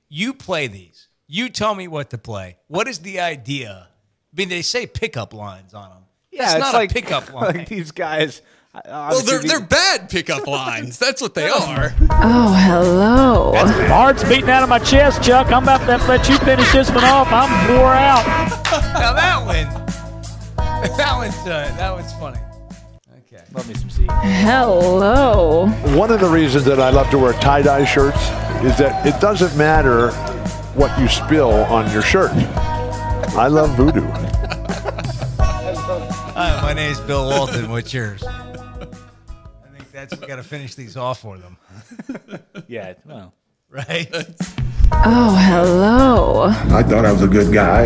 You play these. You tell me what to play. What is the idea? I mean, they say pickup lines on them. Yeah, it's not like, a pickup line. Like these guys. Well, they're bad pickup lines. That's what they are. Oh, hello. Heart's beating out of my chest, Chuck. I'm about to let you finish this one off. I'm wore out. Now that one's funny. Okay. Love me some C. Hello. One of the reasons that I love to wear tie-dye shirts is that it doesn't matter what you spill on your shirt. I love voodoo. Hi, my name's Bill Walton. What's yours? I think we got to finish these off for them. Yeah, well. Right? Oh, hello. I thought I was a good guy.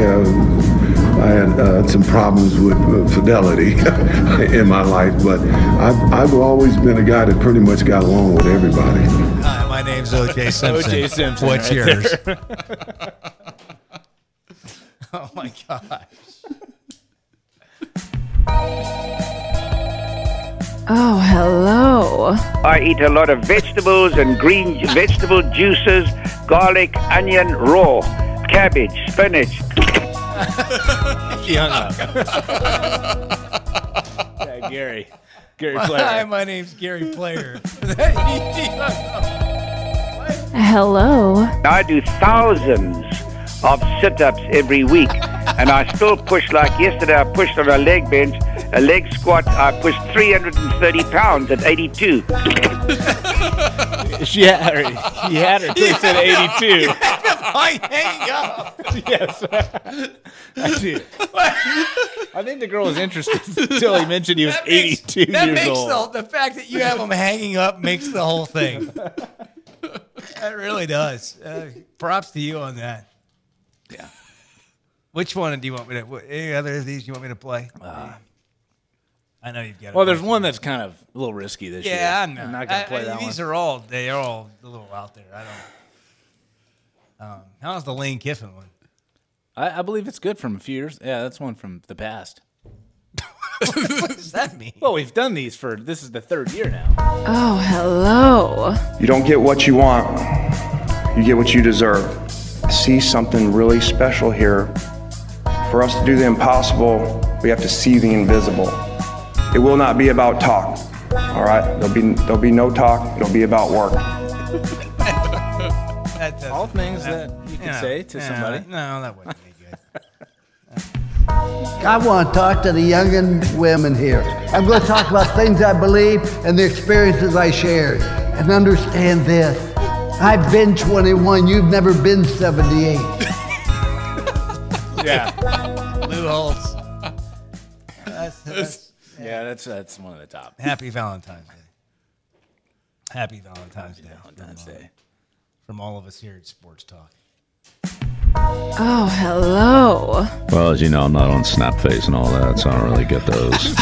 I had some problems with fidelity in my life, but I've always been a guy that pretty much got along with everybody. Hi, my name's O.J. Simpson. O.J. Simpson. What's right yours? there. Oh, my gosh. Oh, hello. I eat a lot of vegetables and green vegetable juices, garlic, onion, raw. cabbage, spinach. He hung up. Yeah, Gary Player. Hi, my name's Gary Player. Hello. I do thousands of sit-ups every week, and I still push. Like yesterday, I pushed on a leg bench, a leg squat. I pushed 330 pounds at 82. She had her until he said 82. Hang up. Yes. I do. I think the girl was interested until he mentioned he was 82 years old. The fact that you have him hanging up makes the whole thing. That really does. Props to you on that. Yeah. Which one do you want me to? Any other of these you want me to play? I know you've got. Well, there's one that's kind of a little risky this year. Yeah, I know. I'm not going to play that these one. They're all a little out there. I don't. How's the Lane Kiffin one? I believe it's good from a few years. Yeah, that's one from the past. What does that mean? Well, we've done these this is the third year now. Oh, hello. You don't get what you want, you get what you deserve. I see something really special here. For us to do the impossible, we have to see the invisible. It will not be about talk, all right? There'll be no talk, it'll be about work. All things that you can say to somebody. No, that wouldn't be good. I want to talk to the young women here. I'm going to talk about things I believe and the experiences I shared. And understand this. I've been 21. You've never been 78. Yeah. Lou Holtz. That's one of the top. Happy Valentine's Day. Happy Valentine's Day. From all of us here at Sports Talk. Oh, hello. Well, as you know, I'm not on Snapface and all that, so I don't really get those.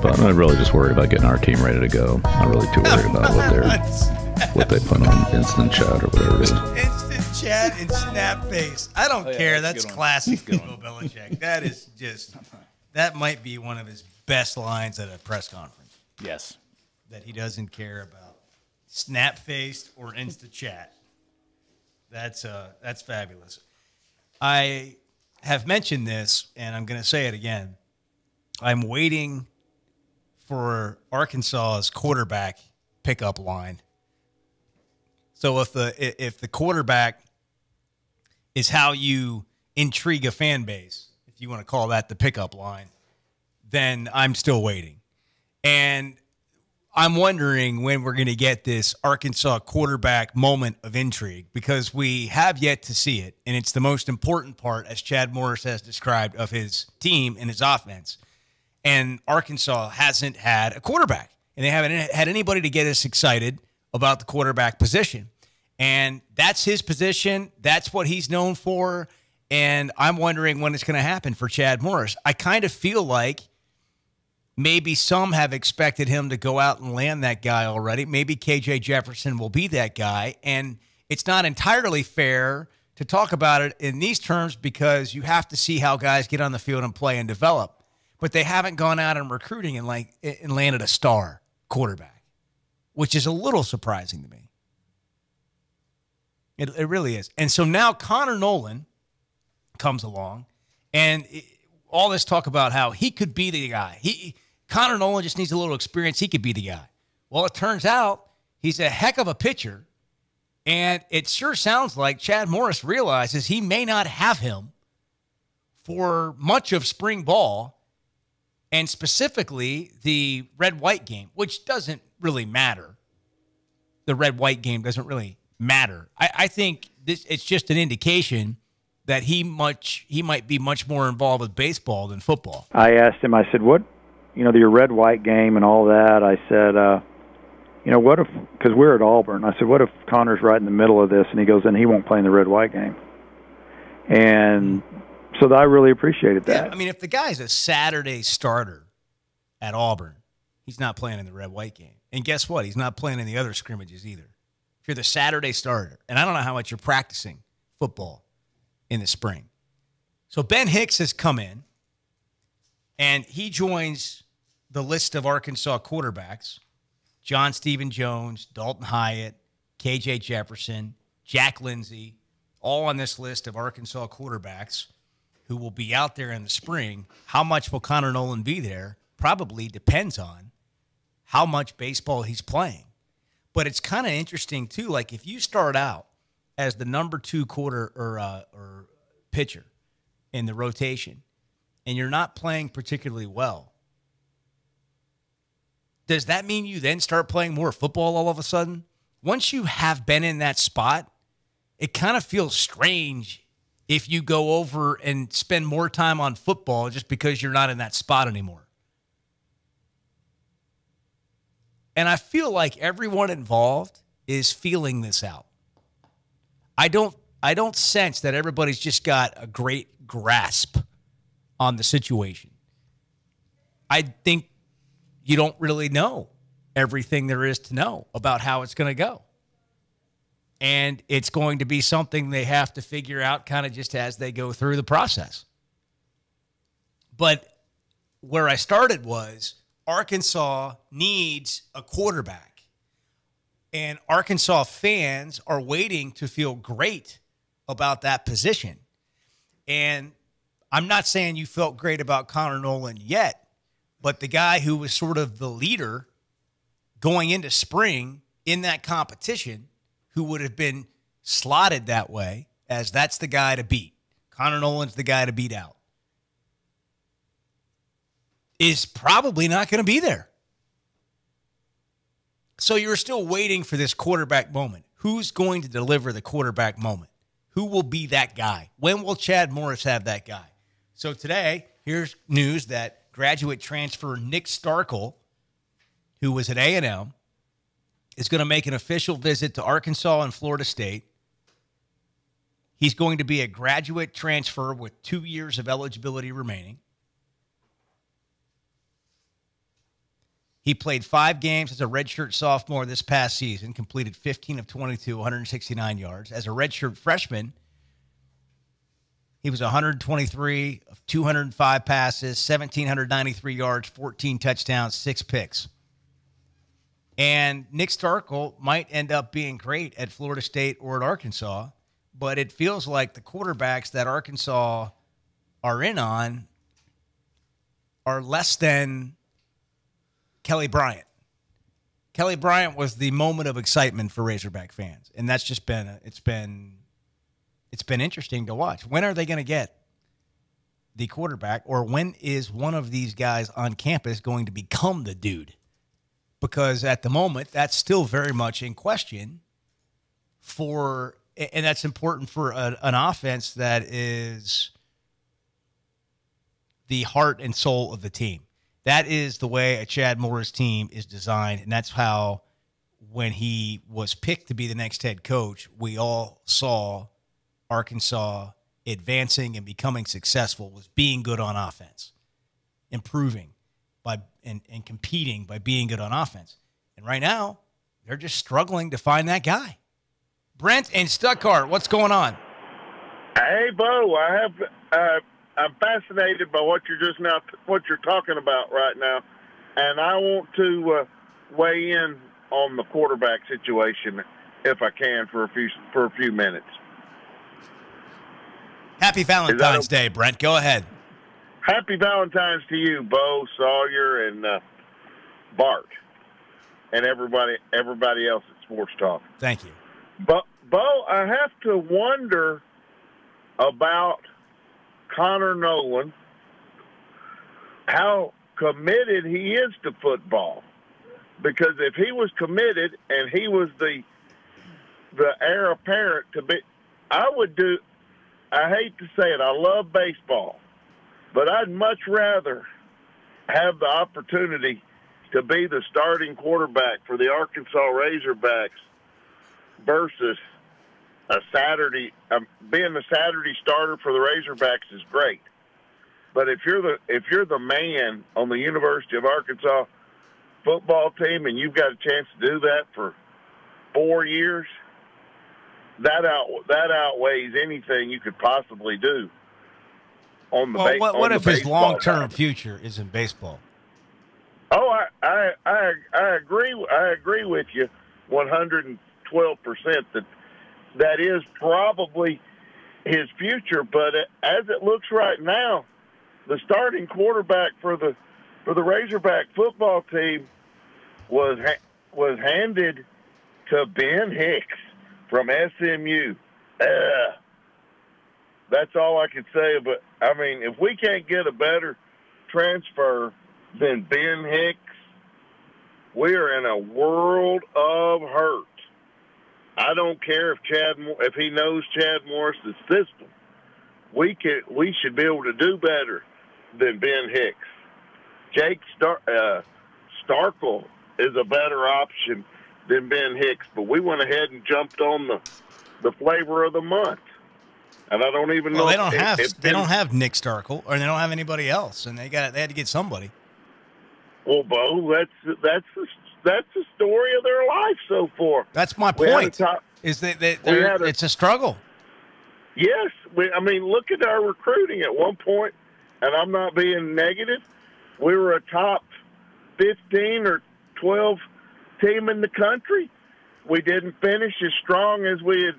But I'm really just worried about getting our team ready to go. I'm not really too worried about what they put on Instant Chat or whatever it is. Instant Chat and Snapface. I don't care. That's classic Bill Belichick. That is just, that might be one of his best lines at a press conference. Yes. That he doesn't care about Snapface or Instant Chat. That's fabulous. I have mentioned this, and I'm going to say it again. I'm waiting for Arkansas's quarterback pickup line. So if the quarterback is how you intrigue a fan base, if you want to call that the pickup line, then I'm still waiting. And I'm wondering when we're going to get this Arkansas quarterback moment of intrigue, because we have yet to see it, and it's the most important part, as Chad Morris has described, of his team and his offense. And Arkansas hasn't had a quarterback, and they haven't had anybody to get us excited about the quarterback position. And that's his position. That's what he's known for, and I'm wondering when it's going to happen for Chad Morris. I kind of feel like maybe some have expected him to go out and land that guy already. Maybe KJ Jefferson will be that guy. And it's not entirely fair to talk about it in these terms because you have to see how guys get on the field and play and develop. But they haven't gone out and recruiting and landed a star quarterback, which is a little surprising to me. It really is. And so now Connor Nolan comes along, and all this talk about how he could be the guy. Connor Nolan just needs a little experience. He could be the guy. Well, it turns out he's a heck of a pitcher, and it sure sounds like Chad Morris realizes he may not have him for much of spring ball, and specifically the red-white game, which doesn't really matter. The red-white game doesn't really matter. I think it's just an indication that he might be much more involved with baseball than football. I asked him, I said, what, your red-white game and all that, I said, what if, because we're at Auburn, I said, what if Connor's right in the middle of this? And he goes, then he won't play in the red-white game. And so I really appreciated that. Yeah, I mean, if the guy's a Saturday starter at Auburn, he's not playing in the red-white game. And guess what? He's not playing in the other scrimmages either. If you're the Saturday starter, and I don't know how much you're practicing football in the spring. So Ben Hicks has come in, and he joins the list of Arkansas quarterbacks: John Stephen Jones, Dalton Hyatt, KJ Jefferson, Jack Lindsey, all on this list of Arkansas quarterbacks who will be out there in the spring. How much will Connor Noland be there? Probably depends on how much baseball he's playing. But it's kind of interesting, too. Like, if you start out as the number 2 or pitcher in the rotation and you're not playing particularly well, does that mean you then start playing more football all of a sudden? Once you have been in that spot, it kind of feels strange if you go over and spend more time on football just because you're not in that spot anymore. And I feel like everyone involved is feeling this out. I don't sense that everybody's just got a great grasp on the situation. I think you don't really know everything there is to know about how it's going to go. And it's going to be something they have to figure out kind of just as they go through the process. But where I started was Arkansas needs a quarterback. And Arkansas fans are waiting to feel great about that position. And I'm not saying you felt great about Connor Noland yet, but the guy who was sort of the leader going into spring in that competition, who would have been slotted that way as that's the guy to beat. Connor Noland's the guy to beat out. Is probably not going to be there. So you're still waiting for this quarterback moment. Who's going to deliver the quarterback moment? Who will be that guy? When will Chad Morris have that guy? So today, here's news that graduate transfer Nick Starkel, who was at A&M, is going to make an official visit to Arkansas and Florida State. He's going to be a graduate transfer with 2 years of eligibility remaining. He played 5 games as a redshirt sophomore this past season, completed 15 of 22, 169 yards. As a redshirt freshman, he was 123 of 205 passes, 1,793 yards, 14 touchdowns, 6 picks. And Nick Starkel might end up being great at Florida State or at Arkansas, but it feels like the quarterbacks that Arkansas are in on are less than Kelly Bryant. Kelly Bryant was the moment of excitement for Razorback fans, and that's just been it's been interesting to watch. When are they going to get the quarterback, or when is one of these guys on campus going to become the dude? Because at the moment, that's still very much in question and that's important for an offense that is the heart and soul of the team. That is the way a Chad Morris team is designed, and that's how, when he was picked to be the next head coach, we all saw Arkansas advancing and becoming successful was being good on offense, improving and competing by being good on offense. And right now, they're just struggling to find that guy. Brent in Stuttgart, what's going on? Hey, Bo, I'm fascinated by what you're talking about right now, and I want to weigh in on the quarterback situation if I can for a few minutes. Happy Valentine's Day, Brent. Go ahead. Happy Valentine's to you, Bo, Sawyer, and Bart, and everybody else at Sports Talk. Thank you. But Bo, I have to wonder about Connor Noland, how committed he is to football. Because if he was committed and he was the heir apparent to be, I hate to say it, I love baseball, but I'd much rather have the opportunity to be the starting quarterback for the Arkansas Razorbacks versus being the Saturday starter for the Razorbacks is great. But if you're the man on the University of Arkansas football team and you've got a chance to do that for 4 years, that outweighs anything you could possibly do on the what if his long-term future is in baseball? Oh, I agree. I agree with you 112% that is probably his future. But as it looks right now, the starting quarterback for the Razorback football team was handed to Ben Hicks from SMU. That's all I can say. But, I mean, if we can't get a better transfer than Ben Hicks, we are in a world of hurt. I don't care if he knows Chad Morris's system. We should be able to do better than Ben Hicks. Jake Starkel is a better option than Ben Hicks, but we went ahead and jumped on the flavor of the month. And I don't even know. They don't have Nick Starkel, or they don't have anybody else, and they had to get somebody. Well, Bo, that's the story of their life so far. That's my point. Is that it's a struggle. Yes, I mean, look at our recruiting at one point, and I'm not being negative. We were a top 15 or 12 team in the country. We didn't finish as strong as we had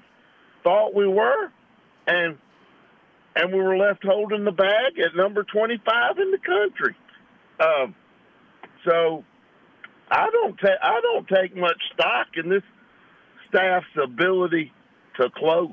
thought we were, and we were left holding the bag at number 25 in the country. So I don't take much stock in this staff's ability to close.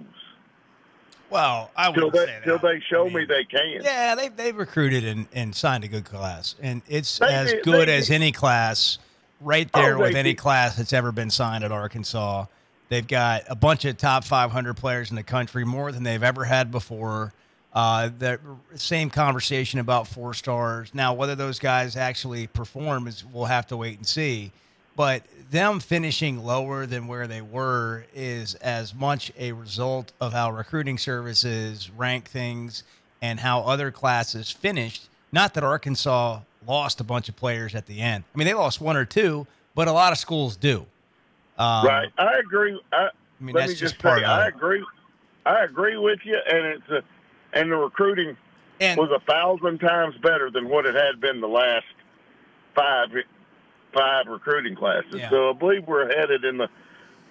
Well, I wouldn't say that. Till they show me they can. Yeah, they've recruited and signed a good class, and it's as good as any class right there with any class that's ever been signed at Arkansas. They've got a bunch of top 500 players in the country, more than they've ever had before. The same conversation about 4 stars. Now, whether those guys actually perform we'll have to wait and see. But them finishing lower than where they were is as much a result of how recruiting services rank things and how other classes finished. Not that Arkansas lost a bunch of players at the end. I mean, they lost 1 or 2, but a lot of schools do. Right, I agree. I mean, that's just part of it. I agree with you, and the recruiting was 1,000 times better than what it had been the last five recruiting classes. Yeah. So I believe we're headed in the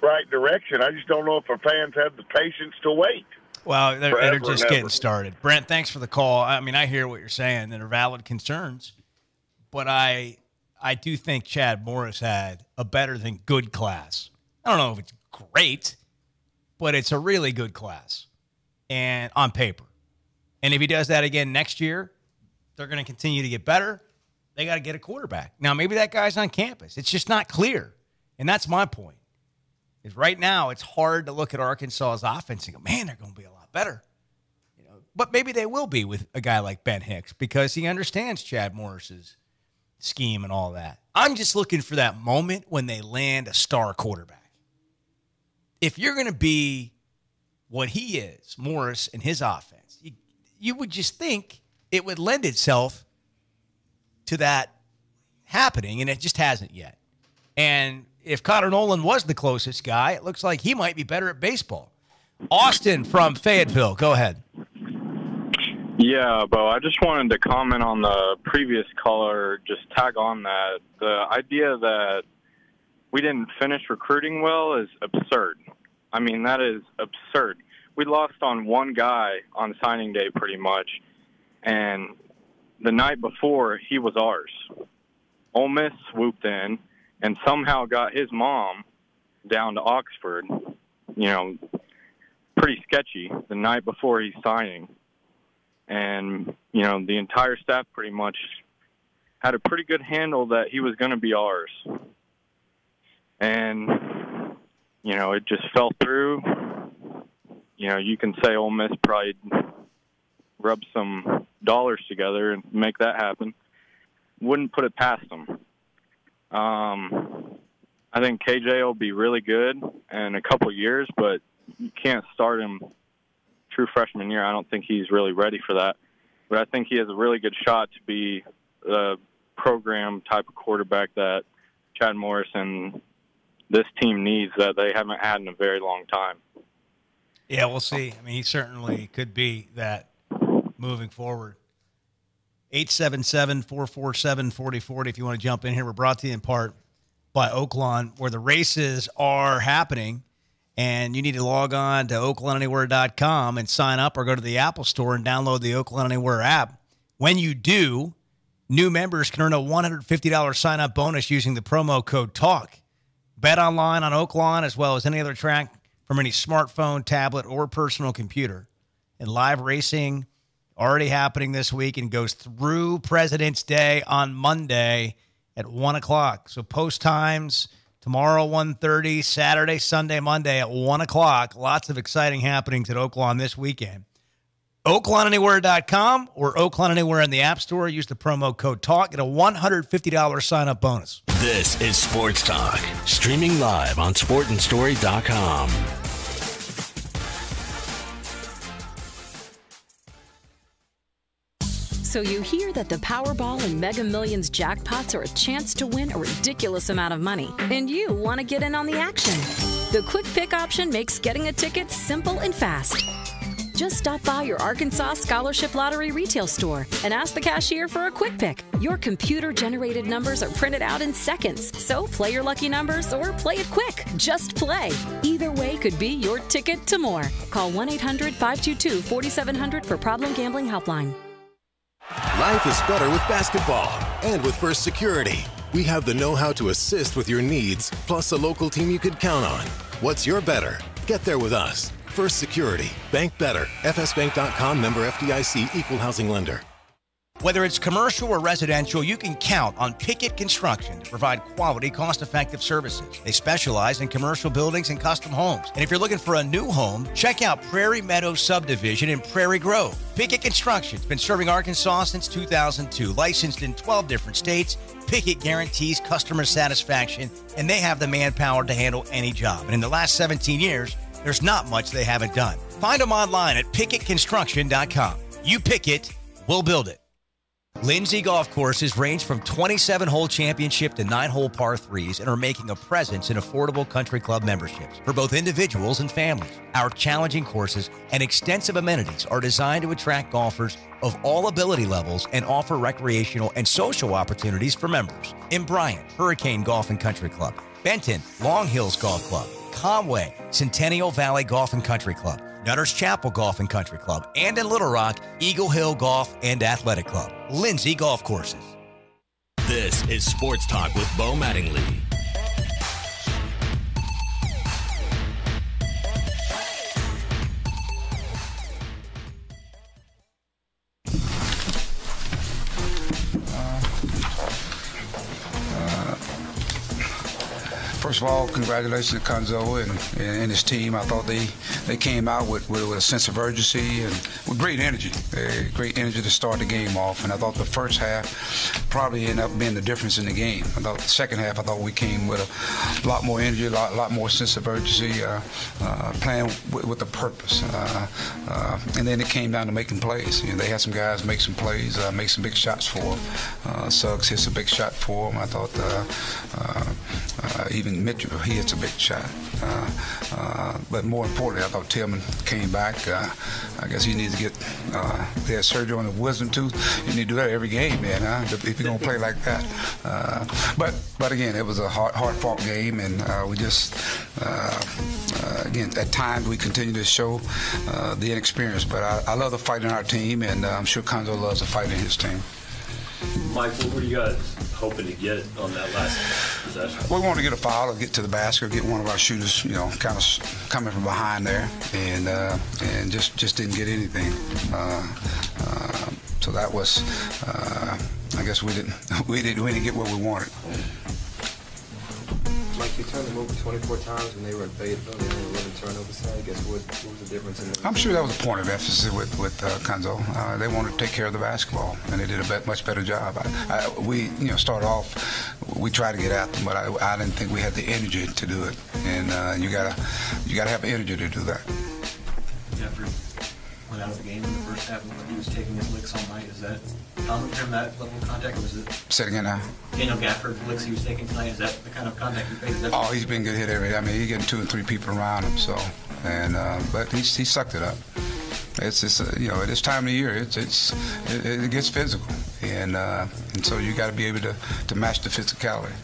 right direction. I just don't know if our fans have the patience to wait. Well, they're just getting started. Brent, thanks for the call. I mean, I hear what you're saying. They're valid concerns, but I do think Chad Morris had a better than good class. I don't know if it's great, but it's a really good class and on paper. And if he does that again next year, they're going to continue to get better. They got to get a quarterback. Now, maybe that guy's on campus. It's just not clear. And that's my point. Is right now it's hard to look at Arkansas's offense and go, man, they're going to be a lot better. But maybe they will be with a guy like Ben Hicks because he understands Chad Morris's scheme and all that. I'm just looking for that moment when they land a star quarterback. If you're going to be what he is, Morris and his offense, you would just think it would lend itself to that happening, and it just hasn't yet. And if Connor Nolan was the closest guy, it looks like he might be better at baseball. Austin from Fayetteville, go ahead. Yeah, Bo, I just wanted to comment on the previous caller, just tag on that. The idea that we didn't finish recruiting well is absurd. I mean, that is absurd. We lost on one guy on signing day pretty much, and the night before, he was ours. Ole Miss swooped in and somehow got his mom down to Oxford, pretty sketchy, the night before he's signing. And, the entire staff pretty much had a pretty good handle that he was going to be ours. And, it just fell through. You can say Ole Miss probably rubbed some dollars together and make that happen. Wouldn't put it past them. I think KJ will be really good in a couple years, but you can't start him true freshman year. I don't think he's really ready for that. But I think he has a really good shot to be the program type of quarterback that Chad Morris and this team needs that they haven't had in a very long time. Yeah, we'll see. I mean, he certainly could be that moving forward. 877-447-4040 if you want to jump in here. We're brought to you in part by Oaklawn, where the races are happening. and you need to log on to OaklandAnywhere.com and sign up, or go to the Apple Store and download the Oakland Anywhere app. When you do, new members can earn a $150 sign-up bonus using the promo code TALK. Bet online on Oaklawn as well as any other track from any smartphone, tablet, or personal computer. And live racing already happening this week and goes through President's Day on Monday at 1 o'clock. So post times tomorrow 1:30, Saturday, Sunday, Monday at 1 o'clock. Lots of exciting happenings at Oaklawn this weekend. OaklandAnywhere.com or Oakland Anywhere in the App Store. Use the promo code TALK. Get a $150 sign-up bonus. This is Sports Talk, streaming live on sportandstory.com. So you hear that the Powerball and Mega Millions jackpots are a chance to win a ridiculous amount of money, and you want to get in on the action. The Quick Pick option makes getting a ticket simple and fast. Just stop by your Arkansas Scholarship Lottery retail store and ask the cashier for a Quick Pick. Your computer-generated numbers are printed out in seconds, so play your lucky numbers or play it quick. Just play. Either way could be your ticket to more. Call 1-800-522-4700 for Problem Gambling Helpline. Life is better with basketball. And with First Security, we have the know-how to assist with your needs, plus a local team you could count on. What's your better? Get there with us. First Security. Bank better. FSbank.com, member FDIC, equal housing lender. Whether it's commercial or residential, you can count on Pickett Construction to provide quality, cost-effective services. They specialize in commercial buildings and custom homes. And if you're looking for a new home, check out Prairie Meadows Subdivision in Prairie Grove. Pickett Construction's been serving Arkansas since 2002, licensed in 12 different states. Pickett guarantees customer satisfaction, and they have the manpower to handle any job. And in the last 17 years, there's not much they haven't done. Find them online at PickettConstruction.com. You pick it, we'll build it. Lindsay Golf Courses range from 27-hole championship to 9-hole par 3s and are making a presence in affordable country club memberships for both individuals and families. Our challenging courses and extensive amenities are designed to attract golfers of all ability levels and offer recreational and social opportunities for members. In Bryant, Hurricane Golf and Country Club. Benton, Long Hills Golf Club. Conway, Centennial Valley Golf and Country Club. Nutters Chapel Golf and Country Club, and in Little Rock, Eagle Hill Golf and Athletic Club. Lindsay Golf Courses. This is Sports Talk with Bo Mattingly. First of all, congratulations to Cuonzo and his team. I thought they came out with a sense of urgency and with great energy. Great energy to start the game off. And I thought the first half probably ended up being the difference in the game. I thought the second half, I thought we came with a lot more energy, a lot more sense of urgency, playing with a purpose. And then it came down to making plays. You know, they had some guys make some plays, make some big shots for them. Suggs hits a big shot for him. I thought even Mitchell, he hits a big shot. But more importantly, I thought Tillman came back. I guess he needs to get they had surgery on the wisdom tooth. You need to do that every game, man, if you're going to play like that. But again, it was a hard-fought game, and we just, again, at times we continue to show the inexperience. But I love the fight in our team, and I'm sure Cuonzo loves the fight in his team. Mike, what were you guys hoping to get on that last possession? We wanted to get a foul or get to the basket or get one of our shooters, kind of coming from behind there, and just didn't get anything. So that was, I guess we didn't get what we wanted. Mike, you turned them over 24 times when they were in Fayetteville. They only 11 turnovers. I guess what was the difference in them? I'm sure that was a point of emphasis with Cuonzo. They wanted to take care of the basketball, and they did a much better job. We started off, we tried to get at them, but I didn't think we had the energy to do it. And you gotta have energy to do that. Jeffrey went out of the game in the first half when he was taking his licks all night. Is that common from that level of contact, or was it? Say it again now. Daniel Gafford, the licks he was taking tonight, is that the kind of contact he faces? Oh, he's been good hit every. I mean, he's getting 2 and 3 people around him. So, and but he sucked it up. It's this time of the year. It gets physical, and so you got to be able to match the physicality.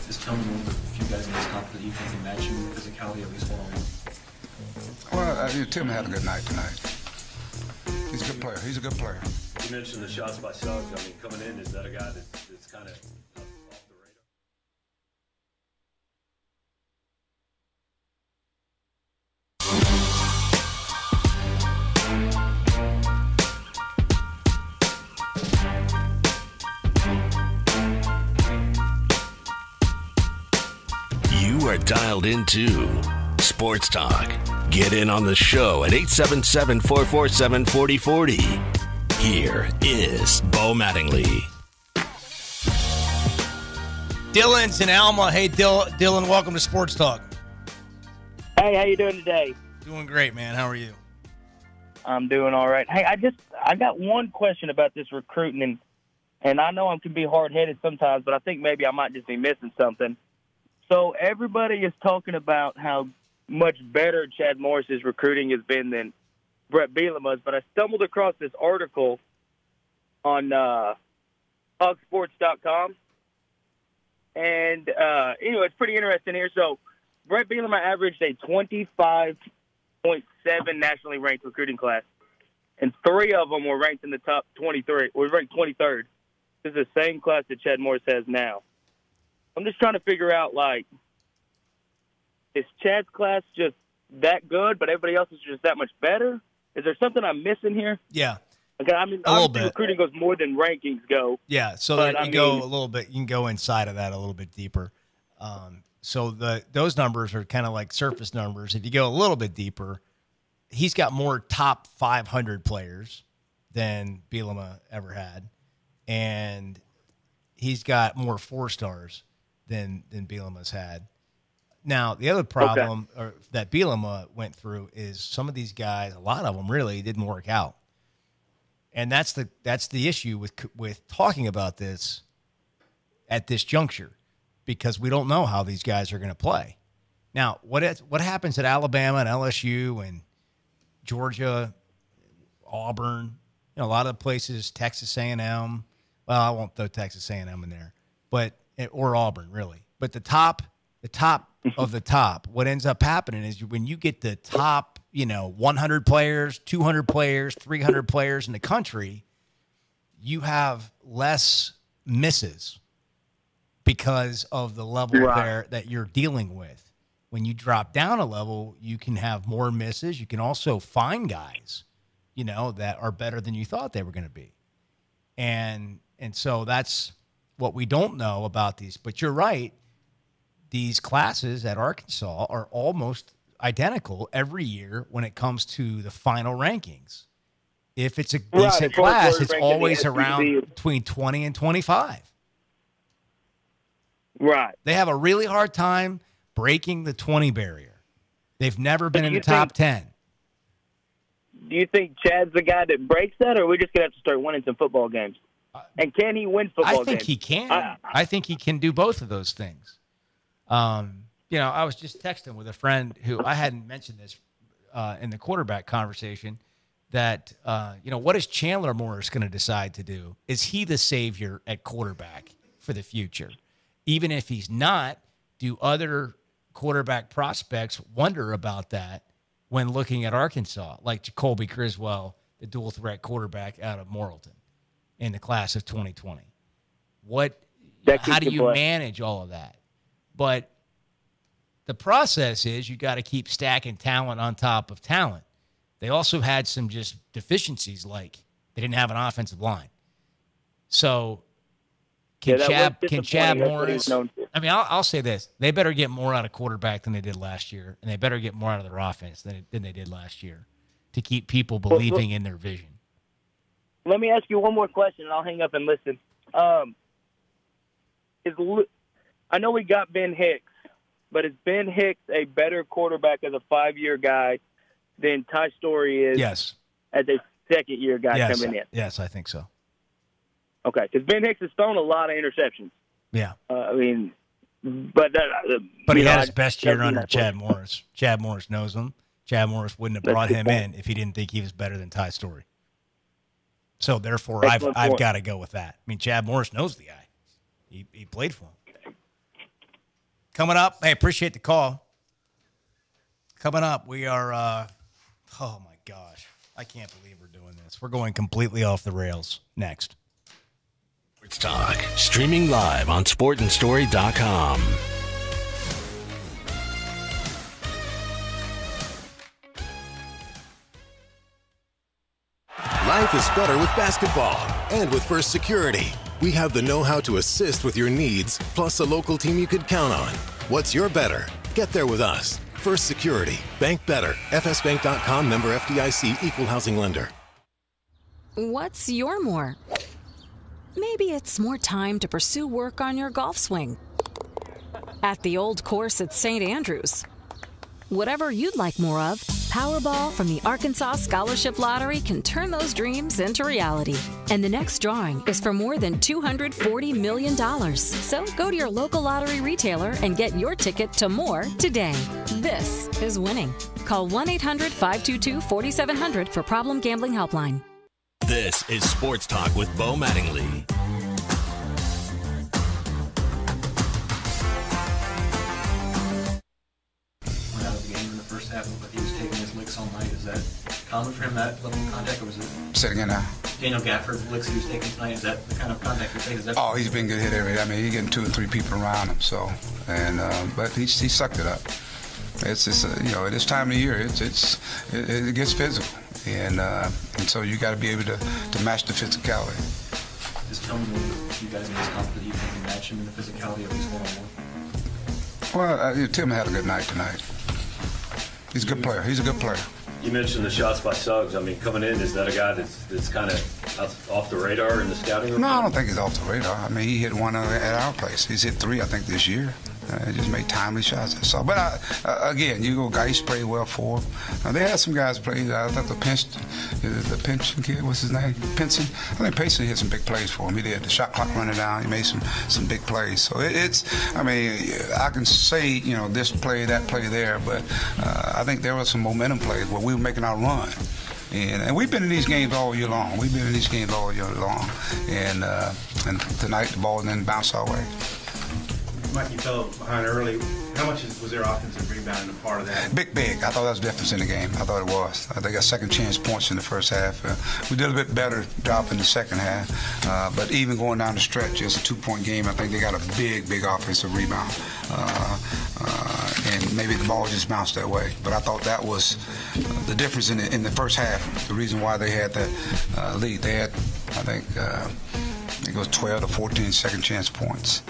Is Tillman one of the few guys in this comp that you think can match him in physicality, at least one-on-one? Well, Tillman had a good night tonight. He's a good player. He's a good player. You mentioned the shots by Suggs. I mean, coming in, is that a guy that's kind of off the radar? You are dialed into Sports Talk. Get in on the show at 877-447-4040. Here is Bo Mattingly. Dylan's in Alma. Hey, Dylan, welcome to Sports Talk. Hey, how you doing today? Doing great, man. How are you? I'm doing all right. Hey, I got one question about this recruiting, and I know I can be hard-headed sometimes, but I think maybe I might just be missing something. So everybody is talking about how much better Chad Morris's recruiting has been than Brett Bielema's, but I stumbled across this article on hogsports.com, and anyway, it's pretty interesting here. So Brett Bielema averaged a 25.7 nationally ranked recruiting class, and 3 of them were ranked in the top 23. Was ranked 23rd. This is the same class that Chad Morris has now. I'm just trying to figure out, like, is Chad's class just that good, but everybody else is just that much better? Is there something I'm missing here? Yeah. Okay, I mean, a little obviously bit. recruiting goes more than rankings go. Yeah, so but, that you go a little bit. You can go inside of that a little bit deeper. So those numbers are kind of like surface numbers. If you go a little bit deeper, he's got more top 500 players than Bielema ever had, and he's got more 4-stars than Bielema's had. Now, the other problem that Bielema went through is some of these guys, a lot of them really didn't work out. And that's the issue with talking about this at this juncture, because we don't know how these guys are going to play. Now, what happens at Alabama and LSU and Georgia, Auburn, a lot of places, Texas A&M. Well, I won't throw Texas A&M in there, or Auburn really. But the top of the top, what ends up happening is when you get the top, 100 players, 200 players, 300 players in the country, you have less misses because of the level there that you're dealing with. When you drop down a level, you can have more misses. You can also find guys, that are better than you thought they were going to be. And so that's what we don't know about these. But you're right. These classes at Arkansas are almost identical every year when it comes to the final rankings. If it's a decent class, it's always around between 20 and 25. Right. They have a really hard time breaking the 20 barrier. They've never been in the top 10. Do you think Chad's the guy that breaks that, or are we just going to have to start winning some football games? And can he win football games? I think he can. I think he can do both of those things. I was just texting with a friend who I hadn't mentioned this in the quarterback conversation, that, what is Chandler Morris going to decide to do? Is he the savior at quarterback for the future? Even if he's not, do other quarterback prospects wonder about that when looking at Arkansas, like Jacoby Criswell, the dual threat quarterback out of Morrilton in the class of 2020? How do you manage all of that? But the process is you got to keep stacking talent on top of talent. They also had some just deficiencies, like they didn't have an offensive line. So can Chad Morris? I mean, I'll say this: they better get more out of quarterback than they did last year, and they better get more out of their offense than they did last year to keep people believing in their vision. Let me ask you one more question, and I'll hang up and listen. I know we got Ben Hicks, but is Ben Hicks a better quarterback as a 5-year guy than Ty Storey is as a second-year guy coming in? Yes, I think so. Okay, because Ben Hicks has thrown a lot of interceptions. Yeah. But he had his best year under Chad Morris. Chad Morris knows him. Chad Morris wouldn't have brought him in if he didn't think he was better than Ty Storey. So, therefore, I've got to go with that. I mean, Chad Morris knows the guy. He played for him. Coming up, hey, appreciate the call. Coming up, we are, oh my gosh, I can't believe we're doing this. We're going completely off the rails. Next. Sports Talk, streaming live on sportandstory.com. Life is better with basketball. And with First Security, we have the know-how to assist with your needs, plus a local team you could count on. What's your better? Get there with us. First Security. Bank better. FSbank.com, member FDIC, equal housing lender. What's your more? Maybe it's more time to pursue work on your golf swing. At the old course at St. Andrews. Whatever you'd like more of, Powerball from the Arkansas Scholarship Lottery can turn those dreams into reality. And the next drawing is for more than $240 million. So go to your local lottery retailer and get your ticket to more today. This is winning. Call 1-800-522-4700 for Problem Gambling Helpline. This is Sports Talk with Bo Mattingly. Out of the game in the first half, but he was taking his licks all night. Is that common for him, that level of contact, or was it? Say it again now. Daniel Gafford, licks he was taking tonight, is that the kind of contact you're taking? Oh, he's been good hit every day. I mean, he's getting 2 and 3 people around him. So, and but he sucked it up. It's this time of year, it gets physical, and so you got to be able to match the physicality. Just tell me what you guys in this confident you can match him in the physicality of least one-on-one. Well, Tim had a good night tonight. He's a good player. He's a good player. You mentioned the shots by Suggs. I mean, coming in, is that a guy that's kind of off the radar in the scouting report? No, I don't think he's off the radar. I mean, he hit one at our place. He's hit 3, I think, this year. Just made timely shots. So, but again, you go guys play well for him. They had some guys play. I thought the Pension kid, what's his name? Pinson. I think Payson hit some big plays for him. He did. The shot clock running down. He made some big plays. So it's. I mean, I can say this play, that play there, but I think there were some momentum plays where we were making our run. And we've been in these games all year long. And tonight the ball didn't bounce our way. Mike, you fell behind early. How much was their offensive rebounding a part of that? Big. I thought that was the difference in the game. I thought it was. They got second chance points in the first half. We did a bit better job in the second half. But even going down the stretch, it's a 2-point game. I think they got a big offensive rebound. And maybe the ball just bounced that way. But I thought that was the difference in the first half. The reason why they had that lead. They had, I think it was 12 to 14 second chance points.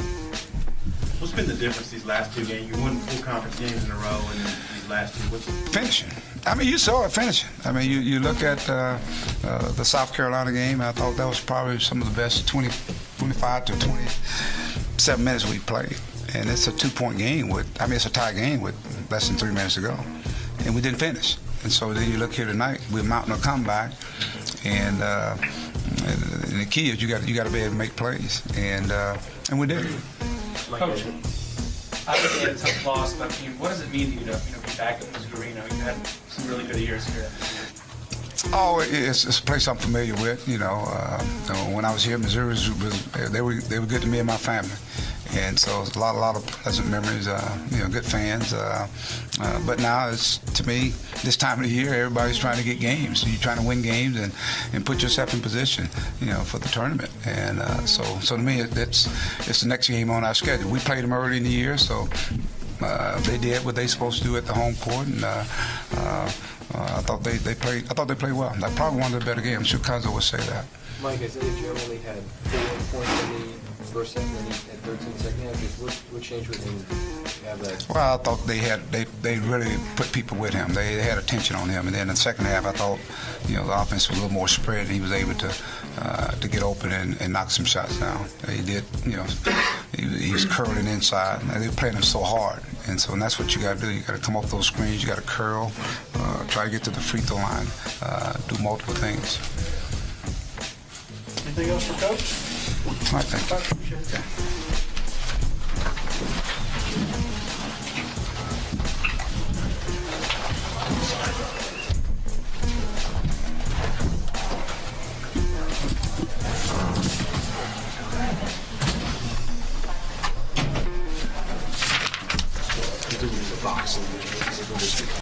What's been the difference these last 2 games? You won 4 conference games in a row, and these last 2, finishing. I mean, you saw it finishing. I mean, you look at the South Carolina game. I thought that was probably some of the best 25 to 27 minutes we played, and it's a 2-point game it's a tie game with less than 3 minutes to go, and we didn't finish. And so then you look here tonight, we're mounting a comeback, and the key is you got to be able to make plays, and we did. Coach, obviously you had a tough loss, but what does it mean to you to be back at Missouri? You've had some really good years here. Oh, it's a place I'm familiar with. When I was here, Missouri they were good to me and my family, and so it's a lot of pleasant memories. Good fans. But now it's, to me, this time of the year, everybody's trying to get games. So you're trying to win games and put yourself in position, for the tournament. And so to me, it's the next game on our schedule. We played them early in the year, so they did what they supposed to do at the home court, and I thought they played well. That's probably one of the better games. I'm sure Conzo would say that. Mike, I said Joe only had 4 points in the first half, and then he had 13 in the second half. Just what changed with him? Well, I thought they really put people with him. They had attention on him, and then in the second half, I thought the offense was a little more spread, and he was able to get open and knock some shots down. He did. He was curling inside, and they were playing him so hard, and that's what you got to do. You got to come off those screens. You got to curl, try to get to the free throw line, do multiple things. Anything else for Coach? All right, thank you. Okay. He's a good receiver.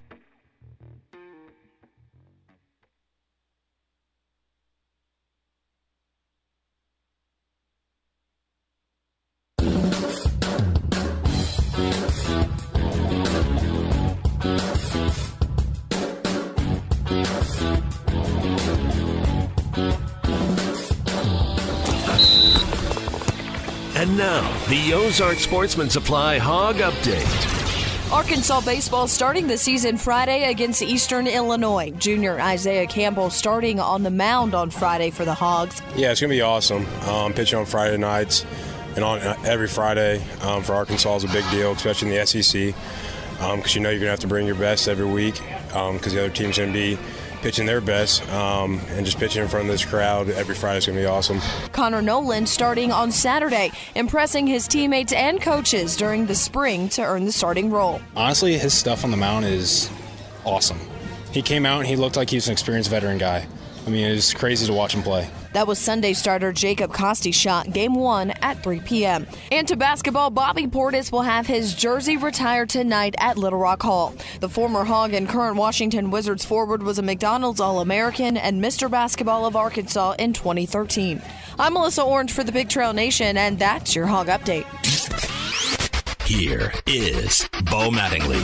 And now, the Ozark Sportsman Supply Hog Update. Arkansas baseball starting the season Friday against Eastern Illinois. Junior Isaiah Campbell starting on the mound on Friday for the Hogs. Yeah, it's going to be awesome. Pitching on Friday nights and on every Friday for Arkansas is a big deal, especially in the SEC, because you're going to have to bring your best every week because the other team's going to be pitching their best, and just pitching in front of this crowd every Friday is going to be awesome. Connor Noland starting on Saturday, impressing his teammates and coaches during the spring to earn the starting role. Honestly, his stuff on the mound is awesome. He came out and he looked like he was an experienced veteran guy. I mean, it was crazy to watch him play. That was Sunday starter Jacob Costy's shot, Game 1 at 3 p.m. And to basketball, Bobby Portis will have his jersey retired tonight at Little Rock Hall. The former Hog and current Washington Wizards forward was a McDonald's All-American and Mr. Basketball of Arkansas in 2013. I'm Melissa Orange for the Big Trail Nation, and that's your Hog Update. Here is Bo Mattingly.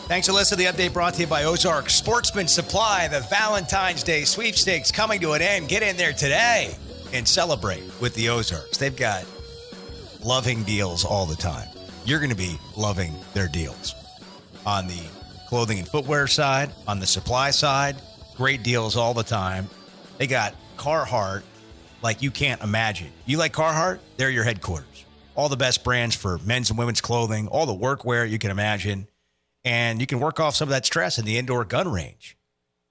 Thanks, Alyssa. The update brought to you by Ozark Sportsman Supply. The Valentine's Day sweepstakes coming to an end. Get in there today and celebrate with the Ozarks. They've got loving deals all the time. You're going to be loving their deals. On the clothing and footwear side, on the supply side, great deals all the time. They got Carhartt like you can't imagine. You like Carhartt? They're your headquarters. All the best brands for men's and women's clothing, all the workwear you can imagine. And you can work off some of that stress in the indoor gun range.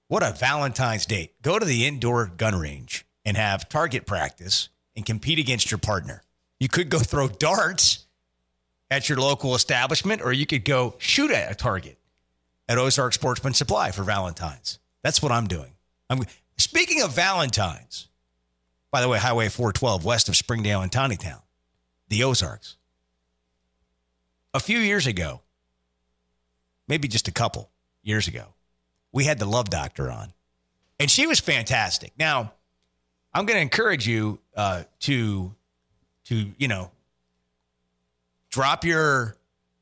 What a Valentine's date. Go to the indoor gun range and have target practice and compete against your partner. You could go throw darts at your local establishment, or you could go shoot at a target at Ozark Sportsman Supply for Valentine's. That's what I'm doing. Speaking of Valentine's, by the way, Highway 412 west of Springdale and Tawnytown, the Ozarks. A few years ago, maybe just a couple years ago, we had the Love Doctor on, and she was fantastic. Now, I'm going to encourage you to drop your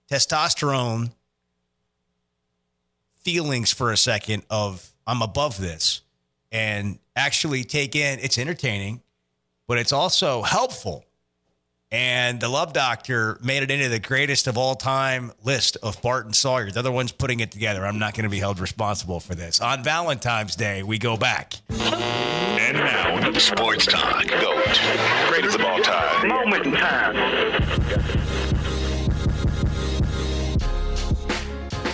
testosterone feelings for a second of I'm above this and actually take in, it's entertaining, but it's also helpful. And the Love Doctor made it into the greatest of all time list of Bart and Sawyer. The other one's putting it together. I'm not going to be held responsible for this. On Valentine's Day, we go back. And now, Sports Talk. GOAT. Greatest of all time. Moment in time.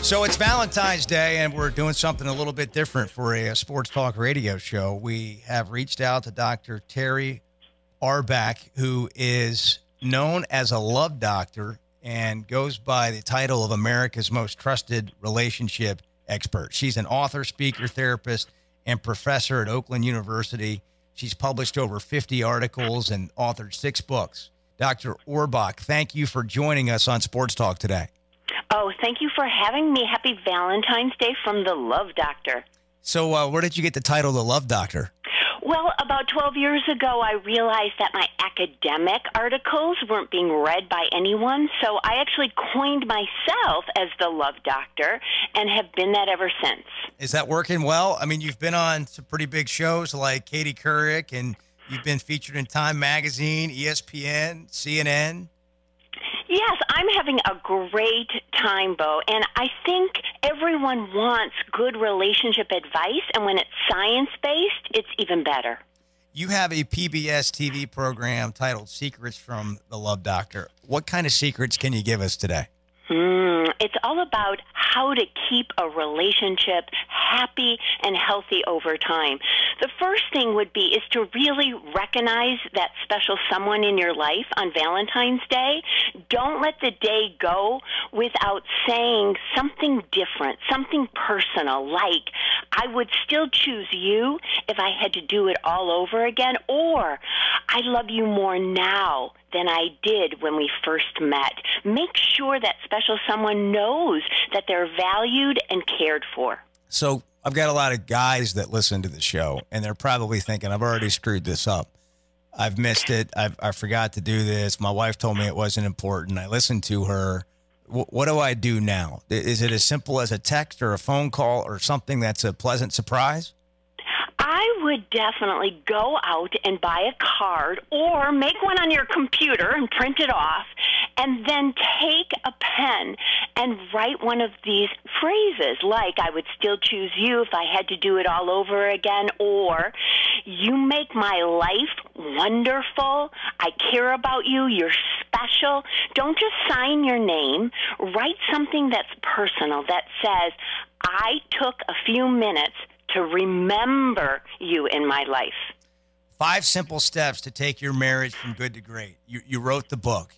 So it's Valentine's Day, and we're doing something a little bit different for a sports talk radio show. We have reached out to Dr. Terry Arbach, who is known as a love doctor and goes by the title of America's most trusted relationship expert. She's an author, speaker, therapist, and professor at Oakland University. She's published over 50 articles and authored 6 books. Dr. Arbach, thank you for joining us on Sports Talk today. Oh, thank you for having me. Happy Valentine's Day from the Love Doctor. So where did you get the title The Love Doctor? Well, about 12 years ago, I realized that my academic articles weren't being read by anyone, so I actually coined myself as the Love Doctor and have been that ever since. Is that working well? I mean, you've been on some pretty big shows like Katie Couric, and you've been featured in Time Magazine, ESPN, CNN. Yes, I'm having a great time, Bo, and I think everyone wants good relationship advice, and when it's science-based, it's even better. You have a PBS TV program titled Secrets from the Love Doctor. What kind of secrets can you give us today? It's all about how to keep a relationship happy and healthy over time. The first thing would be is to really recognize that special someone in your life on Valentine's Day. Don't let the day go without saying something different, something personal, like, I would still choose you if I had to do it all over again, or I love you more now than I did when we first met. Make sure that special someone knows that they're valued and cared for. So I've got a lot of guys that listen to the show, and they're probably thinking, I've already screwed this up. I've missed it. I forgot to do this. My wife told me it wasn't important. I listened to her. What do I do now? Is it as simple as a text or a phone call or something that's a pleasant surprise? I would definitely go out and buy a card or make one on your computer and print it off, and then take a pen and write one of these phrases like, I would still choose you if I had to do it all over again, or you make my life wonderful, I care about you, you're special. Don't just sign your name. Write something that's personal that says, I took a few minutes to remember you in my life. 5 simple steps to take your marriage from good to great. You wrote the book.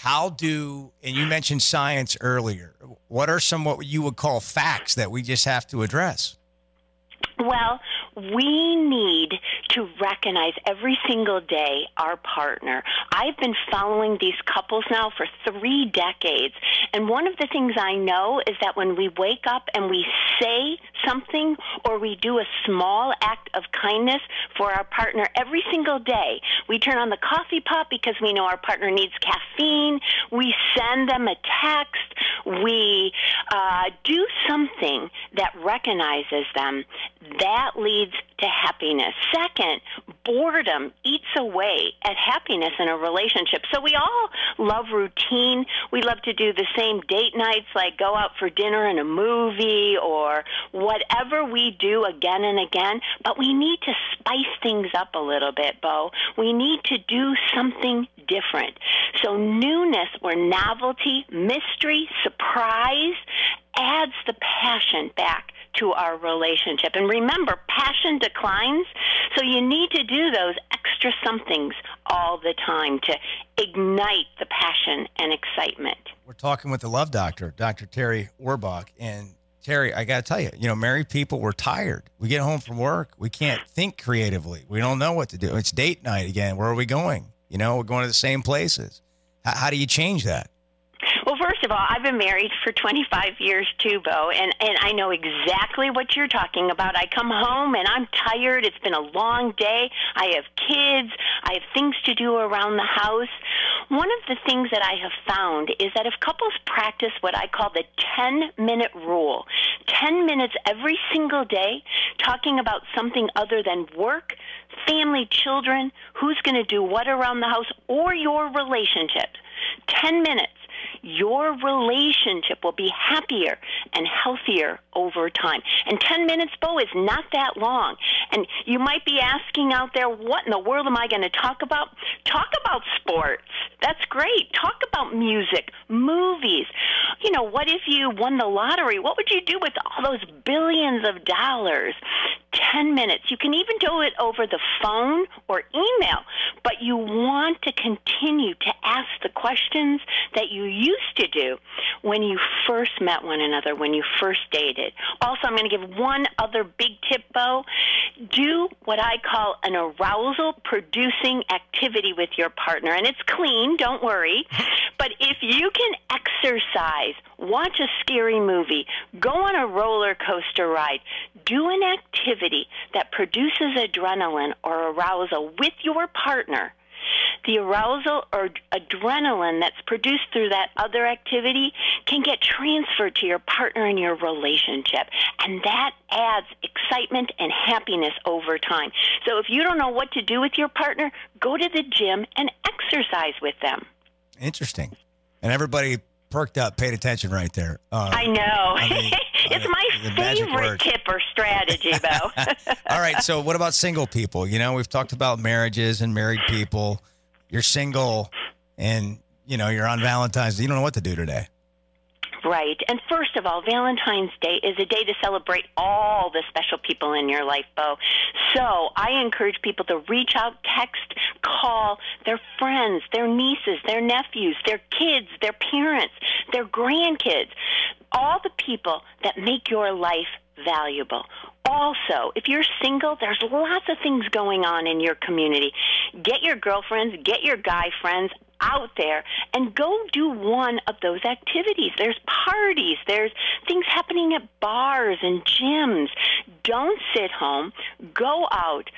And you mentioned science earlier. What are some what you would call facts that we just have to address? Well, we need to recognize every single day our partner. I've been following these couples now for 3 decades, and one of the things I know is that when we wake up and we say something or we do a small act of kindness for our partner every single day, we turn on the coffee pot because we know our partner needs caffeine, we send them a text, we do something that recognizes them, that leads to happiness. Second, boredom eats away at happiness in a relationship. So we all love routine. We love to do the same date nights, like go out for dinner and a movie or whatever we do again and again. But we need to spice things up a little bit, Bo. We need to do something different. So newness or novelty, mystery, surprise adds the passion back to our relationship. And remember, passion declines, so you need to do those extra somethings all the time to ignite the passion and excitement. We're talking with the Love Doctor, Dr. Terry Orbach. And Terry, I got to tell you, married people, we're tired. We get home from work. We can't think creatively. We don't know what to do. It's date night again. Where are we going? We're going to the same places. How do you change that? Well, first of all, I've been married for 25 years too, Bo, and I know exactly what you're talking about. I come home and I'm tired. It's been a long day. I have kids. I have things to do around the house. One of the things that I have found is that if couples practice what I call the 10-minute rule, 10 minutes every single day talking about something other than work, family, children, who's going to do what around the house, or your relationship, 10 minutes, your relationship will be happier and healthier over time. And 10 minutes, Bo, is not that long. And you might be asking out there, what in the world am I going to talk about? Talk about sports. That's great. Talk about music, movies. What if you won the lottery? What would you do with all those billions of dollars? 10 minutes. You can even do it over the phone or email, but you want to continue to ask the questions that you used to do when you first met one another, when you first dated. Also, I'm going to give one other big tip, Bo. Do what I call an arousal-producing activity with your partner, and it's clean, don't worry. But if you can exercise, watch a scary movie, go on a roller coaster ride, do an activity that produces adrenaline or arousal with your partner, the arousal or adrenaline that's produced through that other activity can get transferred to your partner in your relationship. And that adds excitement and happiness over time. So if you don't know what to do with your partner, go to the gym and exercise with them. Interesting. And everybody perked up, paid attention right there. I know. It's my favorite tip or strategy, Bo. All right. So what about single people? We've talked about marriages and married people. You're single and, you're on Valentine's Day. You don't know what to do today. Right. And first of all, Valentine's Day is a day to celebrate all the special people in your life, Bo. So I encourage people to reach out, text, call their friends, their nieces, their nephews, their kids, their parents, their grandkids, all the people that make your life valuable. Also, if you're single, there's lots of things going on in your community. Get your girlfriends, get your guy friends out there and go do one of those activities. There's parties, there's things happening at bars and gyms. Don't sit home. Go out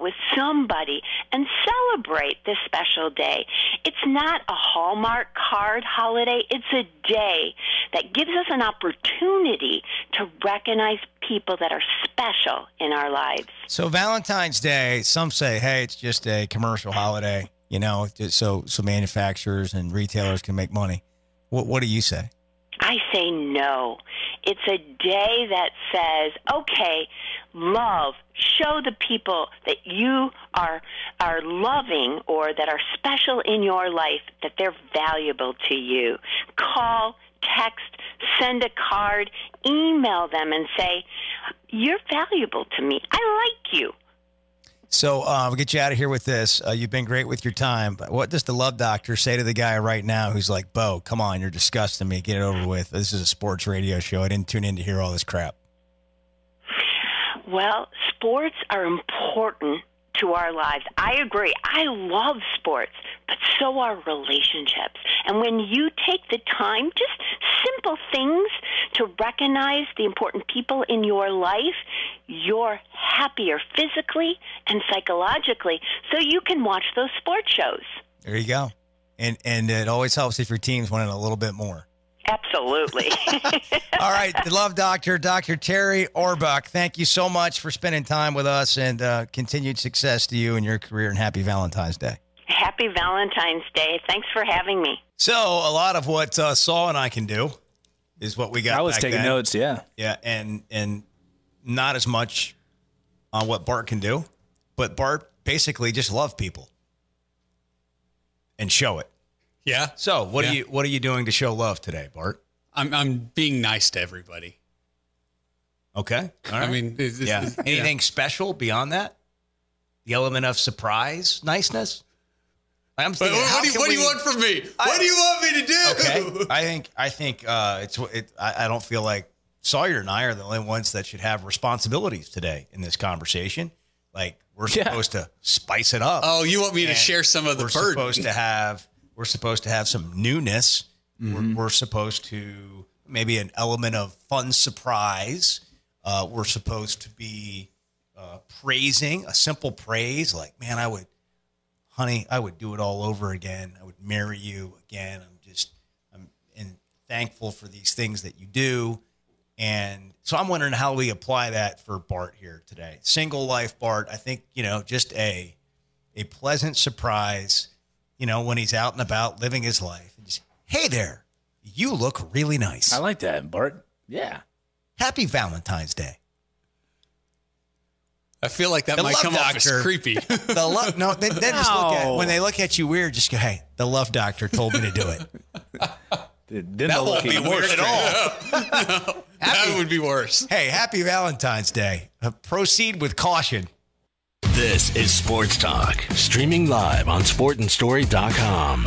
with somebody and celebrate this special day. It's not a Hallmark card holiday. It's a day that gives us an opportunity to recognize people that are special in our lives. So Valentine's Day, some say, hey, it's just a commercial holiday, you know, so manufacturers and retailers can make money. What do you say? I say no. It's a day that says, okay, love, show the people that you are loving or that are special in your life that they're valuable to you. Call, text, send a card, email them and say, you're valuable to me. I like you. So we'll get you out of here with this. You've been great with your time. But what does the love doctor say to the guy right now who's like, Bo, come on, you're disgusting me. Get it over with. This is a sports radio show. I didn't tune in to hear all this crap. Well, sports are important to our lives. I agree. I love sports, but so are relationships. And when you take the time, just simple things to recognize the important people in your life, you're happier physically and psychologically, so you can watch those sports shows. There you go. And it always helps if your team's winning a little bit more. Absolutely. All right, the love doctor, Dr. Terry Orbuch, thank you so much for spending time with us, and continued success to you in your career, and happy Valentine's Day. Happy Valentine's Day. Thanks for having me. So a lot of what Saul and I can do is what we got. I was taking then. notes, yeah. Yeah, and not as much on what Bart can do, but Bart basically just love people and show it. Yeah. So what are you doing to show love today, Bart? I'm being nice to everybody. Okay. All right. I mean, anything special beyond that? The element of surprise, niceness. I'm thinking, what do you want from me? What do you want me to do? Okay. I think I don't feel like Sawyer and I are the only ones that should have responsibilities today in this conversation. Like we're supposed to spice it up. Oh, you want me to share some of the burden? We're supposed to have some newness. Mm-hmm. We're supposed to maybe an element of fun surprise. We're supposed to be praising, a simple praise like, man, honey, I would do it all over again. I would marry you again. I'm thankful for these things that you do. And so I'm wondering how we apply that for Bart here today. Single life Bart, I think, just a pleasant surprise, when he's out and about living his life. And just, hey there, you look really nice. I like that, Bart. Yeah. Happy Valentine's Day. I feel like that might come off as creepy. Just look at when they look at you weird. Just go, hey, the love doctor told me to do it. That won't be weird at all. No, that would be worse. Hey, happy Valentine's Day. Proceed with caution. This is Sports Talk, streaming live on sportandstory.com.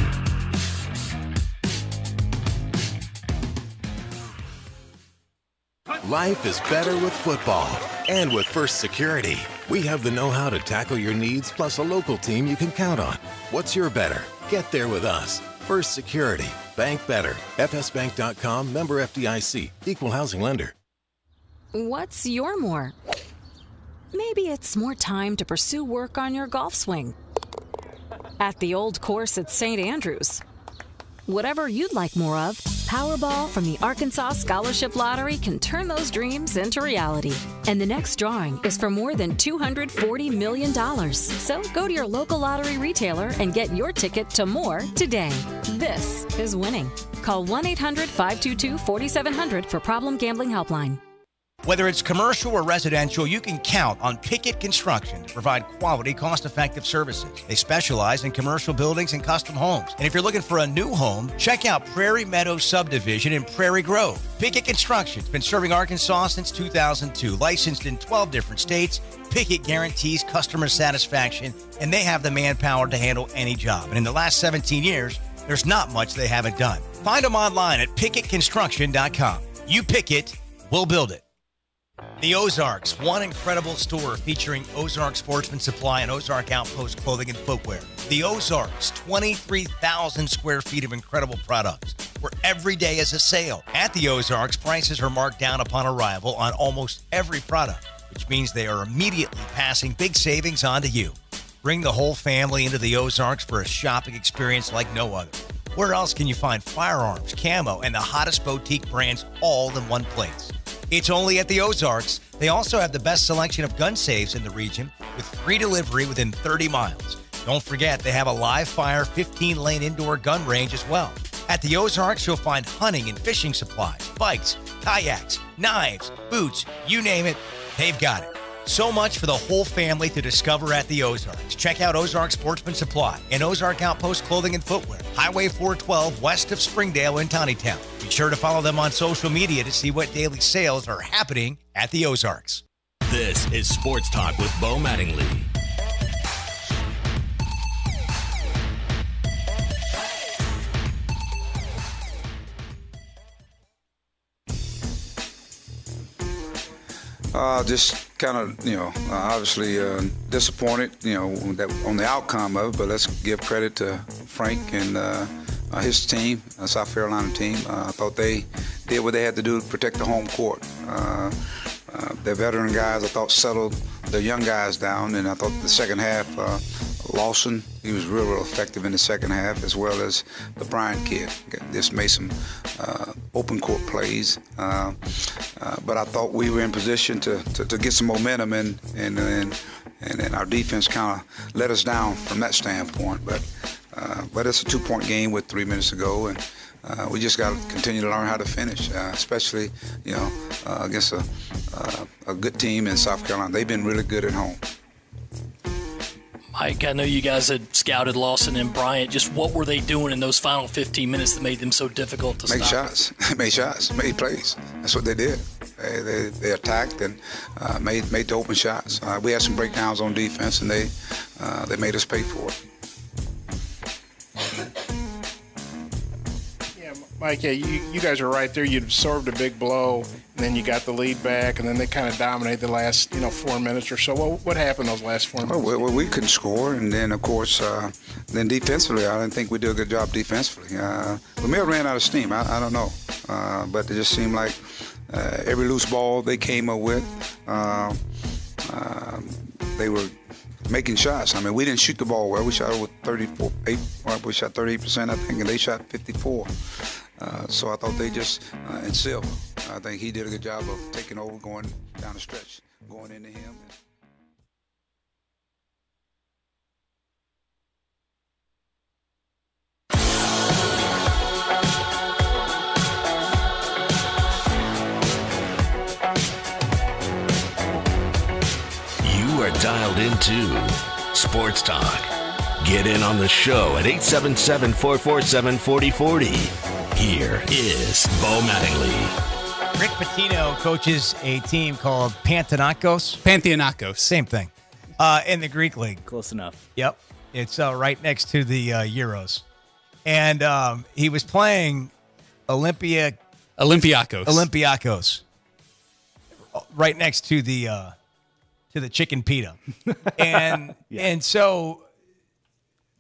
Life is better with football. And with First Security, we have the know-how to tackle your needs, plus a local team you can count on. What's your better? Get there with us. First Security. Bank better. FSbank.com, member FDIC. Equal housing lender. What's your more? Maybe it's more time to pursue work on your golf swing. At the old course at St. Andrews. Whatever you'd like more of, Powerball from the Arkansas Scholarship Lottery can turn those dreams into reality. And the next drawing is for more than $240 million. So go to your local lottery retailer and get your ticket to more today. This is winning. Call 1-800-522-4700 for Problem Gambling Helpline. Whether it's commercial or residential, you can count on Pickett Construction to provide quality, cost-effective services. They specialize in commercial buildings and custom homes. And if you're looking for a new home, check out Prairie Meadows Subdivision in Prairie Grove. Pickett Construction's been serving Arkansas since 2002. Licensed in 12 different states, Pickett guarantees customer satisfaction, and they have the manpower to handle any job. And in the last 17 years, there's not much they haven't done. Find them online at PickettConstruction.com. You pick it, we'll build it. The Ozarks, one incredible store featuring Ozark Sportsman Supply and Ozark Outpost Clothing and Footwear. The Ozarks, 23,000 square feet of incredible products, where every day is a sale. At the Ozarks, prices are marked down upon arrival on almost every product, which means they are immediately passing big savings on to you. Bring the whole family into the Ozarks for a shopping experience like no other. Where else can you find firearms, camo, and the hottest boutique brands all in one place? It's only at the Ozarks. They also have the best selection of gun safes in the region with free delivery within 30 miles. Don't forget, they have a live fire 15-lane indoor gun range as well. At the Ozarks, you'll find hunting and fishing supplies, bikes, kayaks, knives, boots, you name it, they've got it. So much for the whole family to discover at the Ozarks. Check out Ozark Sportsman Supply and Ozark Outpost Clothing and Footwear, Highway 412 west of Springdale in Tawnytown. Be sure to follow them on social media to see what daily sales are happening at the Ozarks. This is Sports Talk with Bo Mattingly. Just kind of, obviously disappointed, that on the outcome of it. But let's give credit to Frank and his team, South Carolina team. I thought they did what they had to do to protect the home court. Their veteran guys, I thought, settled the young guys down, and I thought the second half, Lawson, he was real effective in the second half, as well as the Bryant kid. Just made some open court plays. But I thought we were in position to get some momentum, and our defense kind of let us down from that standpoint. But it's a 2-point game with 3 minutes to go, and we just got to continue to learn how to finish, especially against a good team in South Carolina. They've been really good at home. Mike, I know you guys had scouted Lawson and Bryant. Just what were they doing in those final 15 minutes that made them so difficult to stop? Made shots, made plays. That's what they did. They attacked and made the open shots. We had some breakdowns on defense, and they made us pay for it. Mike, you guys are right there. You absorbed a big blow, and then you got the lead back, and then they kind of dominated the last 4 minutes or so. What happened those last 4 minutes? Well, we couldn't score, and then, of course, then defensively, I didn't think we did a good job defensively. We may have ran out of steam. I don't know. But it just seemed like every loose ball they came up with, they were making shots. I mean, we didn't shoot the ball well. We shot over 38%, I think, and they shot 54%. So I thought they just, and Silva, I think he did a good job of taking over, going down the stretch, going into him. You are dialed into Sports Talk. Get in on the show at 877-447-4040. Here is Bo Mattingly. Rick Pitino coaches a team called Panathinaikos. Panathinaikos. Same thing. In the Greek League. Close enough. Yep. It's right next to the Euros. And he was playing Olympiakos. Right next to the chicken pita. And so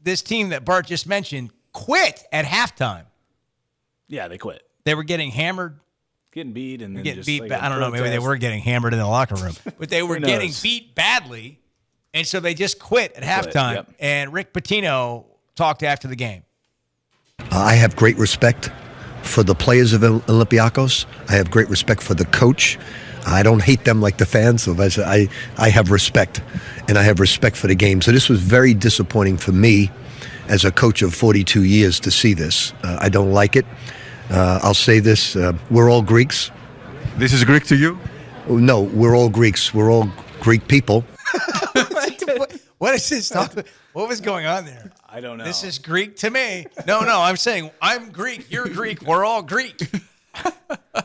this team that Bart just mentioned quit at halftime. Yeah, they quit. They were getting hammered. Getting beat and then getting just beat. like I don't know. Maybe they were getting hammered in the locker room. But they were getting beat badly. And so they just quit at halftime. Yep. And Rick Pitino talked after the game. I have great respect for the players of Olympiakos. I have great respect for the coach. I don't hate them like the fans. So I have respect, and I have respect for the game. So this was very disappointing for me as a coach of 42 years to see this. I don't like it. I'll say this. We're all Greeks. This is Greek to you? No, we're all Greeks. We're all Greek people. What is this talk? What was going on there? I don't know. This is Greek to me. No, I'm saying I'm Greek. You're Greek. We're all Greek.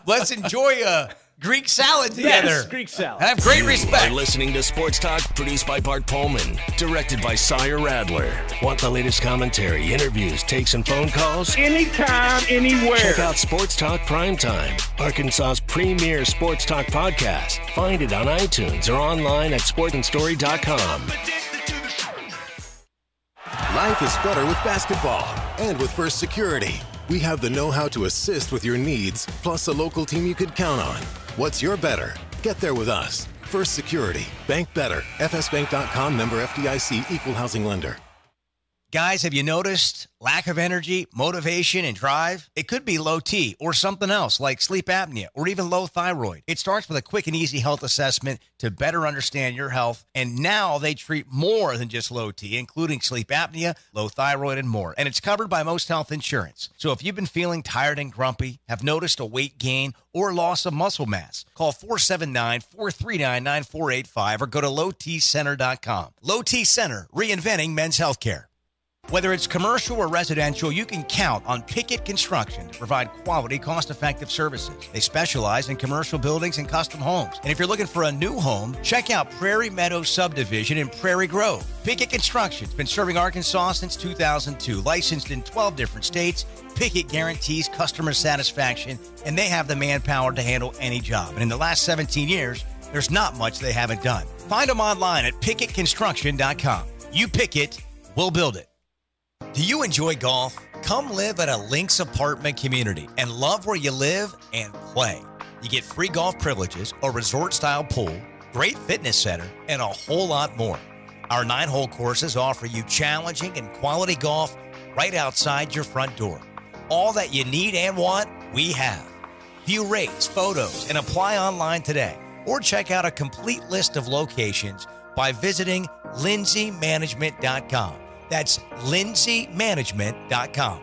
Let's enjoy a Greek salad together. Yes, Greek salad. I have great respect. You're listening to Sports Talk, produced by Bart Pullman, directed by Sire Radler. Want the latest commentary, interviews, takes, and phone calls? Anytime, anywhere. Check out Sports Talk Primetime, Arkansas's premier sports talk podcast. Find it on iTunes or online at sportsandstory.com. Life is better with basketball. And with First Security, we have the know-how to assist with your needs, plus a local team you could count on. What's your better? Get there with us. First Security. Bank better. FSbank.com, member FDIC, equal housing lender. Guys, have you noticed lack of energy, motivation, and drive? It could be low T or something else like sleep apnea or even low thyroid. It starts with a quick and easy health assessment to better understand your health. And now they treat more than just low T, including sleep apnea, low thyroid, and more. And it's covered by most health insurance. So if you've been feeling tired and grumpy, have noticed a weight gain or loss of muscle mass, call 479-439-9485 or go to lowtcenter.com. Low T Center, reinventing men's healthcare. Whether it's commercial or residential, you can count on Pickett Construction to provide quality, cost-effective services. They specialize in commercial buildings and custom homes. And if you're looking for a new home, check out Prairie Meadows Subdivision in Prairie Grove. Pickett Construction's been serving Arkansas since 2002, licensed in 12 different states. Pickett guarantees customer satisfaction, and they have the manpower to handle any job. And in the last 17 years, there's not much they haven't done. Find them online at PickettConstruction.com. You pick it, we'll build it. Do you enjoy golf? Come live at a Links apartment community and love where you live and play. You get free golf privileges, a resort-style pool, great fitness center, and a whole lot more. Our 9-hole courses offer you challenging and quality golf right outside your front door. All that you need and want, we have. View rates, photos, and apply online today. Or check out a complete list of locations by visiting lindsaymanagement.com. That's lindsaymanagement.com.